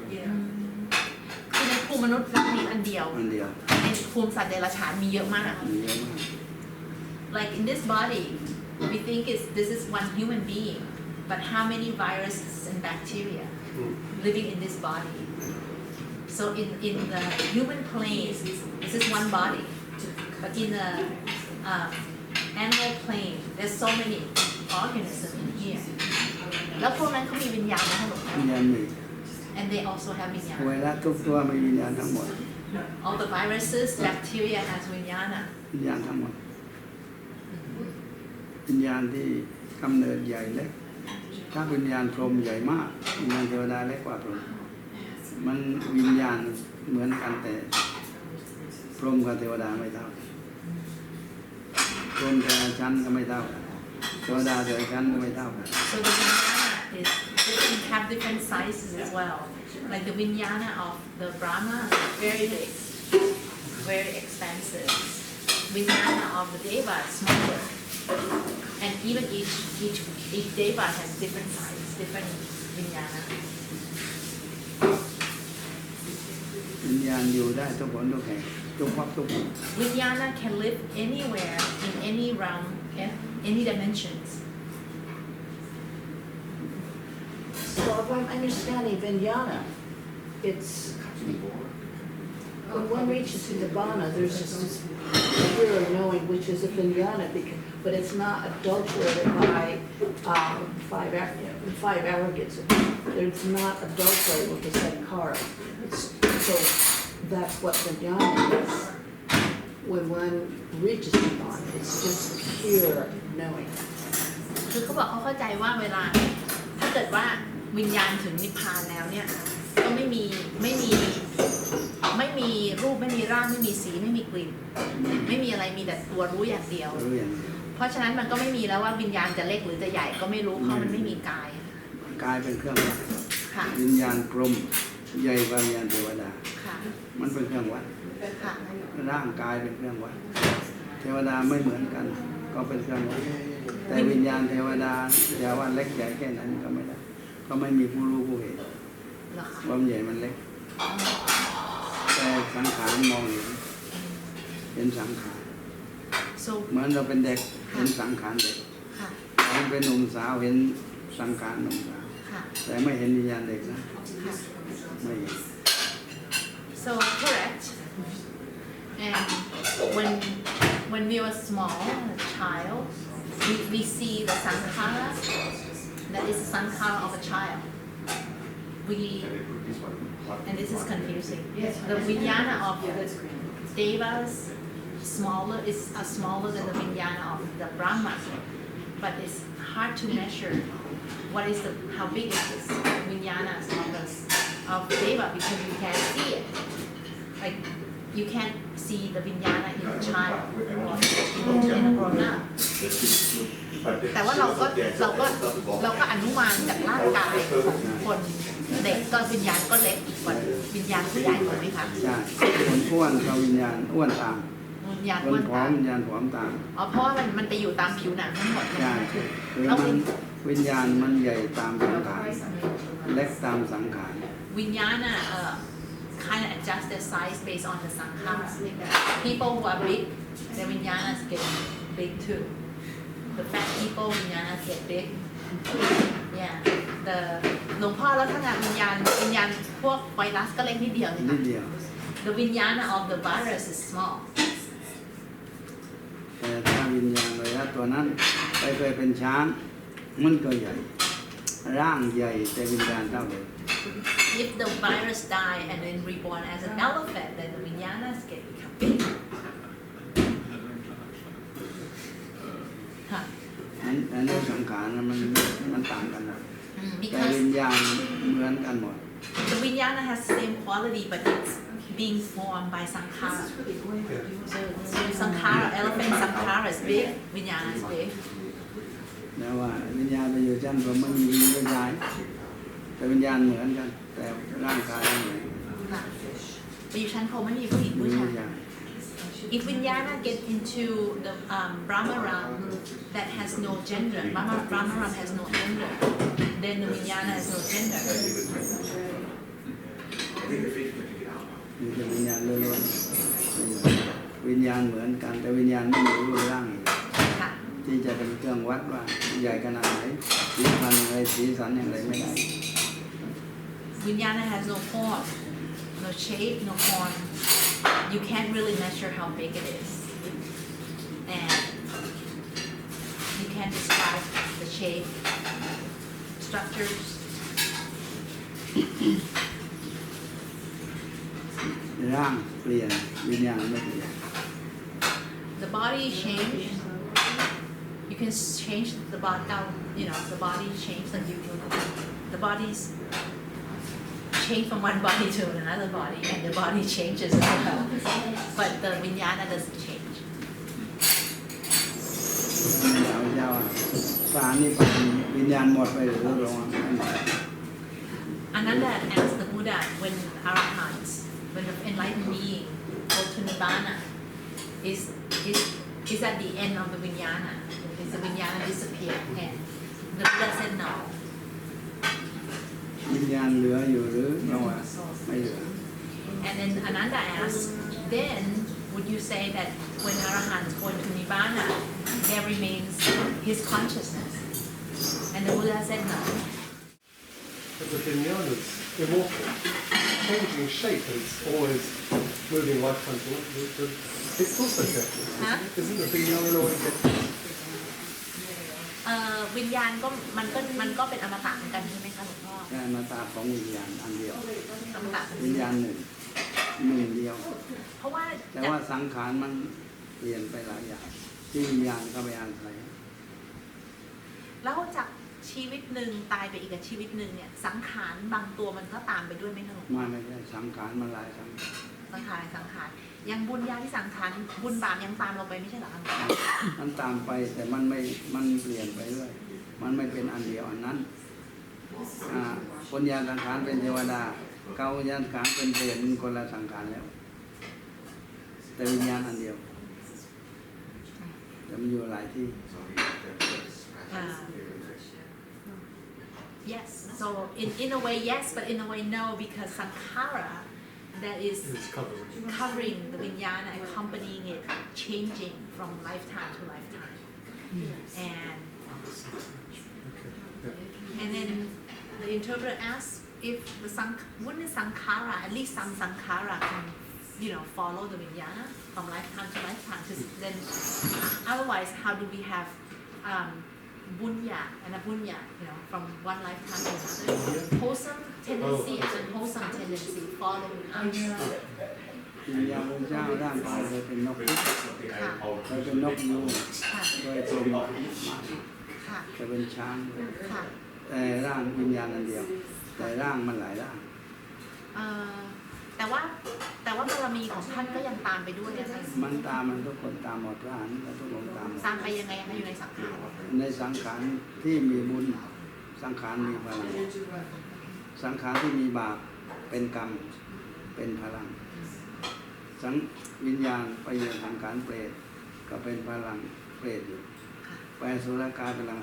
คือในภูมิมนุษย์เรามีอันเดียว อันเดียว ในภูมิสัตว์เดรัจฉานมีเยอะมาก มีเยอะมาก like in this body we think this is one human being but how many viruses and bacteria living in this body so in the human plane this is one body but in the animal plane there's so many organisms in here แล้วพวกนั้นเขามีวิญญาณนะคะหลวงพ่อ วิญญาณมี and they also have วิญญาณ ไวรัสทุกตัวมีวิญญาณทั้งหมด all the viruses bacteria has วิญญาณ วิญญาณทั้งหมด วิญญาณที่กำเนิดใหญ่เล็ก ถ้าวิญญาณพรหมใหญ่มากวิญญาณเทวดาเล็กกว่าพรหมมันวิญญาณเหมือนกันแต่พรหมกับเทวดาไม่เท่ากันพรหมแต่ละชั้นก็ไม่เท่ากันเทวดาแต่ละชั้นก็ไม่เท่ากัน so the vinyana is different, have different sizes as well like the vinyana of the Brahma is very big very expansive vinyana of the Deva is smaller and even each Deva has different size different vinyana วิญญาณอยู่ได้ทุกคนทุกแห่งทุกภพทุกภูมิ vinyana can live anywhere in any realm any dimensions So if I'm understanding Vijnana, it's when one reaches to Nibbana, there's just this pure knowing, which is a Vijnana, but it's not adulterated by five arrogance. It's not adulterated with the sankhara. So that's what Vijnana is. When one reaches Nibbana, it's just pure knowing. คือเขาบอกเขาเข้าใจว่าเวลาถ้าเกิดว่าวิญญาณถึงนิพพานแล้วเนี่ยก็ไม่มี ไม่มีรูปไม่มีร่างไม่มีสีไม่มีกลิ่นไม่มีอะไรมีแต่ตัวรู้อย่างเดียว รู้อย่างเดียว เพราะฉะนั้นมันก็ไม่มีแล้วว่าวิญญาณจะเล็กหรือจะใหญ่ก็ไม่รู้เพราะมันไม่มีกาย กายเป็นเครื่องวัด ค่ะ วิญญาณพรหมใหญ่กว่าวิญญาณเทวดา ค่ะ มันเป็นเครื่องวัด ค่ะ ร่างกายเป็นเครื่องวัดเทวดาไม่เหมือนกัน ก็เป็นเครื่องวัดแต่วิญญาณเทวดาอย่าว่าเล็กใหญ่แค่นั้นก็ไม่ได้ก็ไม่มีผู้รู้ผู้เห็น เหรอคะ ความใหญ่มันเล็ก แต่สังขารมองเห็นสังขาร so เหมือนเราเป็นเด็กเห็นสังขารเด็ก ค่ะ เราเป็นหนุ่มสาวเห็นสังขารหนุ่มสาว ค่ะ แต่ไม่เห็นวิญญาณเด็กนะ ค่ะ ไม่เห็น so correct and when we were small child we see the sankhara that is the sankhara of a child we and this is confusing the vijnana of the devas smaller is smaller than the vijnana of the brahmas but it's hard to measure what is the how big is this vijnana of deva because you can't see it like you can't see the vijnana in a child or in a grown up แต่ว่าเราก็อนุมานจากร่างกายของคนเด็กก็วิญญาณก็เล็กกว่าวิญญาณผู้ใหญ่ถูกไหมคะ ใช่คนอ้วนกับวิญญาณอ้วนตาม วิญญาณ ค อ้วน น ผอ ตาม ม วิญญาณผอมตาม อ๋อเพราะว่ามันไปอยู่ตามผิวหนังทั้งหมดนะ ใช่คือมันวิญญาณมันใหญ่ตามสังขารเล็กตามสังขาร วิญญาณkind of adjust their size based on the sankhara people who are big their vinyanas get big too the fat people vinyanas get big yeah the หลวงพ่อแล้วถ้างานวิญญาณพวกไวรัสก็เล็กนิดเดียวเลย นิ ค่ะ ดเดียว the vijnana of the virus is small แต่ถ้าวิญญาณเลยนะตัวนั้นไปเคยเป็นช้างมันก็ใหญ่ ร่างใหญ่แต่วิญญาณเท่าเดิม if the virus die and then reborn as an elephant then the vinyanas get become big ค่ะ อันนี้สังขารมันต่างกันนะแต่ because วิญญาณเหมือนกันหมด the vijnana has the same quality but it's being formed by sankhara so sankhara elephant sankhara is big vijnana is big แล้วว่าวิญญาณไปอยู่ชั้นผมไม่มีวิญญาณแต่วิญญาณเหมือนกัน แต่ร่างกายไม่เหมือน ค่ะไปอยู่ชั้นพรหมไม่มีผู้หญิง มี ผู้ วิ ชาย ญญาณ if vijnana get into the Brahma realm that has no gender Brahma realm has no gender then the vijnana has no gender มีแต่วิญญาณล้วนๆวิญญาณเหมือนกันแต่วิญญาณไม่มีรูปร่างอีก ค่ะ ที่จะเป็นเครื่องวัดว่าใหญ่ขนาดไหนสีพันธุ์อะไรสีสันอย่างไรไม่ได้ Vijnana has no form, no shape, no form. You can't really measure how big it is. And you can't describe the shape, structures. ร่างเปลี่ยนวิญญาณไม่เปลี่ยน The body change. You can change the body down, the body change and the body's change from one body to another body and the body changes as well. But the vijnana doesn't change. เจ้าปานนี่ปานวิญญาณหมดไปหรือลง Ananda asked the Buddha when arahants, when the enlightened being go to Nibbana, is at the end of the vijnana. Is the vijnana disappear? And the Buddha said no. วิญญาณเหลืออยู่หรือเราไม่เหลือ And then Ananda asked, then would you say that when arahants go into Nibbana, there remains his consciousness? And the Buddha said no. But the vijnana is immortal, changing shape, and it's always moving lifetime to life. It's also deathless. Huh? Isn't the vijnana always deathless? วิญญาณก็มันก็เป็นอมตะเหมือนกันใช่ไหมคะหลวงพ่อ แค่มาตาของวิญญาณอันเดียว อมตะ วิญญาณหนึ่งเดียว เพราะว่า แต่ว่าสังขารมันเปลี่ยนไปหลายอย่างที่วิญญาณเข้าไปอาศัย แล้วจากชีวิตหนึ่งตายไปอีกชีวิตหนึ่งเนี่ยสังขารบางตัวมันก็ตามไปด้วยไหมคะหลวงพ่อ ไม่ใช่สังขารมันหลายสังขาร สังขารสังขารยังบุญญาที่สังขารบุญบาปยังตามเราไปไม่ใช่เหรอคะ มันตามไปแต่มันไม่มันเปลี่ยนไปเรื่อยมันไม่เป็นอันเดียวอันนั้นปัญญาสังขารเป็นเทวดาเกาวิญญาณสังขารเป็นเปรตมันคนละสังขารแล้วแต่วิญญาณอันเดียวแต่มันอยู่หลายที่ Yes, so in a way yes, but in a way no, because sankhara that is It's covered. covering the vinyana, accompanying it, changing from lifetime to lifetime, and then the interpreter asks if the wouldn't sankhara, at least some sankhara can, follow the vinyana from lifetime to lifetime. Then otherwise, how do we have bunya and abunya, from one lifetime to another? Wholesome tendency and unwholesome tendency following us. วิญญาณพระเจ้าร่างกายเคยเป็นนกพิราบเคยเป็นนกยูง ค่ะ เคยเป็นหมา ค่ะ เคยเป็นช้าง ค่ะ แต่ร่างวิญญาณอันเดียว แต่ร่างมันหลายร่าง แต่ว่าบารมีของท่านก็ยังตามไปด้วยนะคะ มันตามมันทุกคนตามหมดพระอรหันต์และทุกองค์ตามหมด ตามไปยังไงคะอยู่ในสังขาร ในสังขารที่มีบุญสังขารมีพลังสังขารที่มีบาปเป็นกรรมเป็นพลังสังวิญญาณไปอยู่สังขารเปรตก็เป็นพลังเปรตอยู่ไปอสุรกายพลัง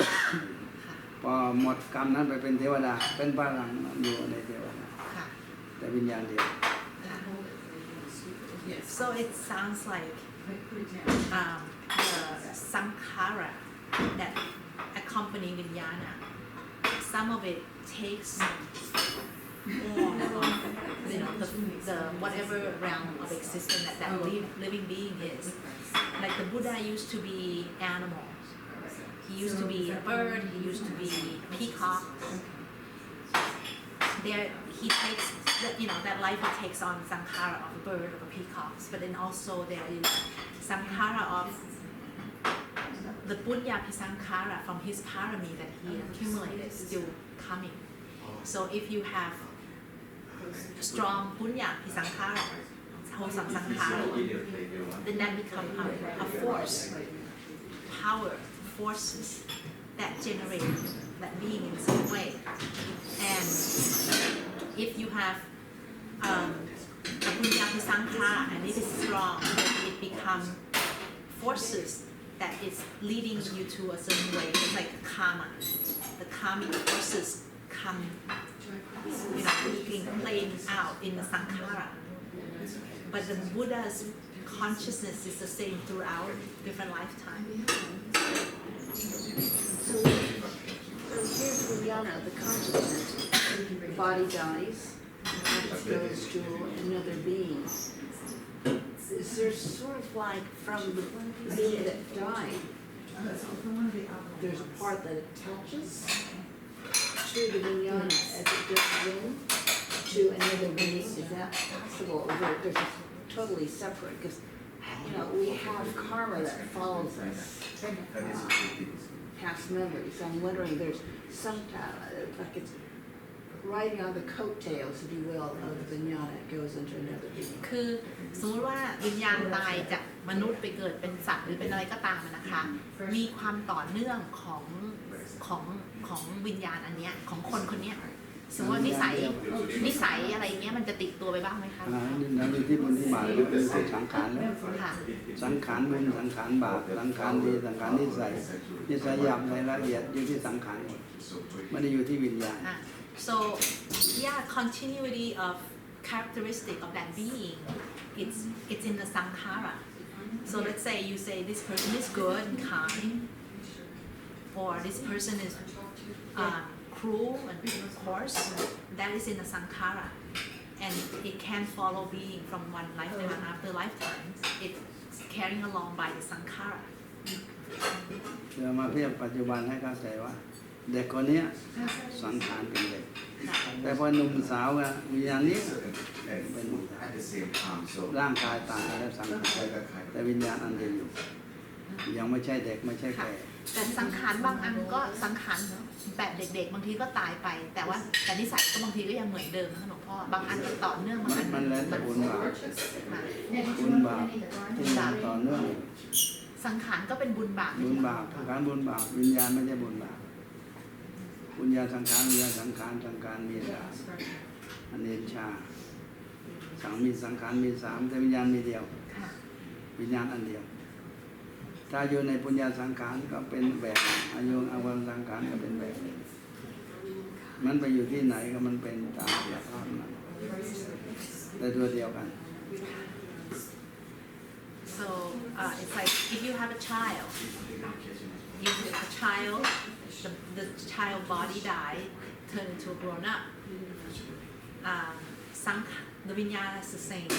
พอหมดกรรมนั้นไปเป็นเทวดาเป็นพลังอยู่ในเทวดา ค่ะ แต่วิญญาณเดียว So it sounds like the sankhara that accompany vinyana, some of it takes form of the whatever realm of existence that living being is. Like the Buddha used to be animal. He used to be a bird. He used to be peacock. There he takes that life he takes on sankhara of a bird, of a peacock, but then also there is sankhara of the bunya sankhara from his parami that he accumulated still coming. So if you have strong bunya sankhara, wholesome sankhara, then that becomes a force, power, forces that generate that being in some way. And if you have a bunya sankhara and it is strong, it becomes forces that is leading you to a certain way. It's like karma. The karmic forces come, being played out in the sankhara. But the Buddha's consciousness is the same throughout different lifetimes. So here's Vijnana, the consciousness. The body dies, it goes to another being. Is there sort of like from the being that died, there's a part that attaches to the Vijnana as it goes in to another being? Is that possible? Or they're just totally separate? Because, we have karma that follows us. Past memories. I'm wondering there's some like it's riding on the coattails, if you will, of the jnana. It goes into another being. คือสมมติว่าวิญญาณตายจากมนุษย์ไปเกิดเป็นสัตว์หรือเป็นอะไรก็ตามนะคะ มีความต่อเนื่องของวิญญาณอันเนี้ยของคนคนเนี้ยสมมติว่านิสัยอะไรเงี้ยมันจะติดตัวไปบ้างไหมคะ แล้วอยู่ที่บุญที่บาปแล้วเป็นสังขารแล้ว ค่ะ สังขารบุญสังขารบาปสังขารดีสังขารนิสัยหยาบในละเอียดอยู่ที่สังขารหมดไม่ได้อยู่ที่วิญญาณ So yeah, continuity of characteristic of that being, it's in the sankhara. So let's say you say this person is good and kind, or this person is cruel and coarse. That is in the sankhara, and it can follow being from one lifetime after lifetime. It's carrying along by the sankhara. เรามาเทียบปัจจุบันให้เข้าใจว่าเด็กคนนี้สังขารเป็นเด็กแต่พอหนุ่มสาวอะวิญญาณนี้เป็นหนุ่มสาวร่างกายตายแล้วสังขารแต่วิญญาณอันเดียวอยู่ยังไม่ใช่เด็กไม่ใช่แก่ แต่สังขารบางอันก็สังขารแบบเด็กๆบางทีก็ตายไป แต่นิสัยก็บางทีก็ยังเหมือนเดิมนะหลวงพ่อบางอันก็ต่อเนื่องบางอัน มันแล้วแต่บุญบาป ค่ะ บุญบาปที่มันต่อเนื่อง สังขารก็เป็นบุญบาป บุญบาปสังขารบุญบาปวิญญาณไม่ใช่บุญบาปบุญญาสังขารวิญญาสังขารสังขารมีสามอเนชชาสังมีสังขารมีสามแต่วิญญาณมีเดียว ค่ะ วิญญาณอันเดียวถ้าอยู่ในปุญญาสังขารก็เป็นแบบอายุอาวรสังขารก็เป็นแบบมันไปอยู่ที่ไหนก็มันเป็นตามสภาพนั้นแต่ตัวเดียวกัน so it's like if you have a child the child body die turn into a grown up the vinyana is the same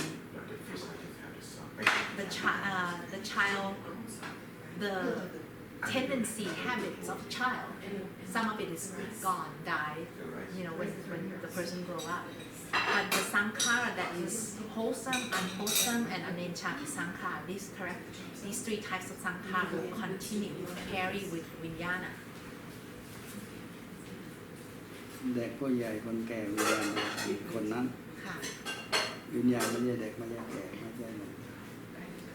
the child the tendency habits of child some of it is gone die when the person grow up but the sankhara that is wholesome unwholesome and anenchati sankhara these three types of sankhara will continue to carry with vinyana เด็กผู้ใหญ่คนแก่วิญญาณคนนั้น ค่ะ วิญญาณไม่ใช่เด็กไม่ใช่แก่ไม่ใช่หนุ่ม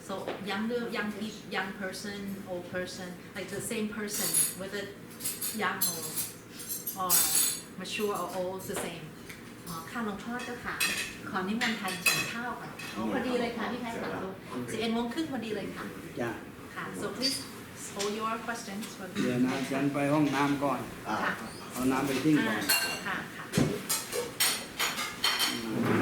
so young person old person like the same person whether young or mature or old it's the same ค่ะหลวงพ่อเจ้าค่ะขอนิมนต์ทานข้าวก่อนพอดีเลยค่ะพี่แพทย์ค่ะ11:30พอดีเลยค่ะ จ้ะ ค่ะ so please hold your questions for เดี๋ยวนะฉันไปห้องน้ำก่อน ค่ะ เอาน้ำไปทิ้งก่อน ค่ะค่ะ อืม